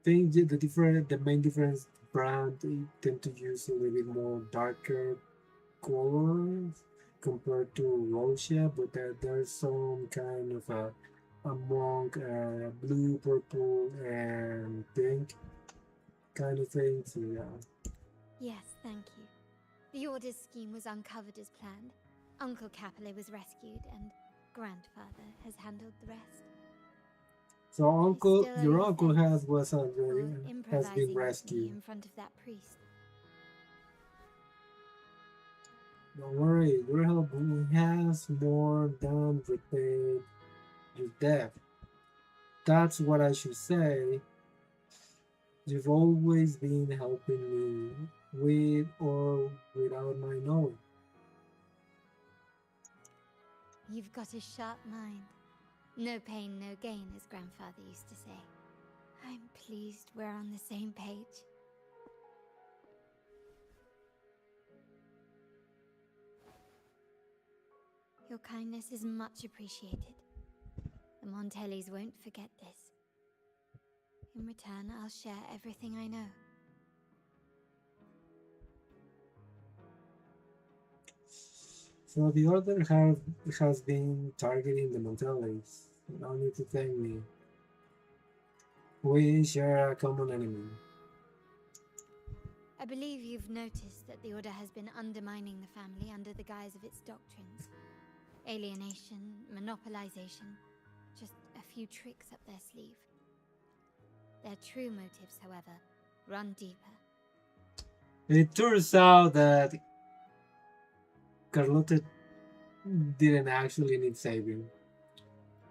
Speaker 1: Think the main difference, Brand they tend to use a little bit more darker colors compared to Russia, but there's some kind of a among blue, purple, and pink kind of thing. So yeah.
Speaker 14: Yes, thank you. The order's scheme was uncovered as planned. Uncle Capital was rescued, and grandfather has handled the rest.
Speaker 1: So uncle,
Speaker 14: Still
Speaker 1: your
Speaker 14: owe you
Speaker 1: uncle
Speaker 14: thanks
Speaker 1: has was
Speaker 14: for
Speaker 1: has
Speaker 14: improvising
Speaker 1: been
Speaker 14: with me
Speaker 1: rescued.
Speaker 14: in front of that priest.
Speaker 1: Don't worry, your help has more than repaid your debt. That's what I should say. You've always been helping me, with or without my knowing.
Speaker 6: You've got a sharp mind. No pain, no gain, as Grandfather used to say. I'm pleased we're on the same page. Your kindness is much appreciated. The Montellis won't forget this. In return, I'll share everything I know.
Speaker 1: So the Order has been targeting the Montellis. No need to thank me. We share a common enemy.
Speaker 6: I believe you've noticed that the Order has been undermining the family under the guise of its doctrines. Alienation, monopolization, just a few tricks up their sleeve. Their true motives, however, run deeper.
Speaker 1: It turns out that Carlotta didn't actually need saving.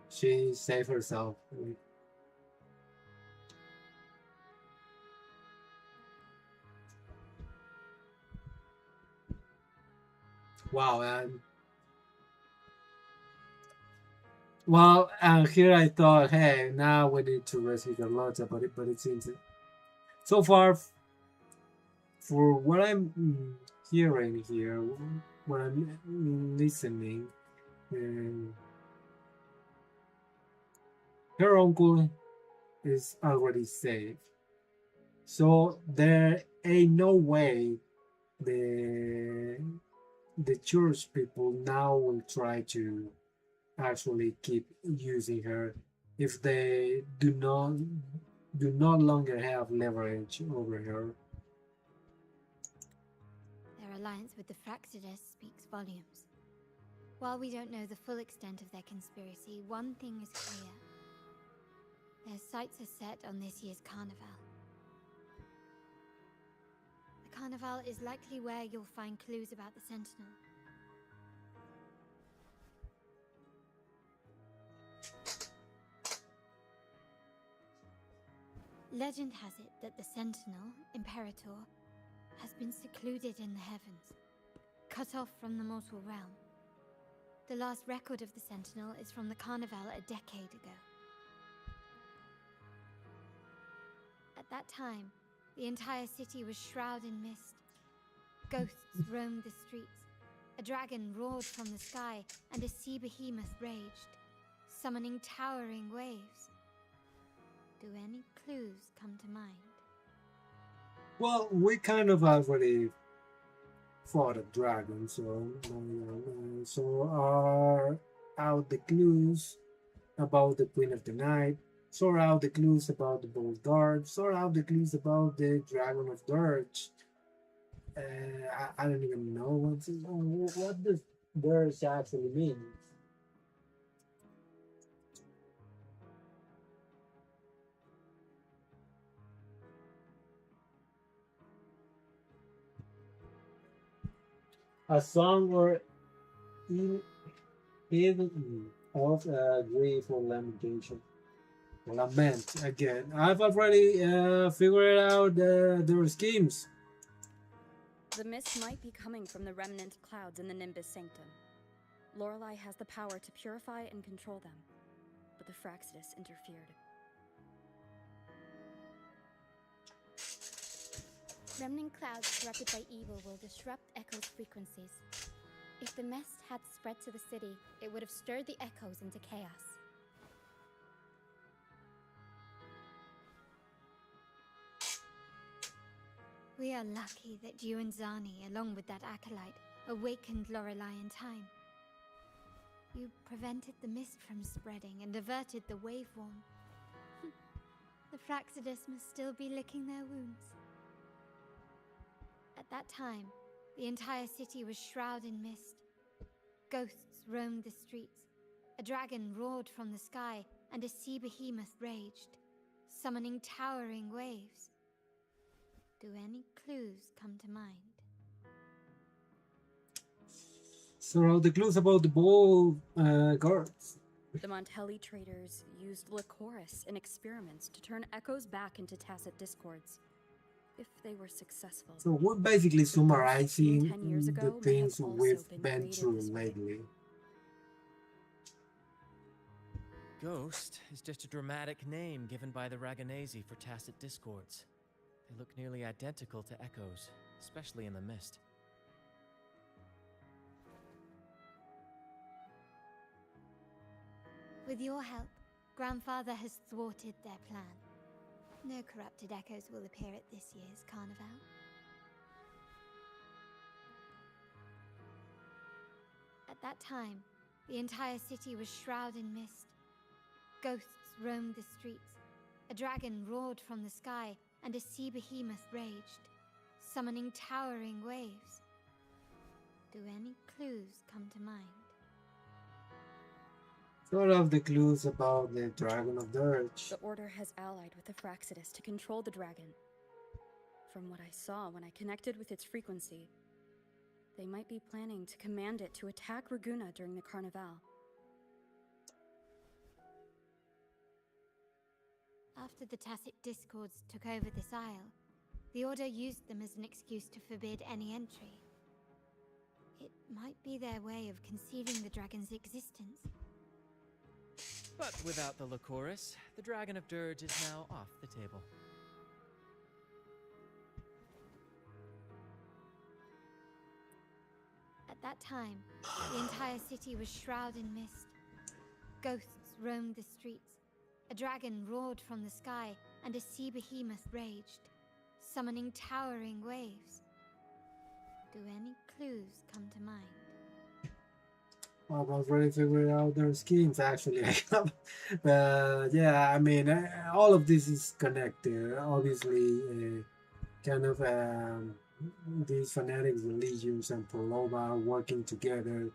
Speaker 1: She saved herself. Wow, and well, and here I thought, hey, now we need to rescue Carlotta, but it seems so far, for what I'm hearing here, what I'm listening, uh, her uncle is already safe, so there ain't no way the church people now will try to actually keep using her if they do not longer have leverage over her.
Speaker 6: Their alliance with the Fraxides speaks volumes. While we don't know the full extent of their conspiracy, one thing is clear. Their sights are set on this year's carnival. The carnival is likely where you'll find clues about the Sentinel. Legend has it that the Sentinel, Imperator, has been secluded in the heavens, cut off from the mortal realm. The last record of the Sentinel is from the Carnival a decade ago. At that time, the entire city was shrouded in mist. Ghosts roamed the streets. A dragon roared from the sky, and a sea behemoth raged, summoning towering waves. Do any clues come to mind?
Speaker 1: Well, we kind of already fought a dragon, so are out the clues about the Queen of the Night, so are out the clues about the Bold Dart, so are out the clues about the Dragon of Dirge. I don't even know what does Dirge actually mean. A song or hidden of grief or lamentation. Lament again. I've already figured out their schemes.
Speaker 19: The mist might be coming from the remnant clouds in the Nimbus Sanctum. Lorelei has the power to purify and control them, but the Fraxides interfered.
Speaker 6: Remnant clouds corrupted by evil will disrupt Echo's frequencies. If the mist had spread to the city, it would have stirred the Echoes into chaos. We are lucky that you and Zani, along with that acolyte, awakened Lorelei in time. You prevented the mist from spreading and averted the waveworm. The Fraxides must still be licking their wounds. At that time, the entire city was shrouded in mist. Ghosts roamed the streets. A dragon roared from the sky, and a sea behemoth raged, summoning towering waves. Do any clues come to mind?
Speaker 1: So the clues about the ball guards.
Speaker 19: The Montelli traders used Lycoris in experiments to turn echoes back into tacit discords. If they were successful.
Speaker 1: So we're basically summarizing
Speaker 19: 10 years
Speaker 1: the
Speaker 19: ago may
Speaker 1: things
Speaker 19: have also
Speaker 1: we've
Speaker 19: been
Speaker 1: been
Speaker 19: created
Speaker 1: through
Speaker 19: this way.
Speaker 1: lately.
Speaker 7: Ghost is just a dramatic name given by the Raganese for tacit discords. They look nearly identical to echoes, especially in the mist.
Speaker 14: With your help, Grandfather has thwarted their plan. No corrupted echoes will appear at this year's carnival. At that time, the entire city was shrouded in mist. Ghosts roamed the streets. A dragon roared from the sky, and a sea behemoth raged, summoning towering waves. Do any clues come to mind?
Speaker 1: Sort of the clues about the Dragon of Dirge.
Speaker 19: The Order has allied with the Fraxidus to control the dragon. From what I saw when I connected with its frequency, they might be planning to command it to attack Raguna during the Carnival.
Speaker 14: After the Tacit Discords took over this isle, the Order used them as an excuse to forbid any entry. It might be their way of concealing the dragon's existence.
Speaker 7: But without the Lycoris, the Dragon of Dirge is now off the table.
Speaker 14: At that time, the entire city was shrouded in mist. Ghosts roamed the streets. A dragon roared from the sky, and a sea behemoth raged, summoning towering waves. Do any clues come to mind?
Speaker 1: I was already figuring out their schemes actually. Yeah, I mean, all of this is connected. Obviously, kind of these fanatic religions and Prolova working together,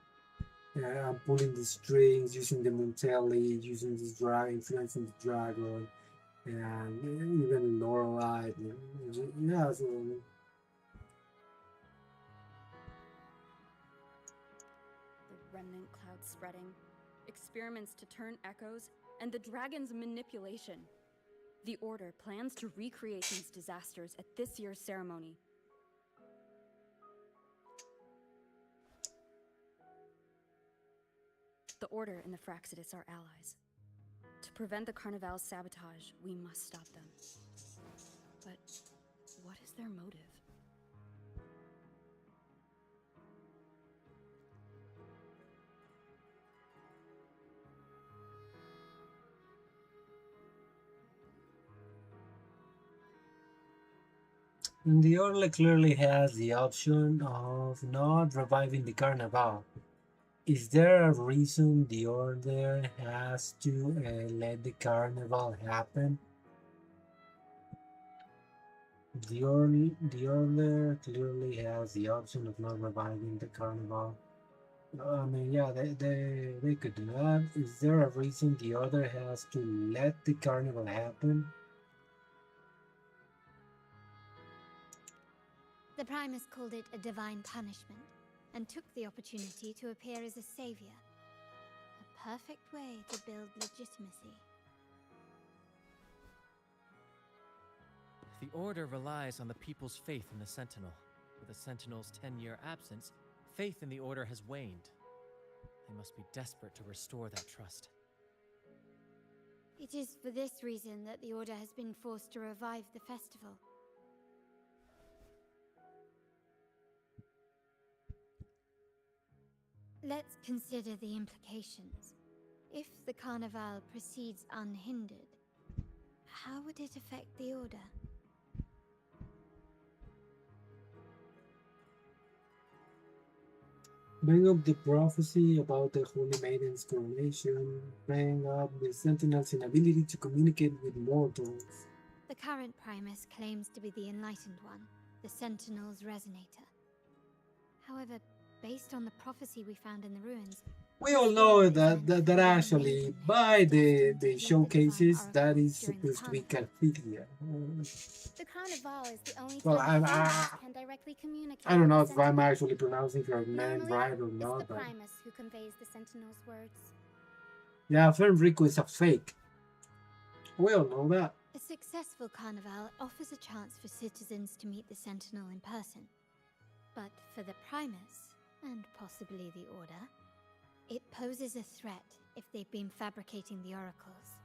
Speaker 1: pulling the strings, using the Montelli, using this dragon, influencing the dragon, and even Lorelei. Yeah, so.
Speaker 19: Remnant cloud spreading, experiments to turn echoes, and the dragon's manipulation. The Order plans to recreate these disasters at this year's ceremony. The Order and the Fraxidus are allies. To prevent the Carnival's sabotage, we must stop them. But what is their motive?
Speaker 1: And the Orle clearly has the option of not reviving the Carnival. Is there a reason the Order has to let the Carnival happen? The Order clearly has the option of not reviving the Carnival. I mean, yeah, they could do that. Is there a reason the Order has to let the Carnival happen?
Speaker 14: The Primus called it a divine punishment, and took the opportunity to appear as a savior. A perfect way to build legitimacy.
Speaker 7: The Order relies on the people's faith in the Sentinel. With the Sentinel's 10-year absence, faith in the Order has waned. They must be desperate to restore that trust.
Speaker 14: It is for this reason that the Order has been forced to revive the festival. Let's consider the implications. If the Carnival proceeds unhindered, how would it affect the Order?
Speaker 1: Bring up the prophecy about the Holy Maiden's coronation, bring up the Sentinel's inability to communicate with mortals.
Speaker 14: The current Primus claims to be the Enlightened One, the Sentinel's Resonator. However, based on the prophecy we found in the ruins,
Speaker 1: We all know that actually by the showcases that is supposed to be Calfidia.
Speaker 14: the Carnival is the only
Speaker 1: Well,
Speaker 14: time humans can directly communicate.
Speaker 1: I don't know
Speaker 14: with
Speaker 1: if
Speaker 14: the
Speaker 1: I'm
Speaker 14: Sentinel.
Speaker 1: actually pronouncing her name
Speaker 14: Normally,
Speaker 1: right or
Speaker 14: it's
Speaker 1: not,
Speaker 14: the
Speaker 1: but
Speaker 14: Primus who conveys the Sentinel's words.
Speaker 1: Yeah, Fenrico is a fake. We all know that.
Speaker 6: A successful carnival offers a chance for citizens to meet the Sentinel in person. But for the Primus, and possibly the Order, it poses a threat if they've been fabricating the oracles.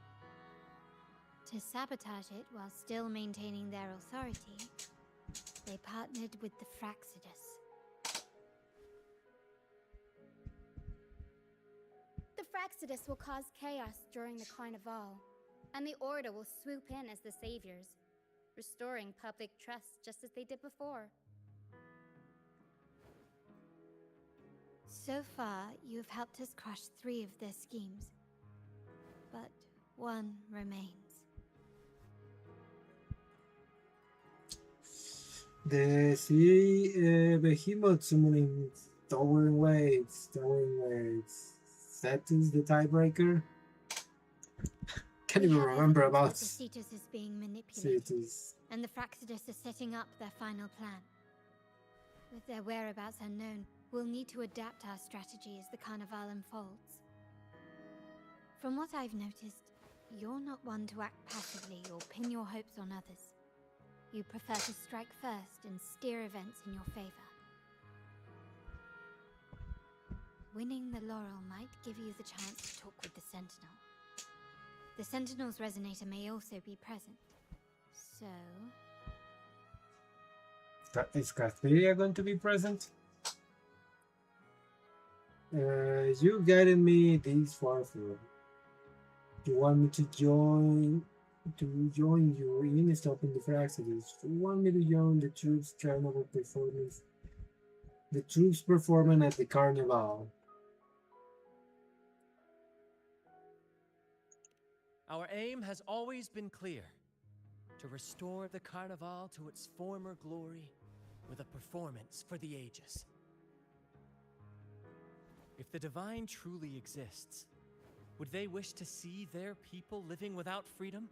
Speaker 6: To sabotage it while still maintaining their authority, they partnered with the Fraxidus. The Fraxidus will cause chaos during the Carnival, and the Order will swoop in as the saviors, restoring public trust just as they did before. So far, you've helped us crush 3 of their schemes, but one remains.
Speaker 1: The sea behemoth summoning towering waves, towering waves. Satis the tiebreaker? Can't even remember about
Speaker 6: The Cetus is being manipulated,
Speaker 1: Cetus.
Speaker 6: and the Fraxidus are setting up their final plan. With their whereabouts unknown, we'll need to adapt our strategy as the Carnival unfolds. From what I've noticed, you're not one to act passively or pin your hopes on others. You prefer to strike first and steer events in your favor. Winning the laurel might give you the chance to talk with the Sentinel. The Sentinel's resonator may also be present. So...
Speaker 1: Is Catheria going to be present? You guided me this far through. You want me to join you in stopping the Fraxidus. You want me to join the troops carnival performance. The troops performing at the carnival.
Speaker 7: Our aim has always been clear: to restore the Carnival to its former glory with a performance for the ages. If the Divine truly exists, would they wish to see their people living without freedom?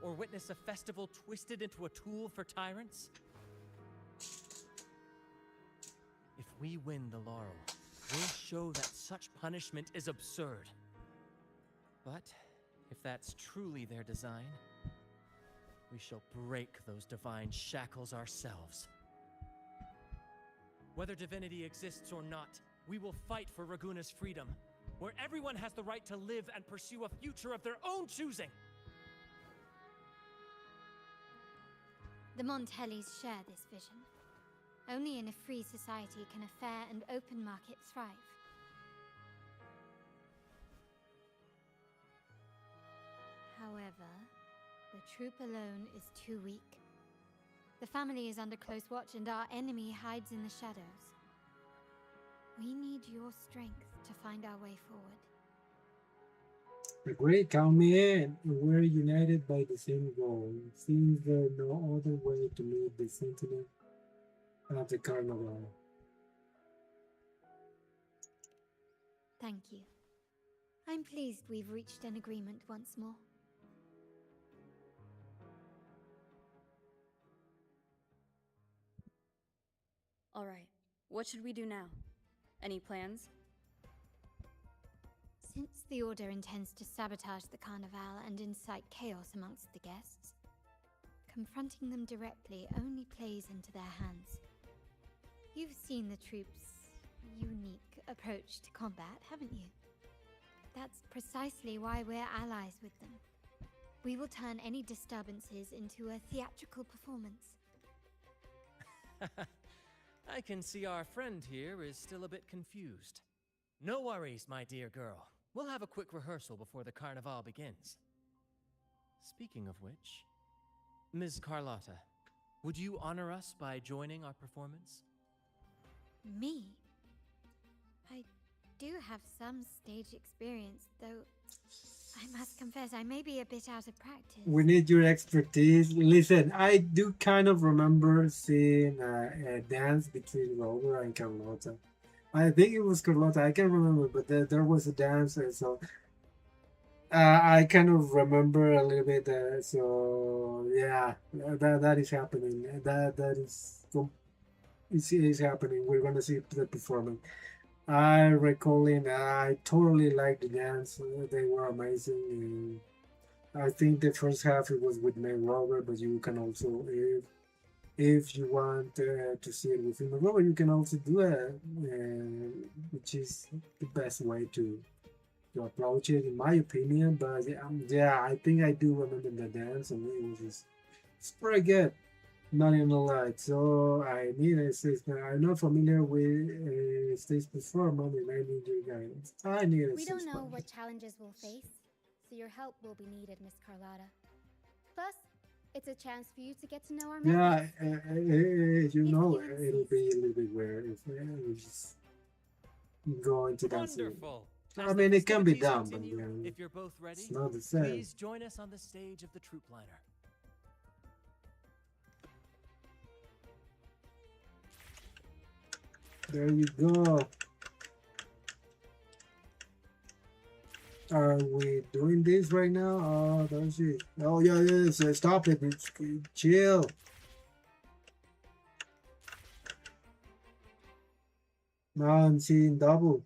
Speaker 7: Or witness a festival twisted into a tool for tyrants? If we win the laurel, we'll show that such punishment is absurd. But if that's truly their design, we shall break those divine shackles ourselves. Whether divinity exists or not, we will fight for Raguna's freedom, where everyone has the right to live and pursue a future of their own choosing.
Speaker 6: The Montellis share this vision. Only in a free society can a fair and open market thrive. However, the troop alone is too weak. The family is under close watch and our enemy hides in the shadows. We need your strength to find our way forward.
Speaker 1: Great, count me in. We're united by the same goal. Seems there's no other way to meet the Sentinel at the carnival.
Speaker 6: Thank you. I'm pleased we've reached an agreement once more.
Speaker 19: All right, what should we do now? Any plans?
Speaker 6: Since the Order intends to sabotage the Carnival and incite chaos amongst the guests, confronting them directly only plays into their hands. You've seen the troops' unique approach to combat, haven't you? That's precisely why we're allies with them. We will turn any disturbances into a theatrical performance.
Speaker 7: I can see our friend here is still a bit confused. No worries, my dear girl. We'll have a quick rehearsal before the carnival begins. Speaking of which, Ms. Carlotta, would you honor us by joining our performance?
Speaker 6: Me? I do have some stage experience, though I must confess I may be a bit out of practice.
Speaker 1: We need your expertise. Listen, I do kind of remember seeing a dance between Rover and Carlotta. I think it was Carlotta, I can't remember, but there was a dance, so I kind of remember a little bit. So yeah, that is happening. That is happening. We're gonna see the performance. I recalling I totally liked the dance. They were amazing. I think the first half it was with Meg Robert, but you can also if you want to see it with Meg Robert, you can also do it, which is the best way to approach it, in my opinion. But yeah, I think I do remember the dance, and it was just it's pretty good. Not in the light, so I need a system. I'm not familiar with stage performance, and I need your guidance. I need a
Speaker 6: We don't know
Speaker 1: system.
Speaker 6: what challenges we'll face, so your help will be needed, Miss Carlotta. Plus, it's a chance for you to get to know our
Speaker 1: Yeah,
Speaker 6: methods.
Speaker 1: you
Speaker 6: If
Speaker 1: know,
Speaker 6: you
Speaker 1: it'll
Speaker 6: insist.
Speaker 1: be a little bit weird if we just go into that scene.
Speaker 7: Wonderful.
Speaker 1: I
Speaker 7: As the
Speaker 1: mean, it can be
Speaker 7: festivities
Speaker 1: done, but
Speaker 7: continue, if you're both ready,
Speaker 1: it's not the same.
Speaker 7: please join us on the stage of the troop liner.
Speaker 1: There you go. Are we doing this right now? Oh, that's it. Oh, yeah, yeah. So stop it. It's, chill. Now I'm seeing double.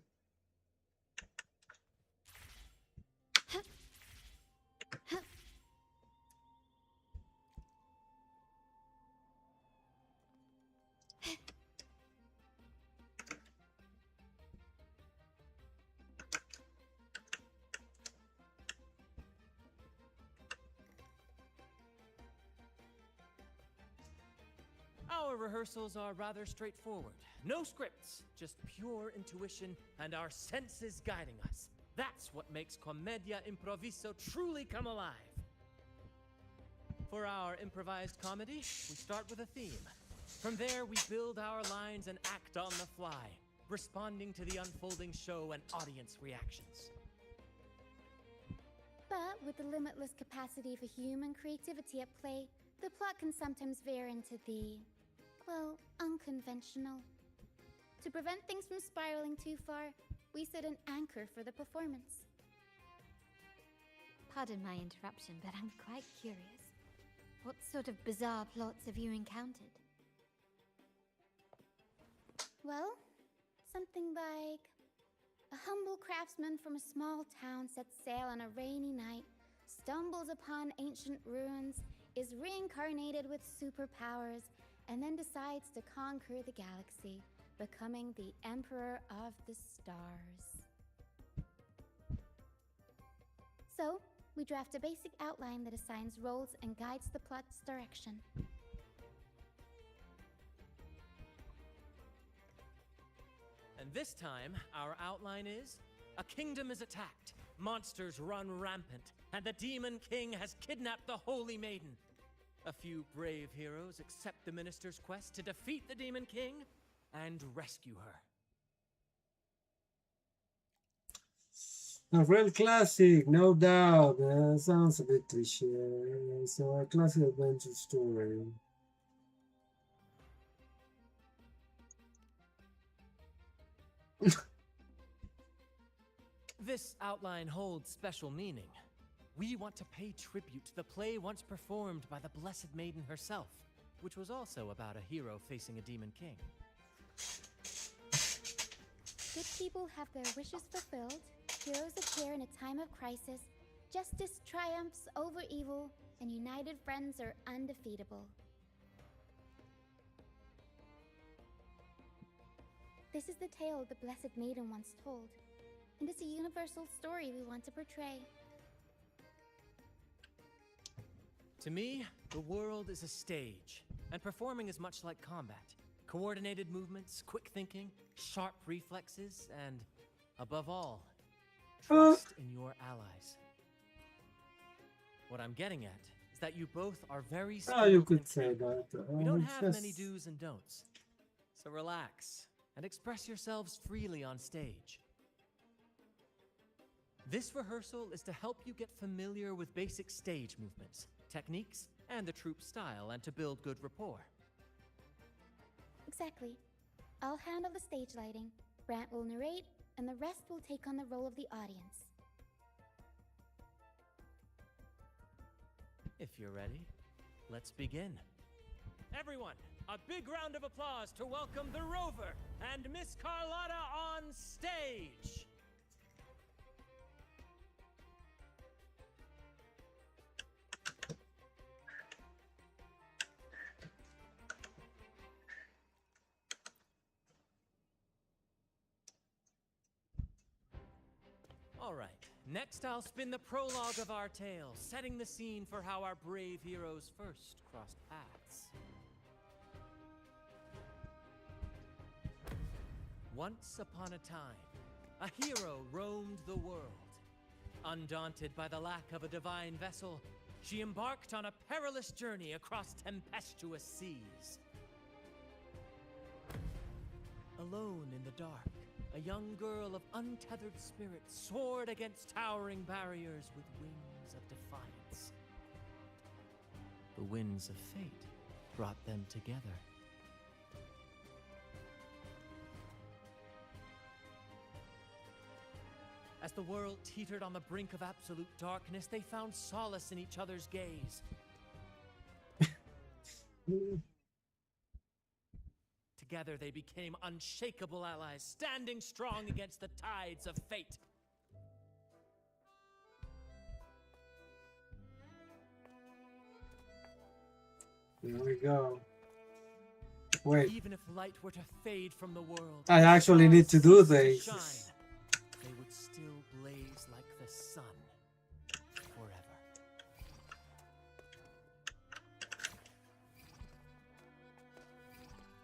Speaker 7: Our rehearsals are rather straightforward. No scripts, just pure intuition and our senses guiding us. That's what makes Commedia Improviso truly come alive. For our improvised comedy, we start with a theme. From there, we build our lines and act on the fly, responding to the unfolding show and audience reactions.
Speaker 6: But with the limitless capacity for human creativity at play, the plot can sometimes veer into the, well, unconventional. To prevent things from spiraling too far, we set an anchor for the performance.
Speaker 14: Pardon my interruption, but I'm quite curious. What sort of bizarre plots have you encountered?
Speaker 6: Well, something like a humble craftsman from a small town sets sail on a rainy night, stumbles upon ancient ruins, is reincarnated with superpowers, and then decides to conquer the galaxy, becoming the Emperor of the Stars. So, we draft a basic outline that assigns roles and guides the plot's direction.
Speaker 7: And this time, our outline is a kingdom is attacked, monsters run rampant, and the Demon King has kidnapped the Holy Maiden. A few brave heroes accept the minister's quest to defeat the Demon King and rescue her.
Speaker 1: A real classic, no doubt. Sounds a bit cliche. So a classic adventure story.
Speaker 7: This outline holds special meaning. We want to pay tribute to the play once performed by the Blessed Maiden herself, which was also about a hero facing a Demon King.
Speaker 6: Good people have their wishes fulfilled, heroes appear in a time of crisis, justice triumphs over evil, and united friends are undefeatable. This is the tale the Blessed Maiden once told, and it's a universal story we want to portray.
Speaker 7: To me, the world is a stage, and performing is much like combat. Coordinated movements, quick thinking, sharp reflexes, and, above all, trust in your allies. What I'm getting at is that you both are very skilled.
Speaker 1: You could say that.
Speaker 7: We don't have
Speaker 1: just...
Speaker 7: many do's and don'ts. So relax and express yourselves freely on stage. This rehearsal is to help you get familiar with basic stage movements, techniques, and the troupe style, and to build good rapport.
Speaker 6: Exactly. I'll handle the stage lighting, Brant will narrate, and the rest will take on the role of the audience.
Speaker 7: If you're ready, let's begin. Everyone, a big round of applause to welcome the Rover and Miss Carlotta on stage. All right, next I'll spin the prologue of our tale, setting the scene for how our brave heroes first crossed paths. Once upon a time, a hero roamed the world. Undaunted by the lack of a divine vessel, she embarked on a perilous journey across tempestuous seas. Alone in the dark, a young girl of untethered spirit soared against towering barriers with wings of defiance. The winds of fate brought them together. As the world teetered on the brink of absolute darkness, they found solace in each other's gaze. Together they became unshakable allies, standing strong against the tides of fate.
Speaker 1: There we go. Wait.
Speaker 7: Even if light were to fade from the world,
Speaker 1: I actually need to do
Speaker 7: stars ceased
Speaker 1: this.
Speaker 7: to shine, they would still blaze like the sun forever.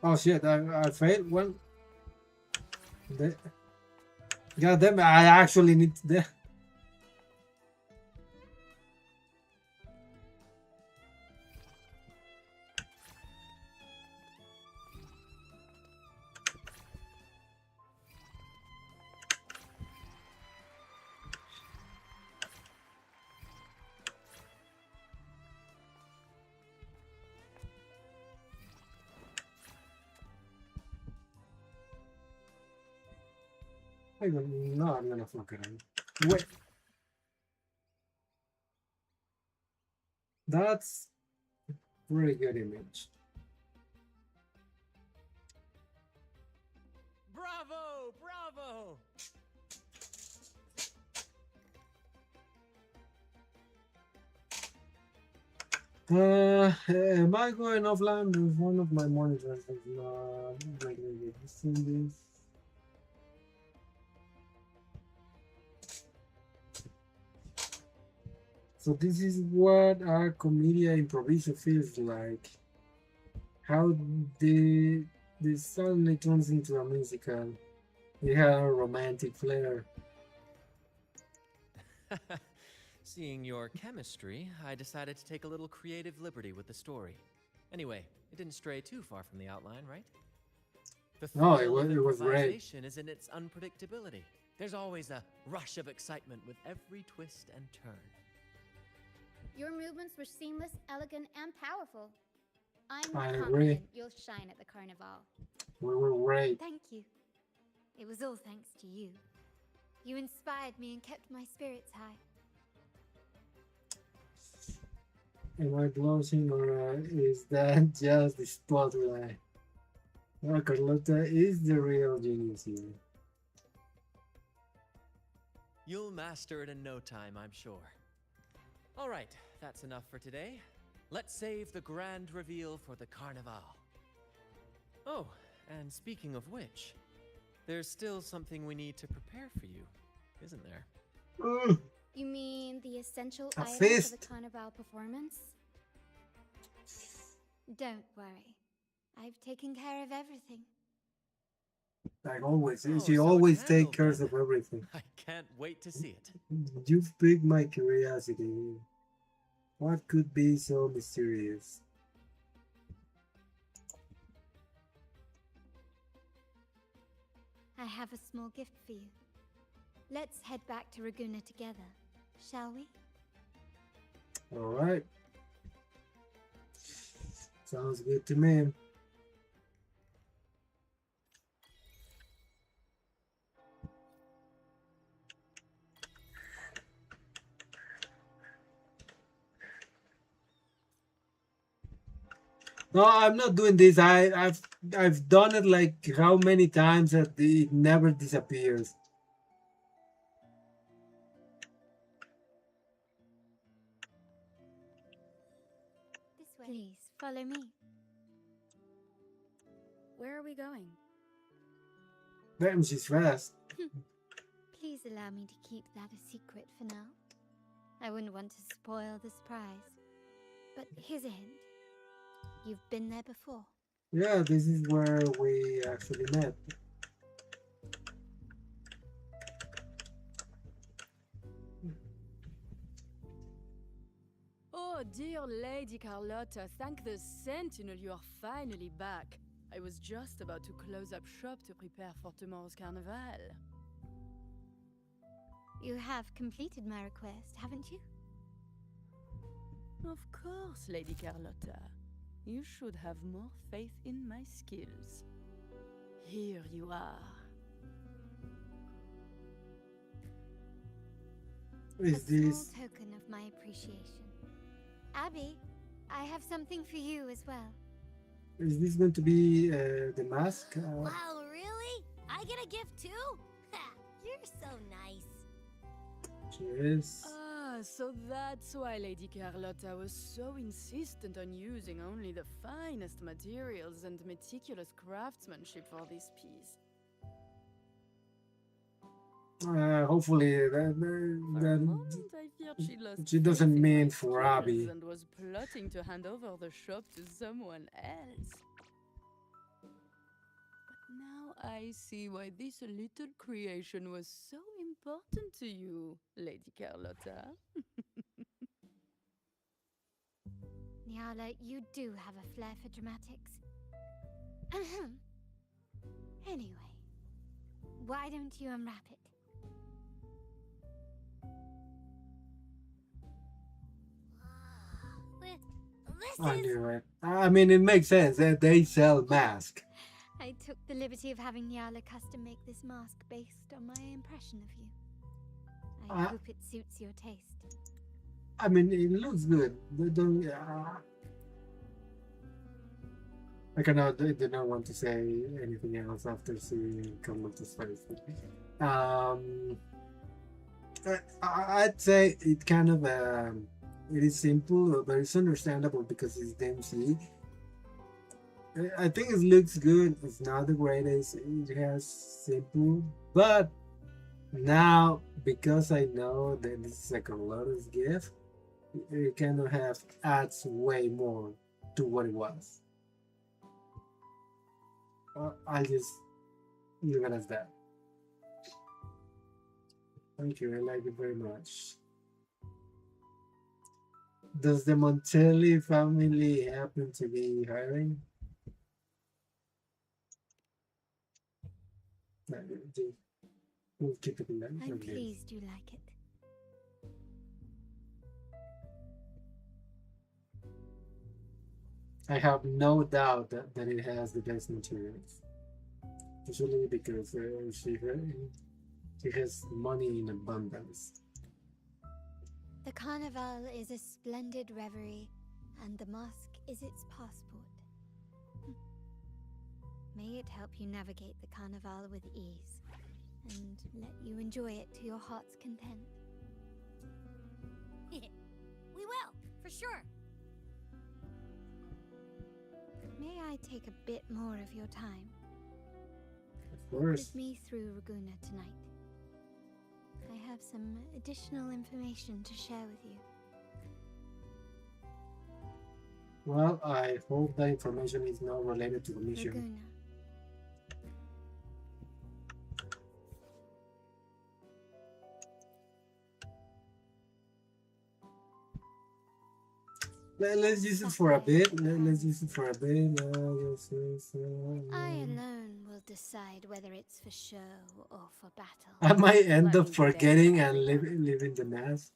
Speaker 1: Oh shit, I failed. Well, God damn it, I actually need to. No, I'm gonna fuck it up. Wait. That's pretty good image.
Speaker 7: Bravo! Bravo!
Speaker 1: Am I going offline? There's one of my monitors is not regularly using this. So this is what a comedia improviso feels like. How this suddenly turns into a musical. It had a romantic flair.
Speaker 7: Seeing your chemistry, I decided to take a little creative liberty with the story. Anyway, it didn't stray too far from the outline, right? The
Speaker 1: No,
Speaker 7: thrill of
Speaker 1: it was great.
Speaker 7: improvisation is in its unpredictability. There's always a rush of excitement with every twist and turn.
Speaker 6: Your movements were seamless, elegant, and powerful. I'm
Speaker 1: I agree.
Speaker 6: confident you'll shine at the carnival.
Speaker 1: We were great.
Speaker 20: Thank you. It was all thanks to you. You inspired me and kept my spirits high.
Speaker 1: Am I blushing or is that just the spotlight? Well, Carlotta is the real genius here.
Speaker 7: You'll master it in no time, I'm sure. All right, that's enough for today. Let's save the grand reveal for the carnival. Oh, and speaking of which, there's still something we need to prepare for you, isn't there?
Speaker 6: You mean the essential
Speaker 1: A
Speaker 6: items
Speaker 1: fist.
Speaker 6: of the carnival performance?
Speaker 20: Don't worry. I've taken care of everything.
Speaker 1: Like always,
Speaker 7: Oh,
Speaker 1: she
Speaker 7: so
Speaker 1: always
Speaker 7: it's
Speaker 1: takes care
Speaker 7: handled
Speaker 1: of everything.
Speaker 7: I can't wait to see it.
Speaker 1: You've piqued my curiosity. What could be so mysterious?
Speaker 20: I have a small gift for you. Let's head back to Raguna together, shall we?
Speaker 1: Alright. Sounds good to me. No, I'm not doing this. I've I've done it like how many times that it never disappears.
Speaker 6: This way. Please follow me.
Speaker 19: Where are we going?
Speaker 1: Damn, she's fast.
Speaker 6: Please allow me to keep that a secret for now. I wouldn't want to spoil the surprise. But here's a hint. You've been there before.
Speaker 1: Yeah, this is where we actually met.
Speaker 21: Oh, dear Lady Carlotta, thank the Sentinel you are finally back. I was just about to close up shop to prepare for tomorrow's carnival.
Speaker 6: You have completed my request, haven't you?
Speaker 21: Of course, Lady Carlotta. You should have more faith in my skills. Here you are.
Speaker 1: Is this
Speaker 6: small token of my appreciation. Abby, I have something for you as well.
Speaker 1: is this going to be the mask?
Speaker 14: Wow, really? I get a gift too? Ha, you're so nice.
Speaker 1: Cheers.
Speaker 21: Ah, so that's why Lady Carlotta was so insistent on using only the finest materials and meticulous craftsmanship for this piece.
Speaker 1: Hopefully she doesn't mean for Abby.
Speaker 21: And was plotting to hand over the shop to someone else. But now I see why this little creation was so important to you, Lady Carlotta.
Speaker 6: Nyala, you do have a flair for dramatics. Anyway, why don't you unwrap it?
Speaker 1: I knew it. I mean, it makes sense that they sell masks.
Speaker 6: I took the liberty of having Nyala custom make this mask based on my impression of you. I hope it suits your taste.
Speaker 1: I mean, it looks good. I do not want to say anything else after seeing Carlotta's face. I'd say it kind of it is simple, but it's understandable because it's DMC. I think it looks good. It's not the greatest. It has simple, but now because I know that this is a Carlotta's gift, it kind of adds way more to what it was. I'll just leave it as that. Thank you, I like it very much. Does the Montelli family happen to be hiring? We'll keep it in that.
Speaker 6: I'm pleased you like it.
Speaker 1: I have no doubt that it has the best materials. Usually because she has money in abundance.
Speaker 6: The carnival is a splendid reverie, and the mask is its passport. May it help you navigate the carnival with ease, and let you enjoy it to your heart's content.
Speaker 14: We will, for sure.
Speaker 6: May I take a bit more of your time?
Speaker 1: Of course.
Speaker 6: Walk with me through Raguna tonight. I have some additional information to share with you.
Speaker 1: Well, I hope that information is not related to the mission.
Speaker 6: Raguna.
Speaker 1: Let's use it for a bit. Let's use it for a bit.
Speaker 6: I alone will decide whether it's for show or for battle.
Speaker 1: I might end up forgetting and leaving the mask.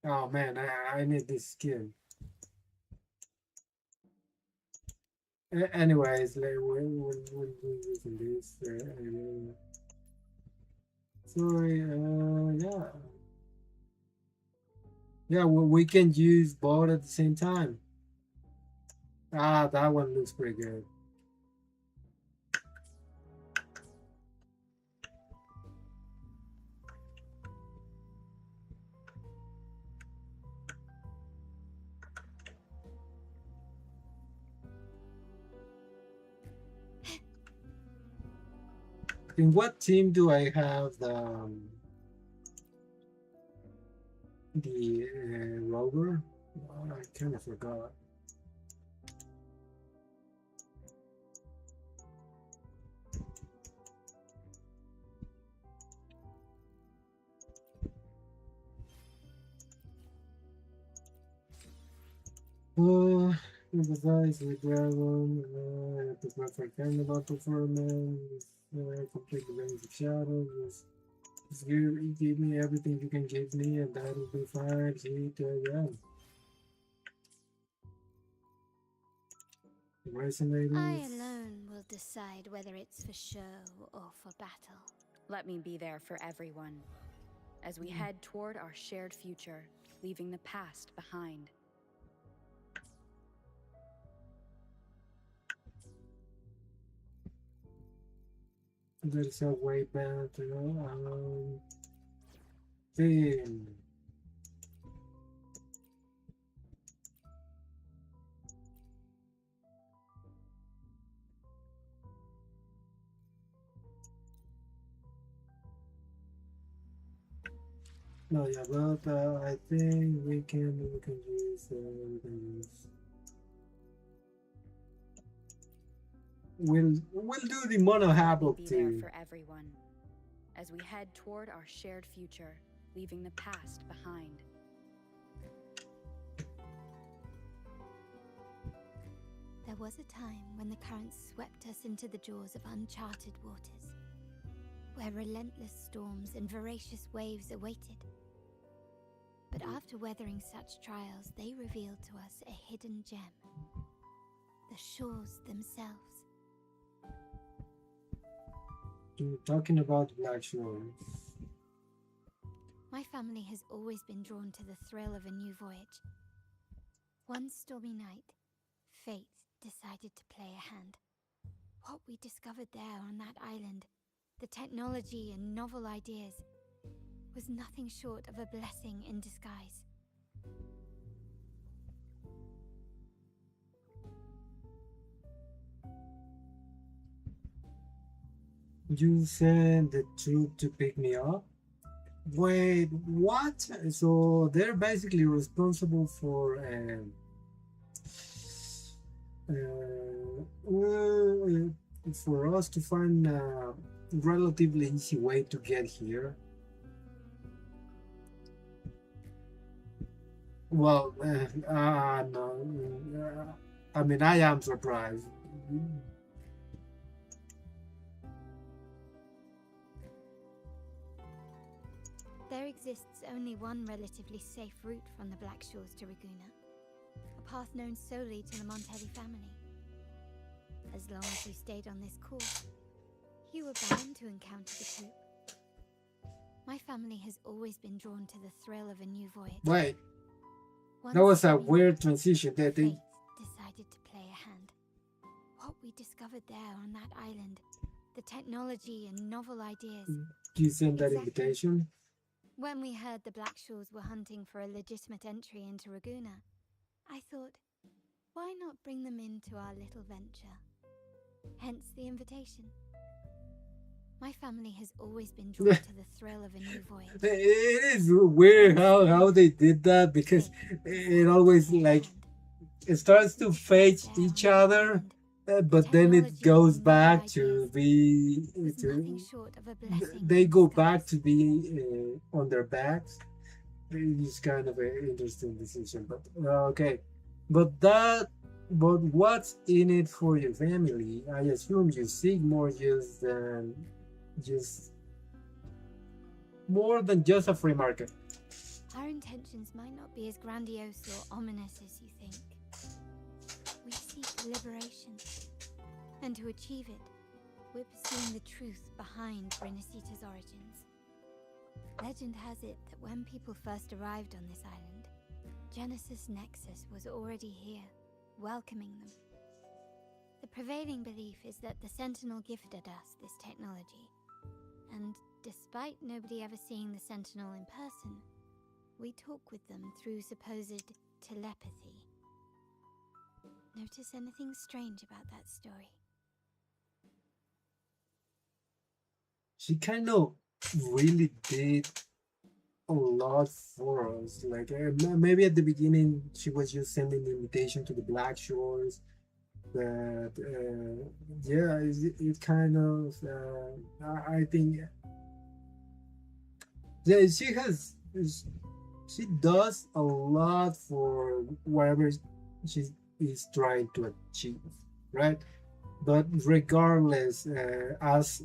Speaker 1: Oh man, I need this skin. Anyways, we'll using this. Sorry, yeah. Yeah, we can use both at the same time. Ah, that one looks pretty good. In what team do I have the rover? Oh, I kind of forgot. Emphasize the dragon, prepare for carnival performance, complete the range of shadows. Just give me everything you can give me, and that'll be fine. Yeah.
Speaker 20: I
Speaker 1: Resonators.
Speaker 20: alone will decide whether it's for show or for battle.
Speaker 19: Let me be there for everyone as we head toward our shared future, leaving the past behind.
Speaker 1: There's a way better. Theme. No, yeah, but I think we can use. We'll do the mono havoc
Speaker 19: Be there
Speaker 1: too.
Speaker 19: for everyone as we head toward our shared future, leaving the past behind.
Speaker 20: There was a time when the currents swept us into the jaws of uncharted waters, where relentless storms and voracious waves awaited. But after weathering such trials, they revealed to us a hidden gem, the shores themselves.
Speaker 1: You're talking about Black Shores.
Speaker 20: My family has always been drawn to the thrill of a new voyage. One stormy night, fate decided to play a hand. What we discovered there on that island, the technology and novel ideas, was nothing short of a blessing in disguise.
Speaker 1: You sent the troop to pick me up? Wait, what? So they're basically responsible for us to find a relatively easy way to get here. Well, no. I mean, I am surprised.
Speaker 20: There exists only one relatively safe route from the Black Shores to Raguna, a path known solely to the Montelli family. As long as you stayed on this course, you were bound to encounter the troop. My family has always been drawn to the thrill of a new voyage.
Speaker 1: Wait,
Speaker 20: Once
Speaker 1: that was a
Speaker 20: we
Speaker 1: weird transition. That they
Speaker 20: fate decided to play a hand. What we discovered there on that island, the technology and novel ideas.
Speaker 1: you sent that
Speaker 20: Exactly.
Speaker 1: invitation.
Speaker 20: When we heard the Black Shores were hunting for a legitimate entry into Raguna, I thought, why not bring them into our little venture? Hence the invitation. My family has always been drawn to the thrill of a new voyage.
Speaker 1: It is weird how they did that, because it always like it starts to face each other, but then it goes back to be
Speaker 20: Nothing short of a blessing.
Speaker 1: they go back to be on their backs. It's kind of an interesting decision, but okay. But what's in it for your family? I assume you seek more than just a free market.
Speaker 20: Our intentions might not be as grandiose or ominous as you think. We seek liberation, and to achieve it, we're pursuing the truth behind Rinascita's origins. Legend has it that when people first arrived on this island, Genesis Nexus was already here, welcoming them. The prevailing belief is that the Sentinel gifted us this technology, and despite nobody ever seeing the Sentinel in person, we talk with them through supposed telepathy. Notice anything strange about that story?
Speaker 1: She kind of really did a lot for us. Like maybe at the beginning she was just sending the invitation to the Black Shores, but yeah, it kind of I think yeah, she does a lot for whatever she is trying to achieve, right? But regardless, as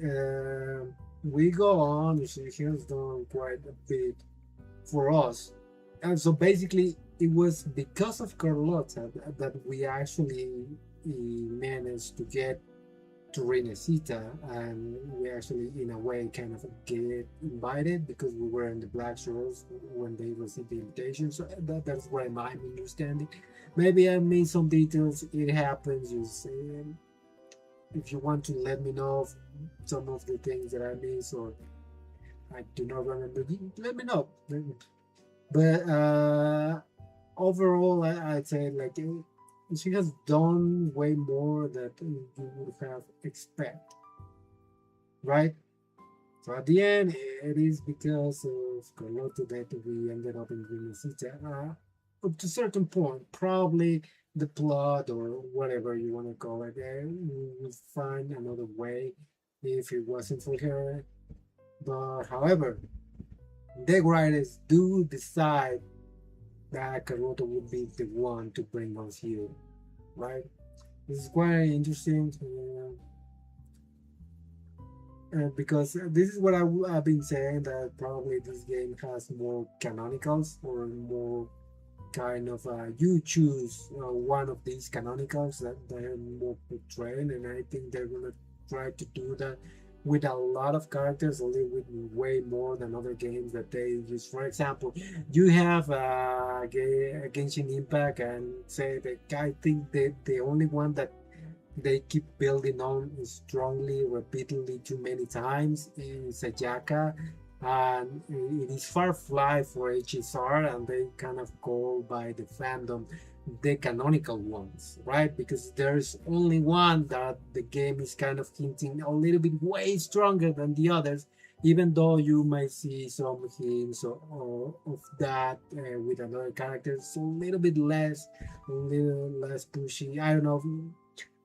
Speaker 1: we go on, she has done quite a bit for us. And so basically, it was because of Carlotta that we actually managed to get to Rinascita, and we actually, in a way, kind of get invited because we were in the Black Shores when they received the invitation. So that's what I'm understanding. Maybe I missed some details. It happens. You see, if you want to let me know some of the things that I miss or I do not remember, let me know. But overall, I'd say like she has done way more that you would have expect, right? So at the end, it is because of Carlotta that we ended up in Rinascita. Up to a certain point, probably the plot or whatever you want to call it, we would find another way if it wasn't for her. But however, the writers do decide that Carlotta would be the one to bring us here, right? This is quite interesting because this is what I've been saying, that probably this game has more canonicals or more kind of you choose one of these canonicals that they're more portraying, and I think they're gonna try to do that with a lot of characters, a little bit way more than other games that they use. For example, you have Genshin Impact, and say that I think that the only one that they keep building on strongly, repeatedly, too many times is Sayaka, and it is Firefly for HSR, and they kind of call by the fandom the canonical ones, right? Because there's only one that the game is kind of hinting a little bit way stronger than the others, even though you might see some hints of that with another character. It's a little less pushy. I don't know.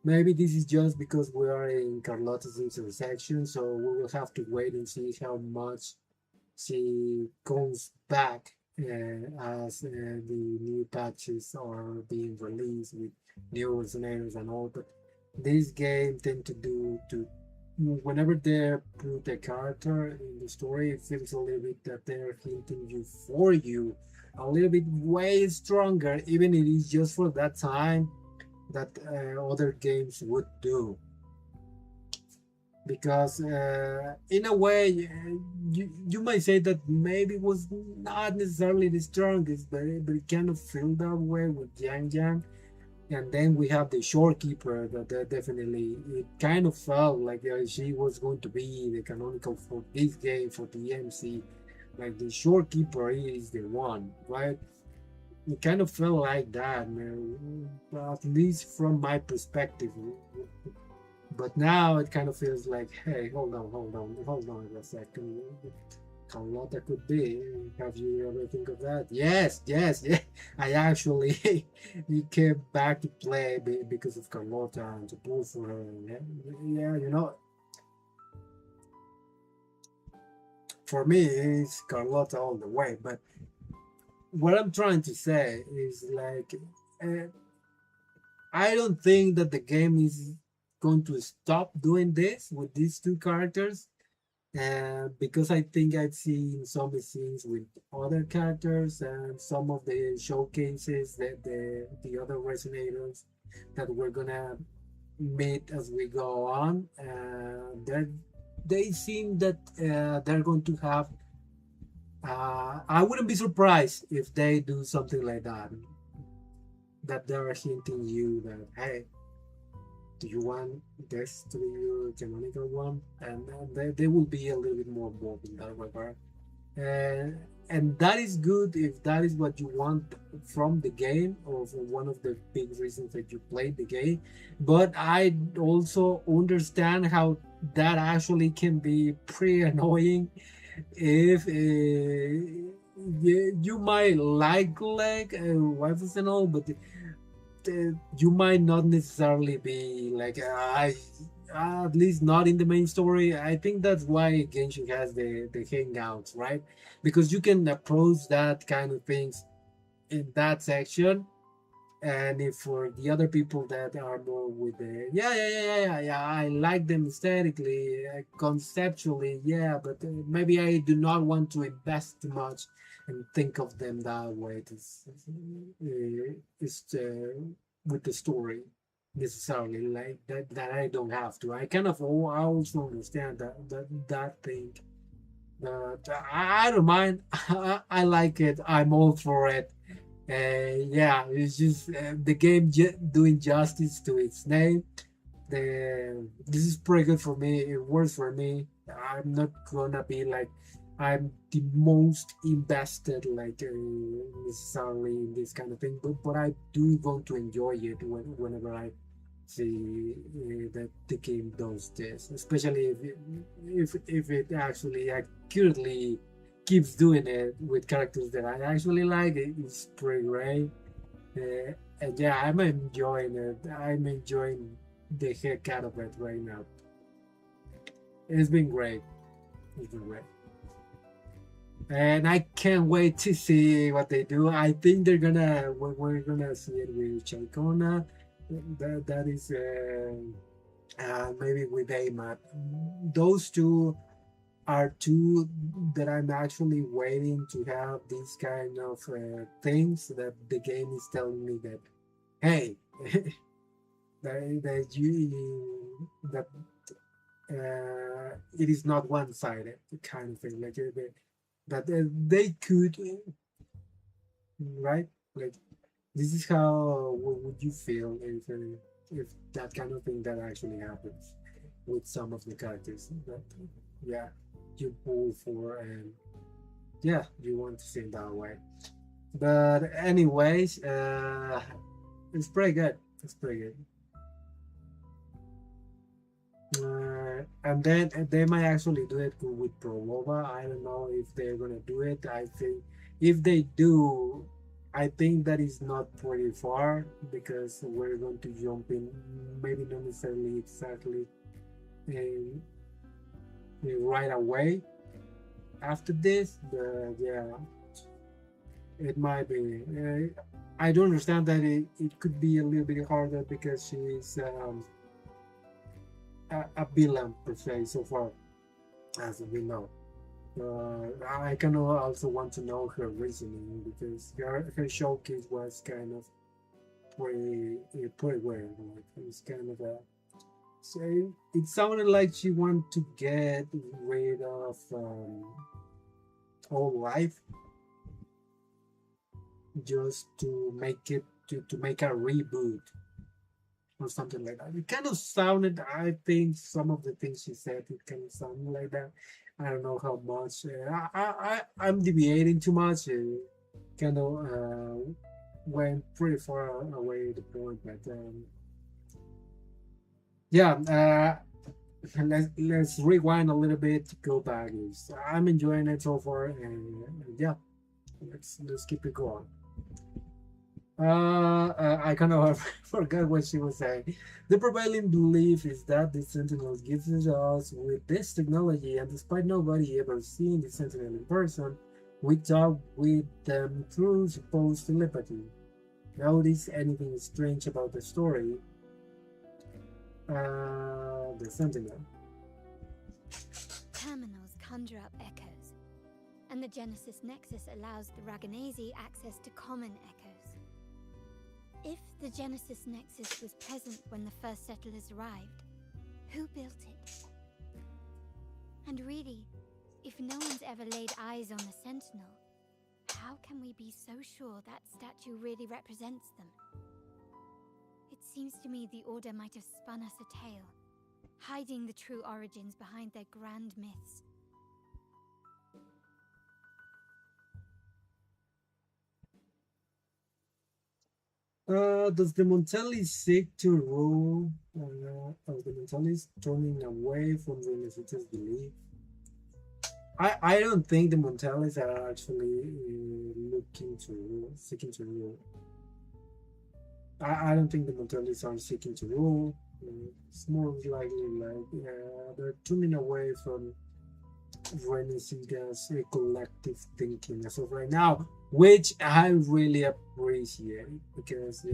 Speaker 1: Maybe this is just because we are in Carlotta's intersection, so we will have to wait and see how much she comes back as the new patches are being released with new resonators and all. But this game tend to do to whenever they put a character in the story, it feels a little bit that they're hinting you for you a little bit way stronger, even if it is just for that time that other games would do. Because in a way you might say that maybe it was not necessarily the strongest, but it kind of felt that way with Yang Yang. And then we have the Shorekeeper that definitely it kind of felt like she was going to be the canonical for this game, for the MC. Like the Shorekeeper is the one, right? It kind of felt like that, at least from my perspective. But now it kind of feels like, hey, hold on a second. Carlotta could be. Have you ever think of that? Yes. I actually he came back to play because of Carlotta and to pull for her. Yeah, for me, it's Carlotta all the way. But what I'm trying to say is like, I don't think that the game is going to stop doing this with these two characters, because I think I've seen some scenes with other characters and some of the showcases that the other resonators that we're gonna meet as we go on. They seem that they're going to have. I wouldn't be surprised if they do something like that. that they are hinting you that, hey, do you want this to be your canonical one? And they will be a little bit more bold in that regard. And that is good if that is what you want from the game, or for one of the big reasons that you played the game. But I also understand how that actually can be pretty annoying if you might like waifus and all, but you might not necessarily be like I at least not in the main story. I think that's why Genshin has the hangouts, right? Because you can approach that kind of things in that section, and if for the other people that are more with the yeah, I like them aesthetically, conceptually, yeah, but maybe I do not want to invest too much and think of them that way. It's with the story necessarily like that I don't have to. I kind of I also understand that thing, but I don't mind. I like it. I'm all for it. Yeah, it's just the game doing justice to its name. This is pretty good for me. It works for me. I'm not gonna be like I'm the most invested like necessarily in this kind of thing, but I do going to enjoy it whenever I see that the game does this, especially if it actually accurately keeps doing it with characters that I actually like. It's pretty great. And yeah, I'm enjoying it. I'm enjoying the heck out of it right now. It's been great. It's been great. And I can't wait to see what they do. I think we're gonna see it with Chaikona. That is maybe with Amap. Those two are two that I'm actually waiting to have these kind of things that the game is telling me that, hey, that it is not one-sided kind of thing, like that they could, right? Like this is how would you feel if that kind of thing that actually happens with some of the characters that yeah you pull for, and yeah, you want to see it that way. But anyways, it's pretty good. It's pretty good. And then they might actually do it with Prolova. I don't know if they're gonna do it. I think if they do, I think that is not pretty far, because we're going to jump in, maybe not necessarily exactly right away after this, but yeah, it might be. I do understand that it could be a little bit harder because she's a villain per se so far, as we know. I kind of also want to know her reasoning, because her showcase was kind of pretty weird. Like, it was kind of a. So it sounded like she wanted to get rid of whole life just to make a reboot or something like that. It kind of sounded. I think some of the things she said, it kind of sounded like that. I don't know how much. I'm deviating too much. Kind of went pretty far away the point, but yeah. Let's rewind a little bit. Go back. I'm enjoying it so far, and yeah, let's keep it going. I kind of forgot what she was saying. The prevailing belief is that the Sentinels gives us with this technology, and despite nobody ever seeing the Sentinel in person, we talk with them through supposed telepathy. Notice anything strange about the story? The Sentinel.
Speaker 20: Terminals conjure up echoes, and the Genesis Nexus allows the Raganese access to common echoes. If the Genesis Nexus was present when the first settlers arrived, who built it? And really, if no one's ever laid eyes on the Sentinel, how can we be so sure that statue really represents them? seems to me the Order might have spun us a tale, hiding the true origins behind their grand myths.
Speaker 1: Does the Montelli seek to rule? Are the Montellis turning away from the Rinascita's belief? I don't think the Montellis are actually looking to rule, seeking to rule. I don't think the Montellis are seeking to rule. It's more likely like they're turning away from Rinascita's collective thinking as of right now, which I really appreciate because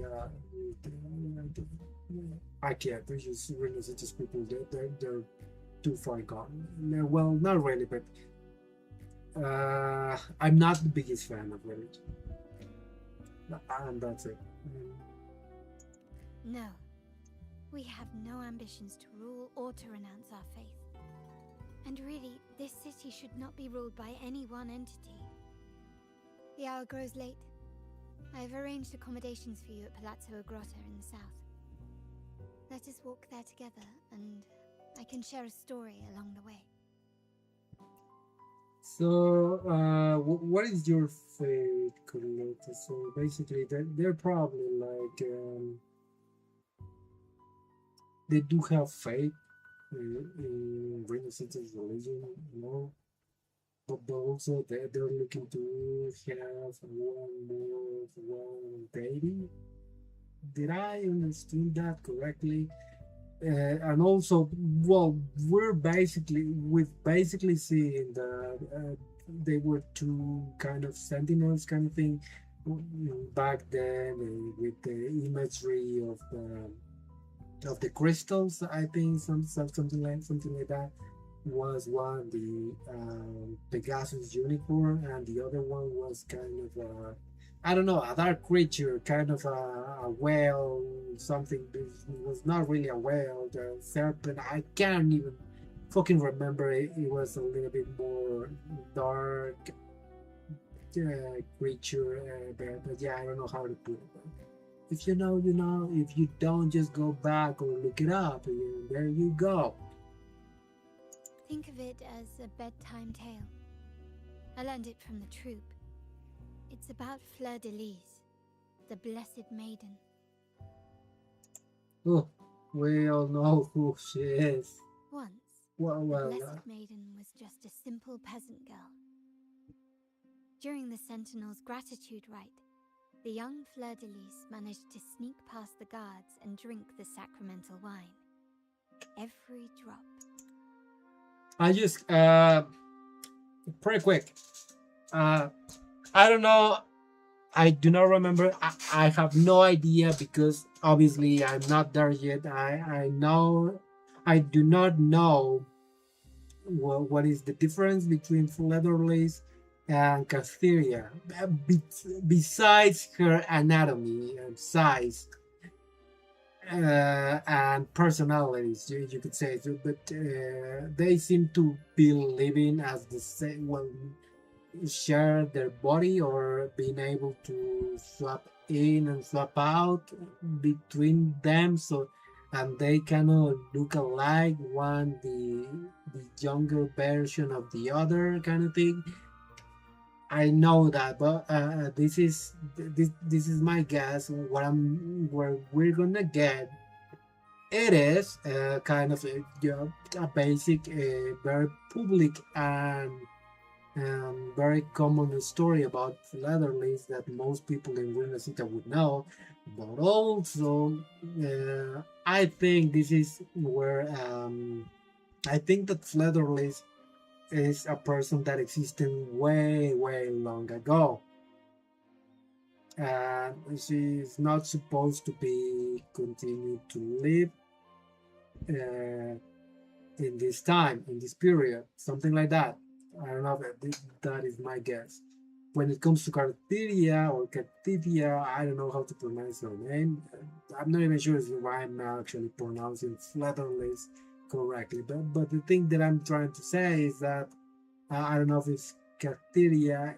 Speaker 1: I can't. There's just Rinascita's people. They're too far gone. Well, not really, but I'm not the biggest fan of religion, and that's it.
Speaker 20: No, we have no ambitions to rule or to renounce our faith. And really, this city should not be ruled by any one entity. The hour grows late. I have arranged accommodations for you at Palazzo Agrota in the south. Let us walk there together, and I can share a story along the way.
Speaker 1: So, what is your fate, Carlotta? So basically, they're probably like they do have faith in Rinascita's religion, you know, but also they're looking to have one baby. Did I understand that correctly? And also, well, we've basically seen that they were two kind of sentinels kind of thing back then with the imagery of the crystals. I think something like that was one, the Pegasus unicorn, and the other one was kind of I don't know, a dark creature, kind of a whale, something. It was not really a whale, the serpent. I can't even fucking remember it. It was a little bit more dark creature, but yeah, I don't know how to put it. If you know, you know. If you don't, just go back or look it up. And there you go.
Speaker 20: Think of it as a bedtime tale. I learned it from the troop. It's about Fleur de Lis, the Blessed Maiden.
Speaker 1: Oh, we all know who she is.
Speaker 20: Once,
Speaker 1: Well,
Speaker 20: the Blessed Maiden was just a simple peasant girl. During the Sentinel's gratitude rite, the young Fleur de Lis managed to sneak past the guards and drink the sacramental wine. Every drop.
Speaker 1: I just pretty quick. I don't know. I do not remember. I have no idea because obviously I'm not there yet. I know. I do not know what is the difference between Leatherlace and Catheria besides her anatomy and size and personalities, you could say. So, but they seem to be living as the same. Well, share their body or being able to swap in and swap out between them, so and they kind of look alike, one the younger version of the other kind of thing. I know that, but this is my guess. Where we're gonna get it is kind of a basic, very public and very common story about Leatherlace that most people in Rinascita would know, but also I think this is where I think that Leatherlace is a person that existed way long ago, and she's not supposed to be continued to live in this time, in this period, something like that. I don't know, that is my guess. When it comes to Carteria or Carteria, I don't know how to pronounce her name. I'm not even sure if I'm actually pronouncing Leatherlace correctly. But the thing that I'm trying to say is that I don't know if it's Carteria.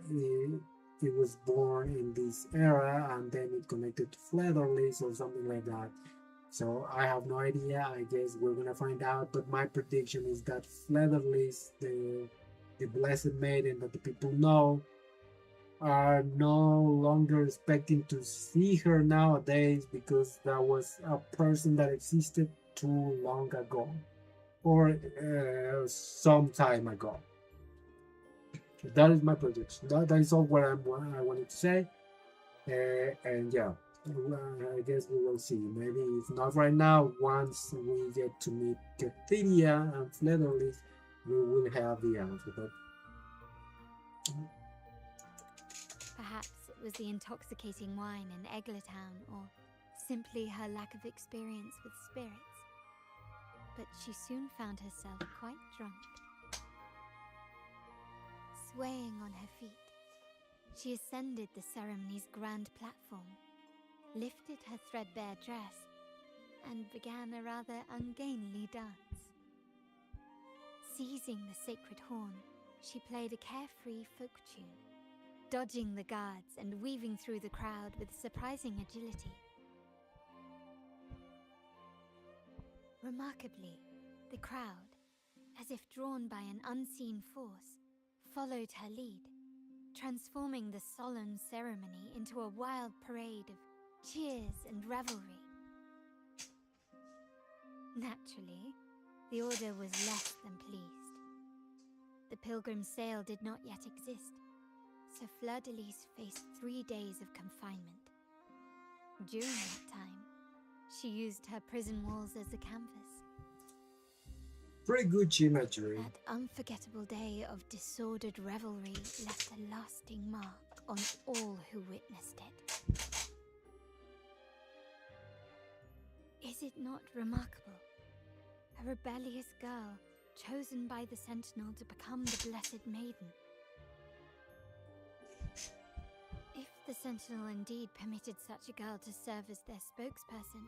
Speaker 1: It was born in this era and then it connected to Leatherlace or something like that. So I have no idea. I guess we're gonna find out. But my prediction is that Flederlis, the blessed maiden that the people know, are no longer expecting to see her nowadays because that was a person that existed too long ago or some time ago. That is my prediction. That is all what I wanted to say. And yeah, I guess we will see. Maybe if not right now, once we get to meet Catheria and Flederlis, we will have the answer. But
Speaker 20: Perhaps it was the intoxicating wine in Eglertown, or simply her lack of experience with spirits. But she soon found herself quite drunk. Swaying on her feet, she ascended the ceremony's grand platform, lifted her threadbare dress, and began a rather ungainly dance. Seizing the sacred horn, she played a carefree folk tune, dodging the guards and weaving through the crowd with surprising agility. Remarkably, the crowd, as if drawn by an unseen force, followed her lead, transforming the solemn ceremony into a wild parade of cheers and revelry. Naturally, the Order was less than pleased. The pilgrim sale did not yet exist, so Fleur-de-Lis faced 3 days of confinement. During that time, she used her prison walls as a canvas.
Speaker 1: pretty good imagery.
Speaker 20: That unforgettable day of disordered revelry left a lasting mark on all who witnessed it. Is it not remarkable? A rebellious girl chosen by the Sentinel to become the Blessed Maiden. If the Sentinel indeed permitted such a girl to serve as their spokesperson,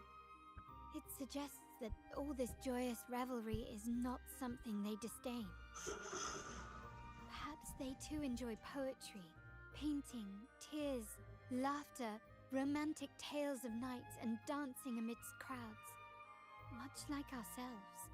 Speaker 20: it suggests that all this joyous revelry is not something they disdain. Perhaps they too enjoy poetry, painting, tears, laughter, romantic tales of knights, and dancing amidst crowds, much like ourselves.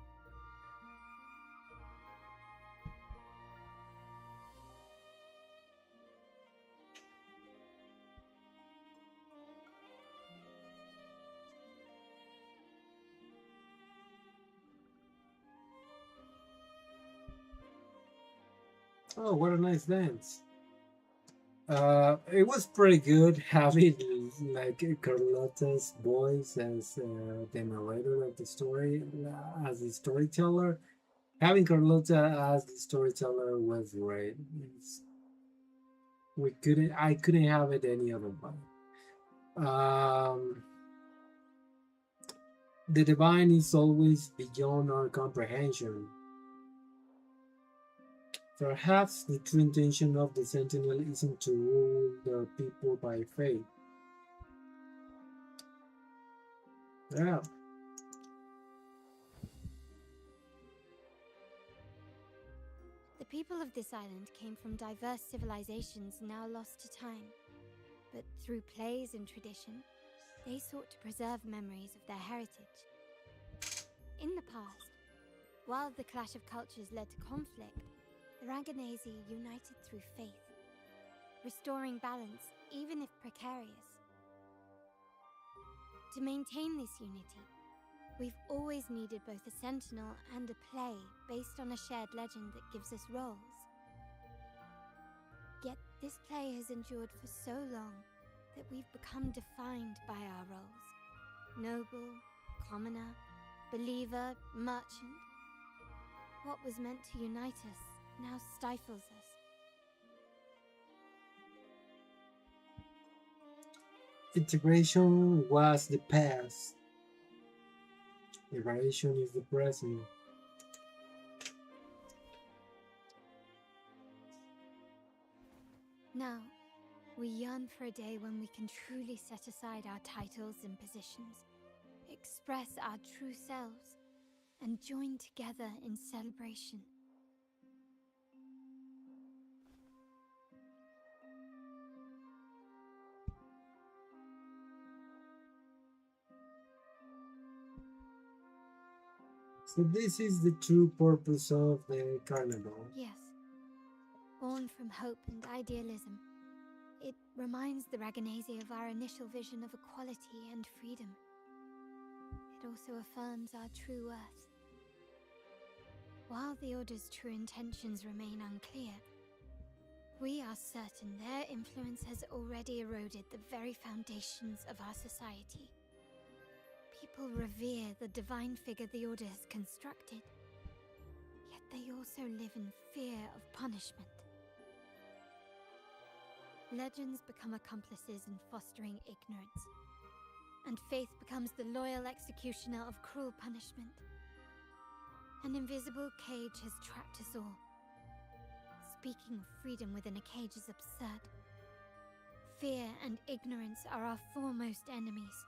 Speaker 1: Oh, what a nice dance. It was pretty good having like Carlotta's voice as the narrator of the story, as the storyteller. Having Carlotta as the storyteller was great. I couldn't have it any other way. The divine is always beyond our comprehension. Perhaps the true intention of the Sentinel isn't to rule the people by faith. Yeah.
Speaker 20: The people of this island came from diverse civilizations now lost to time, but through plays and tradition, they sought to preserve memories of their heritage. In the past, while the clash of cultures led to conflict, the Raganazi united through faith, restoring balance even if precarious. To maintain this unity, we've always needed both a sentinel and a play based on a shared legend that gives us roles. Yet this play has endured for so long that we've become defined by our roles. Noble, commoner, believer, merchant. What was meant to unite us now stifles us.
Speaker 1: Integration was the past. Liberation is the present.
Speaker 20: Now, we yearn for a day when we can truly set aside our titles and positions, express our true selves, and join together in celebration.
Speaker 1: So this is the true purpose of the carnival.
Speaker 20: Yes. Born from hope and idealism, it reminds the Raganese of our initial vision of equality and freedom. It also affirms our true worth. While the Order's true intentions remain unclear, we are certain their influence has already eroded the very foundations of our society. People revere the divine figure the Order has constructed, yet they also live in fear of punishment. Legends become accomplices in fostering ignorance, and faith becomes the loyal executioner of cruel punishment. An invisible cage has trapped us all. Speaking of freedom within a cage is absurd. Fear and ignorance are our foremost enemies.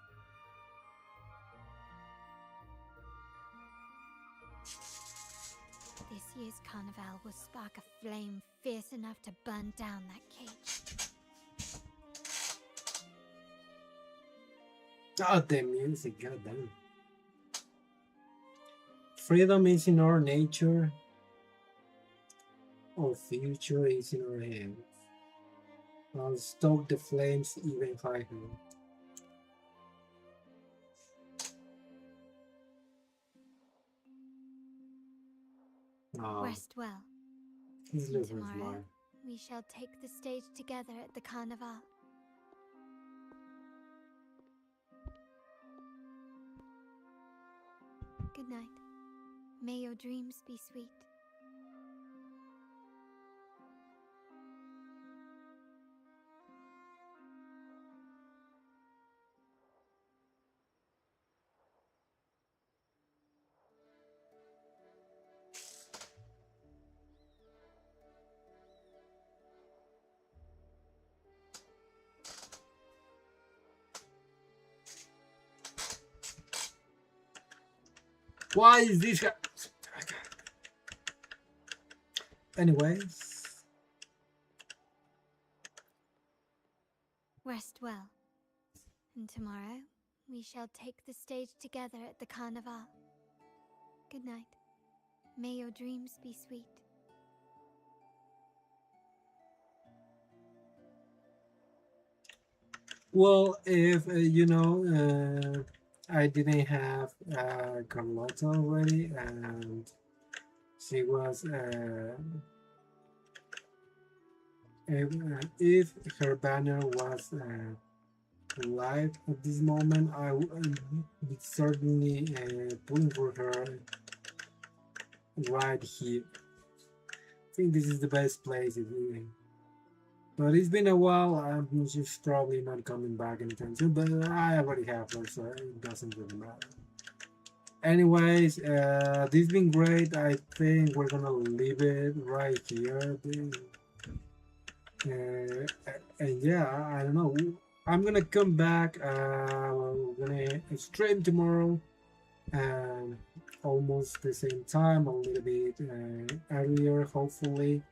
Speaker 20: This year's carnival will spark a flame fierce enough to burn down that cage.
Speaker 1: Oh, the music, goddamn. Freedom is in our nature. Our future is in our hands. I'll stoke the flames even higher. Oh,
Speaker 20: Rest well.
Speaker 1: he's
Speaker 20: And
Speaker 1: looking
Speaker 20: tomorrow,
Speaker 1: smart.
Speaker 20: we shall take the stage together at the carnival. Good night. May your dreams be sweet.
Speaker 1: Why is this guy? Anyways,
Speaker 20: Rest well. And tomorrow, we shall take the stage together at the carnival. Good night. May your dreams be sweet.
Speaker 1: well, if I didn't have Carlotta already, and she was if her banner was live at this moment, I would certainly pulling for her right here. I think this is the best place if we. But it's been a while. I'm just probably not coming back anytime soon. But I already have her, so it doesn't really matter. Anyways, this has been great. I think we're gonna leave it right here. And yeah, I don't know. I'm gonna come back. We're gonna stream tomorrow, almost the same time, a little bit earlier, hopefully.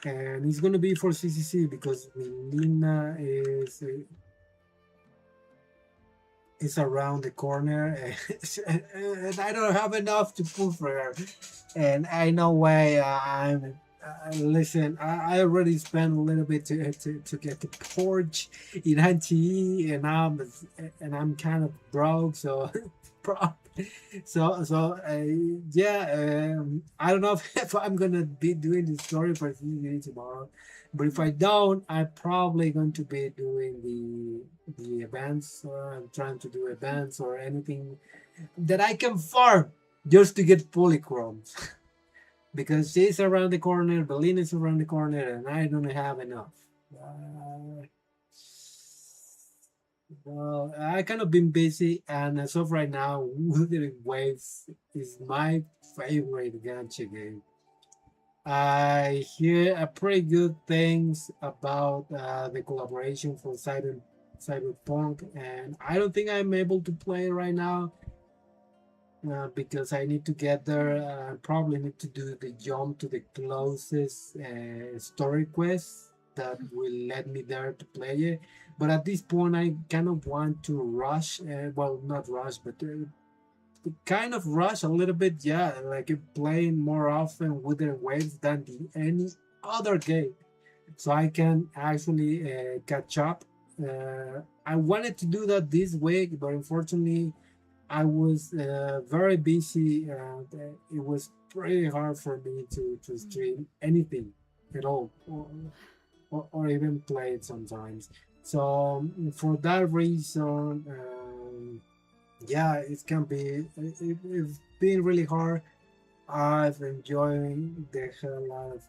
Speaker 1: And it's gonna be for CCC because Melina is around the corner, and I don't have enough to pull for her. And I know why I'm. Listen, I already spent a little bit to get the porch in NTE, and I'm kind of broke, so yeah. I don't know if I'm gonna be doing the story for CCD tomorrow, but if I don't, I'm probably going to be doing the events. I'm trying to do events or anything that I can farm just to get polychromes. Because she's around the corner, Belin is around the corner, and I don't have enough. Well, I kind of been busy, and as of right now, Wuthering Waves is my favorite gacha game. I hear a pretty good things about the collaboration for Cyberpunk, and I don't think I'm able to play right now. Because I need to get there. I probably need to do the jump to the closest story quest that will let me there to play it. But at this point, I kind of want to rush. Well, not rush, but kind of rush a little bit, yeah, like playing more often Wither Waves than any other game, so I can actually catch up. I wanted to do that this week, but unfortunately, I was very busy, and it was pretty hard for me to stream anything at all, or even play it sometimes. So for that reason, yeah, it can be. It's been really hard. I've enjoyed the hell out of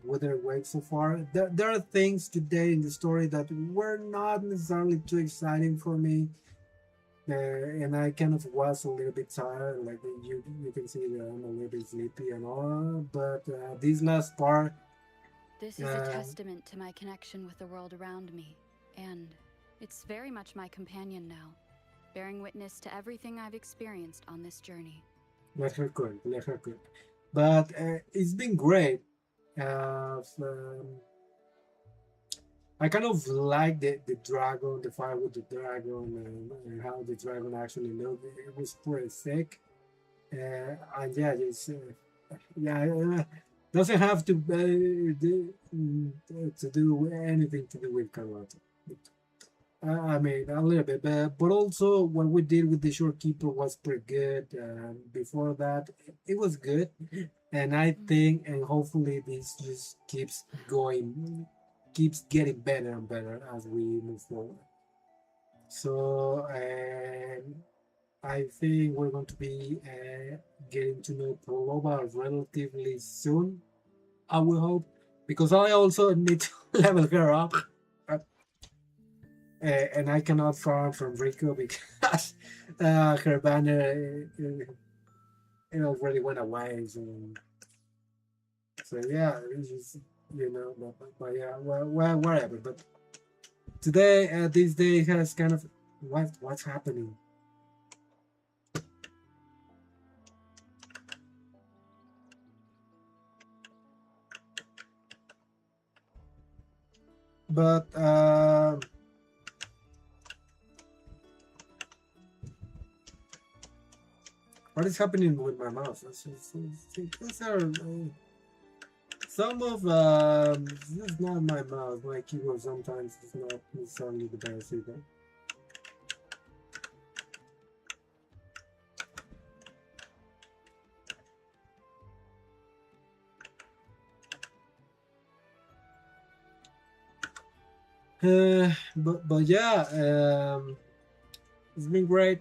Speaker 1: Wither Wake so far. There are things today in the story that were not necessarily too exciting for me, and I kind of was a little bit tired. Like you can see that I'm a little bit sleepy and all. But this last part,
Speaker 19: This is a testament to my connection with the world around me, and it's very much my companion now, bearing witness to everything I've experienced on this journey.
Speaker 1: let her cook, let her cook. But it's been great. I kind of like the dragon, the fight with the dragon, and how the dragon actually looked. It was pretty sick. And yeah, just yeah, doesn't have to do anything to do with Carlotta. I mean, a little bit, but also what we did with the shorekeeper was pretty good. Before that, it was good, and I think, and hopefully, this just keeps going, keeps getting better and better as we move forward. So, I think we're going to be getting to know Proloba relatively soon. I will hope, because I also need to level her up. And I cannot farm from Rico because her banner it already went away. So yeah, it's just, but yeah, well, whatever. But today, this day has kind of what's happening. But what is happening with my mouse? Those are some of this is not my mouse. My keyboard sometimes is not necessarily the best either. But yeah, it's been great.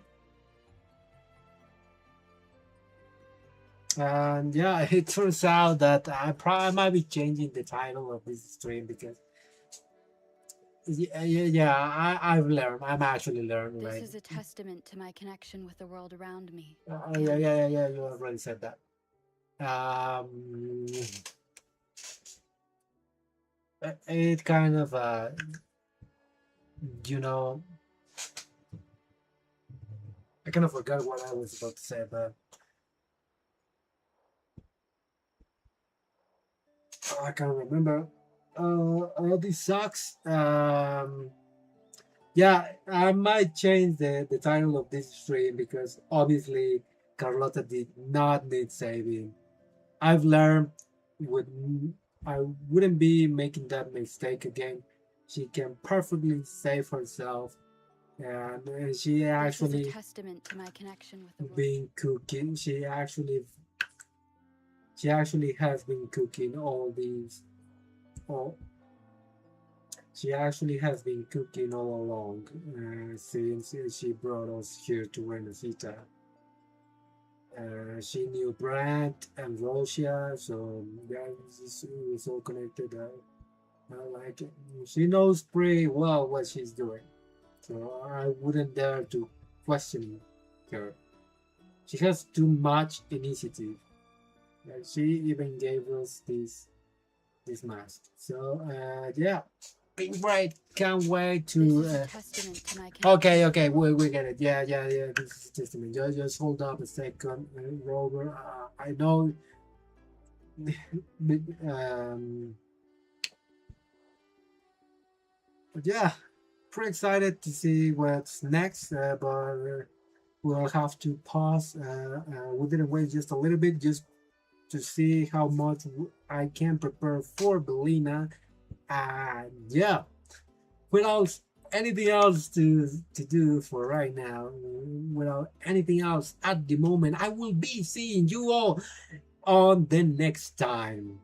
Speaker 1: And yeah, it turns out that I might be changing the title of this stream because I've learned. I'm actually learned.
Speaker 19: This
Speaker 1: Like,
Speaker 19: is a testament to my connection with the world around me.
Speaker 1: yeah. You already said that. It kind of you know, I kind of forgot what I was about to say, but I can't remember. All this sucks. Yeah, I might change the title of this stream because obviously Carlotta did not need saving. I've learned with I wouldn't be making that mistake again. She can perfectly save herself, and she
Speaker 19: This
Speaker 1: actually
Speaker 19: is a testament to my connection with the world.
Speaker 1: been cooking. She actually has been cooking all these. All, she actually has been cooking all along since she brought us here to Rinascita. She knew Brant and Russia, so yeah, it's all connected. I like it. She knows pretty well what she's doing, so I wouldn't dare to question her. She has too much initiative. She even gave us this mask. So yeah, been great. Can't wait to.
Speaker 19: This is a testament to my connection.
Speaker 1: Okay, we get it. Yeah. This is a testament. Just hold up a second, Rover. I know. But yeah, pretty excited to see what's next. But we'll have to pause. We didn't wait just a little bit just to see how much I can prepare for Belina. And yeah, without anything else to do for right now, without anything else at the moment, I will be seeing you all on the next time.